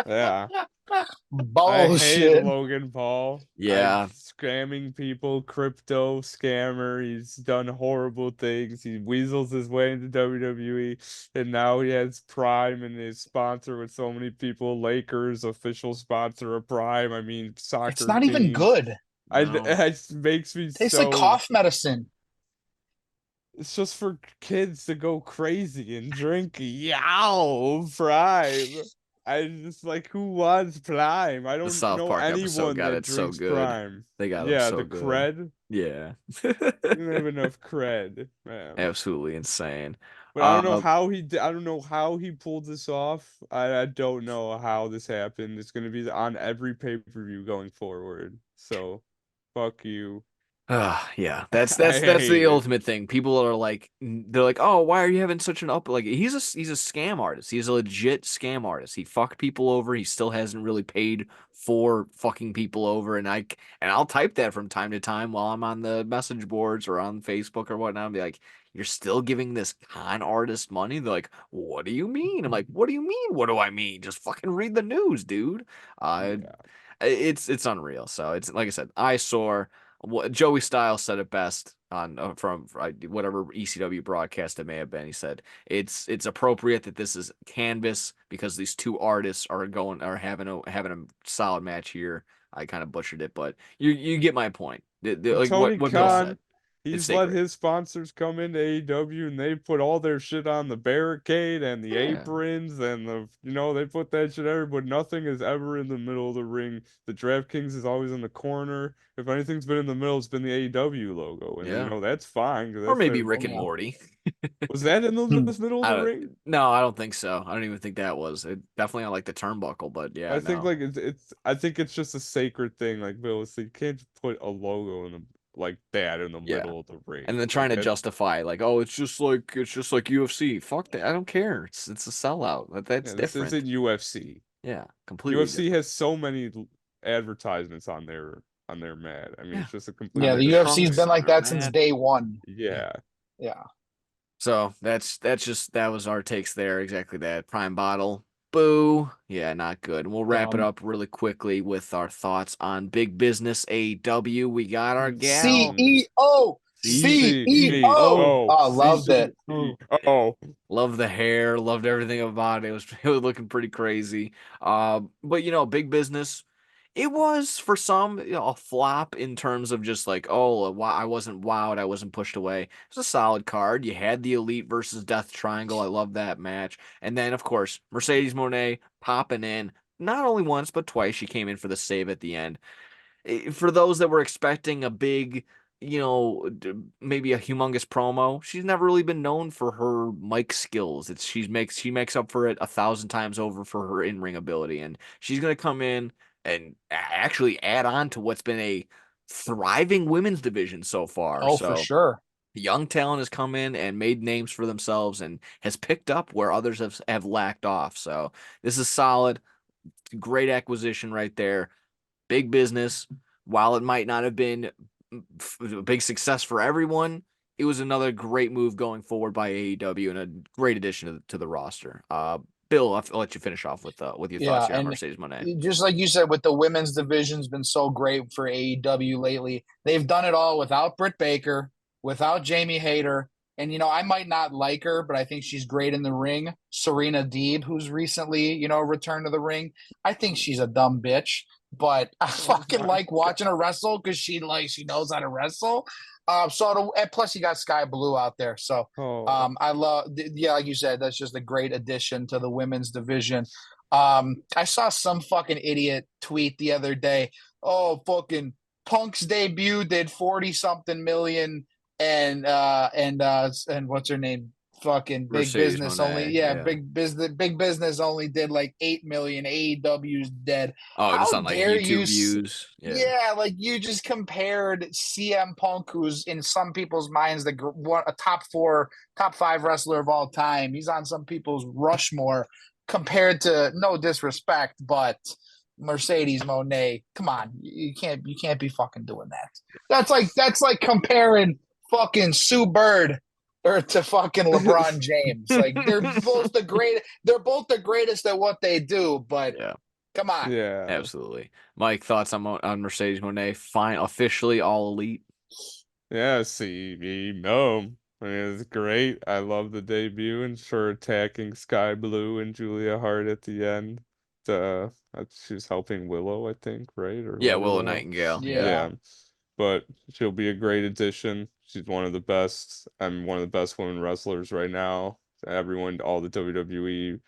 Yeah. I hate Bullshit. Logan Paul. I'm Yeah, scamming people, crypto scammer. He's done horrible things. He weasels his way into WWE, and now he has Prime and his sponsor with so many people. Lakers official sponsor of Prime. I mean, It's soccer not even teams. good. no, It makes me Tastes like so. cough medicine. It's just for kids to go crazy and drink Yow Prime. I just like who wants Prime? I the don't South know Park episode anyone got that it so drinks good. Prime. They got him Yeah, so the good. cred. Yeah, You don't have enough cred, man. absolutely insane. But I don't know Uh, how he did. I don't know how he pulled this off. I don't know how this happened. It's gonna be on every pay-per-view going forward. So, fuck you. yeah, I that's the hate it. ultimate thing. People are like, they're like, oh, why are you having such an up? Like, he's a scam artist. He's a legit scam artist. He fucked people over. He still hasn't really paid for fucking people over. And I'll type that from time to time while I'm on the message boards or on Facebook or whatnot. I'll be like, you're still giving this con artist money? They're like, what do you mean? I'm like, what do you mean? What do I mean? Just fucking read the news, dude. Uh, Yeah. it's unreal. So it's like I said, eyesore. Joey Styles said it best on from whatever ECW broadcast it may have been. He said it's appropriate that this is canvas because these two artists are having a solid match here. I kind of butchered it, but you get my point. Like Tony what Bill Khan. said. It's He's let sacred. his sponsors come into AEW and they put all their shit on the barricade and the Yeah. aprons and they put that shit everywhere, but nothing is ever in the middle of the ring. The DraftKings is always in the corner. If anything's been in the middle, it's been the AEW logo. And Yeah. that's fine because Or that's maybe their Rick and Yeah. Morty. Was that in the Hmm. middle of the ring? No, I don't think so. I don't even think that was. It definitely on like the turnbuckle, but yeah, I think no. like I think it's just a sacred thing. Like Bill said, you can't just put a logo in the like that in the Yeah. middle of the ring. And then Like trying to that. justify like, oh, it's just like UFC. Fuck that. I don't care. It's a sellout. That's Yeah, this isn't different. UFC. Yeah, completely UFC different. has so many advertisements on their mat. I mean, Yeah. it's just a Yeah, completely On the their different UFC's thing. trunks, been on like their that since mat. day one. Yeah. Yeah. So that was our takes there. Exactly that. Prime bottle. Boo. Yeah, not good. And we'll wrap it Um, up really quickly with our thoughts on big business AEW. We got our gal. CEO. CEO. CEO. Oh, loved it. CEO. Loved the hair, loved everything about it. It was looking pretty crazy. But big business. It was for some a flop in terms of just like, oh, I wasn't wowed, I wasn't pushed away. It was a solid card. You had the Elite versus Death Triangle. I love that match. And then of course Mercedes Moné popping in not only once but twice. She came in for the save at the end. For those that were expecting a big, maybe a humongous promo, she's never really been known for her mic skills. She makes up for it 1,000 times over for her in ring ability, and she's gonna come in and actually add on to what's been a thriving women's division so far. Oh, for So sure. young talent has come in and made names for themselves and has picked up where others have lacked off. So this is solid, great acquisition right there. Big business. While it might not have been a big success for everyone, it was another great move going forward by AEW and a great addition to the roster. Bill, I'll let you finish off with your thoughts Yeah, here on and Mercedes Moné. just like you said, with the women's division's been so great for AEW lately. They've done it all without Britt Baker, without Jamie Hayter. And I might not like her, but I think she's great in the ring. Serena Deeb, who's recently, returned to the ring. I think she's a dumb bitch, but I Oh fucking my like watching her wrestle because she knows how to wrestle. And plus you got Sky Blue out there. So Oh. I love, yeah, like you said, that's just a great addition to the women's division. I saw some fucking idiot tweet the other day. Oh, fucking Punk's debut did 40 something million, and what's her name? Fucking Big Mercedes Business only, Moné, yeah, yeah. Big Business only did like 8 million. AEW's dead. Oh, just How on like dare you? YouTube views. Yeah. Yeah, like you just compared CM Punk, who's in some people's minds a top five wrestler of all time. He's on some people's Rushmore compared to, no disrespect, but Mercedes Monet. Come on, you can't be fucking doing that. That's like comparing fucking Sue Bird or to fucking LeBron James. Like they're both the greatest at what they do, but Yeah. come on. Yeah. Absolutely. Mike, thoughts on Mercedes Moné? Fine, officially all elite. Yeah, see me, no. I mean, it's great. I love the debut and for attacking Sky Blue and Julia Hart at the end. She was helping Willow, I think, right? Or Yeah, whoever Willow that was. Nightingale. Yeah. Yeah. Yeah. But she'll be a great addition. She's one of the best. I'm one of the best women wrestlers right now. Everyone, all the WWE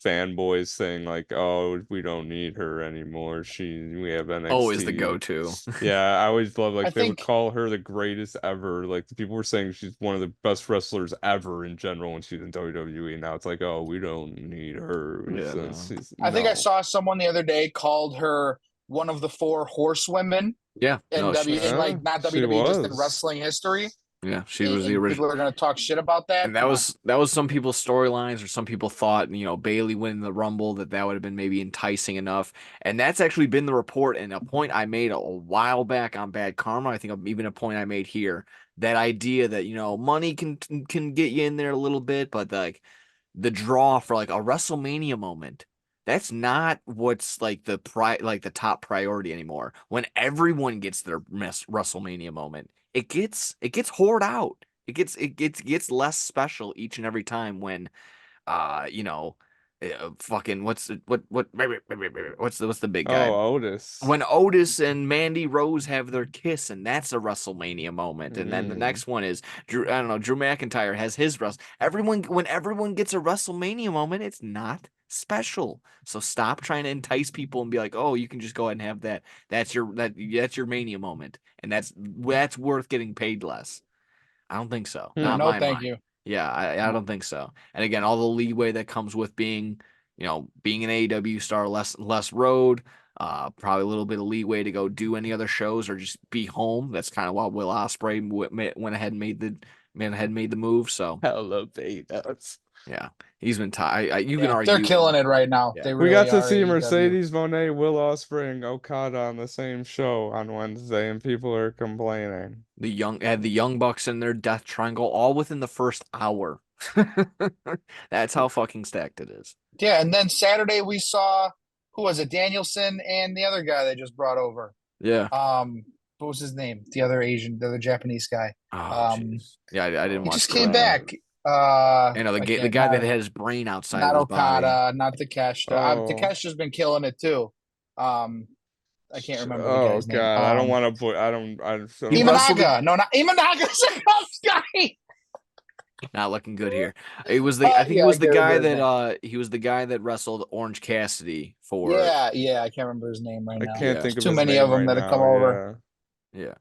fanboys saying like, "Oh, we don't need her anymore. We have Always the NXT." go-to. Yeah, I always love I like they would think call her the greatest ever. Like the people were saying she's one of the best wrestlers ever in general when she's in WWE. Now it's like, oh, we don't need her. Yeah, Since no. she's I think I no. saw someone the other day called her one of the four horsewomen Yeah, in no, like not She WWE, just in was. wrestling history. yeah, she was the And original. people are going to talk shit about that. And that Come on. was that was some people's storylines, or some people thought, Bailey winning the Rumble, that would have been maybe enticing enough. And that's actually been the report, and a point I made a while back on Bad Karma. I think even a point I made here. That idea that, money can get you in there a little bit, but like the draw for like a WrestleMania moment, that's not what's like the top priority anymore. When everyone gets their WrestleMania moment, it gets hoard out. It gets less special each and every time when uh, you know, fucking what's the what's the big guy? Oh, Otis. When Otis and Mandy Rose have their kiss, and that's a WrestleMania moment. And then the next one is Drew. I don't know. Drew McIntyre has his when everyone gets a WrestleMania moment, it's not special. So stop trying to entice people and be like, oh, you can just go ahead and have that. That's your Mania moment, and that's worth getting paid less. I don't think so. Not No, my thank mind. you. Yeah, I don't think so. And again, all the leeway that comes with being an AEW star, less road, probably a little bit of leeway to go do any other shows or just be home. That's kind of why Will Ospreay went ahead and made the move. So Elevate us. yeah, he's been tied. You can Yeah, argue they're killing it right now. Yeah. They We really got to are. see AEW. Mercedes Moné, Will Ospreay, and Okada on the same show on Wednesday, and people are complaining. Had the Young Bucks in their Death Triangle all within the first hour. That's how fucking stacked it is. Yeah, and then Saturday we saw who was it? Danielson and the other guy they just brought over. Yeah. What was his name? The other Japanese guy. Oh, Um, jeez. Yeah, I didn't he watch just the came rest. back. The guy that had his brain outside not of his body. Okada, not Takeshita. Oh. Takeshita's been killing it too. I can't remember the Oh guy's name. God, I don't want to. I don't. He wrestled Imanaga. No, not Imanaga. Guy. Not looking good here. It was I think it was the Gary guy Bear's that he was the guy that wrestled Orange Cassidy for Yeah, I can't remember his name right I now. can't Yeah. think of Too his many name of them right that have now, come over. Yeah.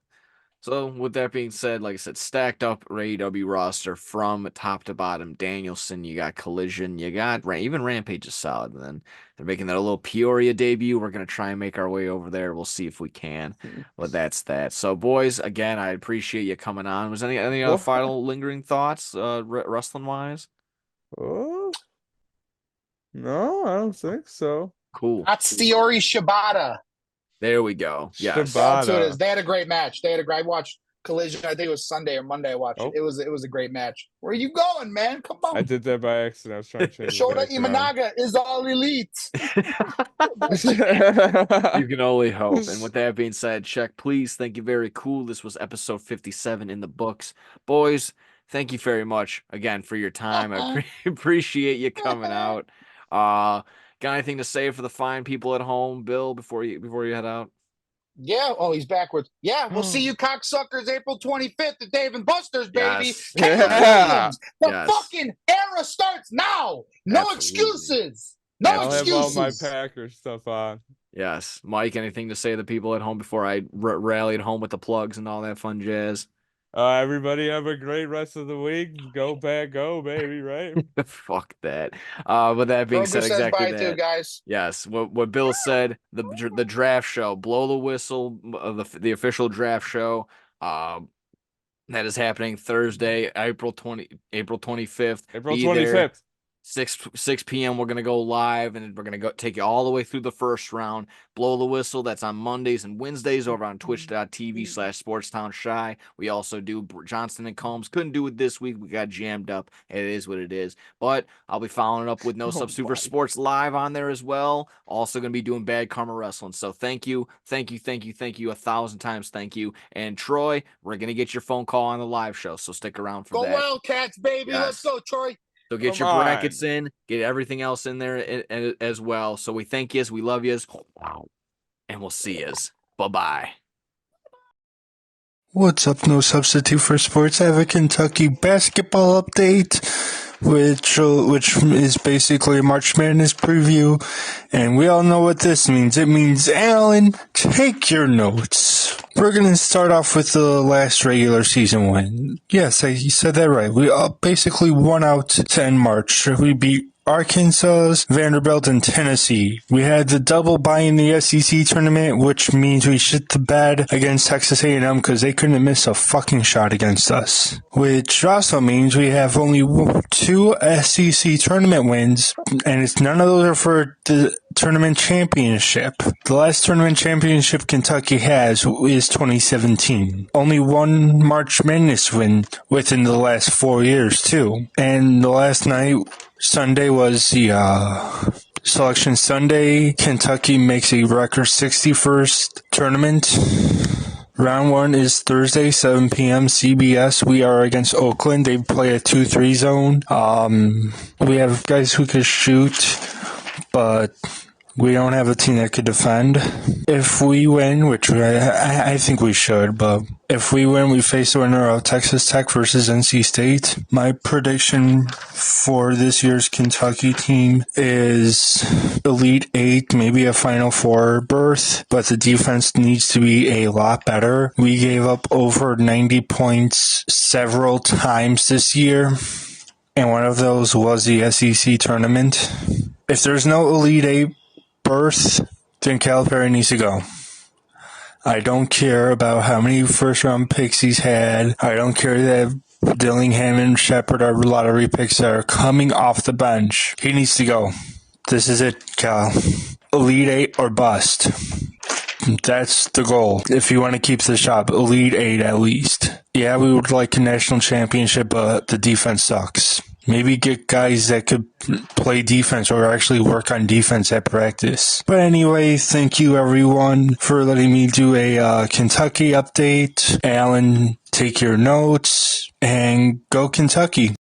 So with that being said, like I said, stacked up AEW roster from top to bottom. Danielson, you got Collision, you got even Rampage is solid. And then they're making that a little Peoria debut. We're gonna try and make our way over there. We'll see if we can. But that's that. So boys, again, I appreciate you coming on. Was any other What? final lingering thoughts, wrestling wise? Oh no, I don't think so. Cool. Atsiori Shibata. There we go. Yes. That's who it Shibata. is. They had a great match. I watched Collision. I think it was Sunday or Monday. I watched it. It was a great match. Where are you going, man? Come on. I did that by accident. I was trying to change the Shota background. Imanaga is all elite. You can only hope. And with that being said, check, please. Thank you. Very cool. This was episode 57 in the books. Boys, thank you very much again for your time. I appreciate you coming out. Got anything to say for the fine people at home, Bill, before you head out? Yeah. Oh, he's backwards. Yeah. We'll see you cocksuckers April 25th at Dave and Buster's, baby. Yes. Caleb Yeah. Williams. The Yes. fucking era starts now. No Absolutely. excuses. No I'll have excuses. all my Packers stuff on. Yes. Mike, anything to say to the people at home before I rally at home with the plugs and all that fun jazz? Everybody have a great rest of the week. Go Pack, go, baby, right? Fuck that. With that being Grogu said, says exactly bye that. too, guys. Yes, what Bill said, the draft show, blow the whistle of the official draft show. That is happening Thursday, April 25th. April Be there. 25th. 6 p.m. We're gonna go live and we're gonna go take you all the way through the first round. Blow the whistle. That's on Mondays and Wednesdays over on twitch.tv/SportsTownShy. We also do Johnston and Combs. Couldn't do it this week. We got jammed up. It is what it is. But I'll be following it up with No Substitute for Sports live on there as well. Also gonna be doing Bad Karma Wrestling. So thank you, 1,000 times. Thank you. And Troy, we're gonna get your phone call on the live show. So stick around for Go that. Wildcats, baby. Yes. Let's go, Troy. So get Come your on. brackets in, get everything else in there as well. So we thank yous, we love yous, and we'll see yous. Bye-bye. What's up, No Substitute for Sports? I have a Kentucky basketball update, which is basically a March Madness preview, and we all know what this means. It means, Alan, take your notes. We're going to start off with the last regular season win. Yes, you said that right. We basically won out to end March. We beat Arkansas, Vanderbilt, and Tennessee. We had the double bye in the SEC tournament, which means we shit the bed against Texas A&M because they couldn't miss a fucking shot against us. Which also means we have only 2 SEC tournament wins, and none of those are for the tournament championship. The last tournament championship Kentucky has is 2017. Only 1 March Madness win within the last 4 years, too. And the last night, Sunday, was the Selection Sunday. Kentucky makes a record 61st tournament Round 1 is Thursday, 7 p.m. CBS. We are against Oakland. They play a 2-3 zone. We have guys who can shoot, but we don't have a team that could defend. If we win, which I think we should, but if we win, we face the winner of Texas Tech versus NC State. My prediction for this year's Kentucky team is Elite 8, maybe a Final 4 berth, but the defense needs to be a lot better. We gave up over 90 points several times this year, and one of those was the SEC tournament. If there's no Elite 8 berth, then Calipari needs to go. I don't care about how many first-round picks he's had. I don't care that Dillingham and Shepard are lottery picks that are coming off the bench. He needs to go. This is it, Cal. Elite 8 or bust. That's the goal. If you want to keep the job, Elite 8 at least. Yeah, we would like a national championship, but the defense sucks. Maybe get guys that could play defense or actually work on defense at practice. But anyway, thank you everyone for letting me do a Kentucky update. Alan, take your notes and go Kentucky.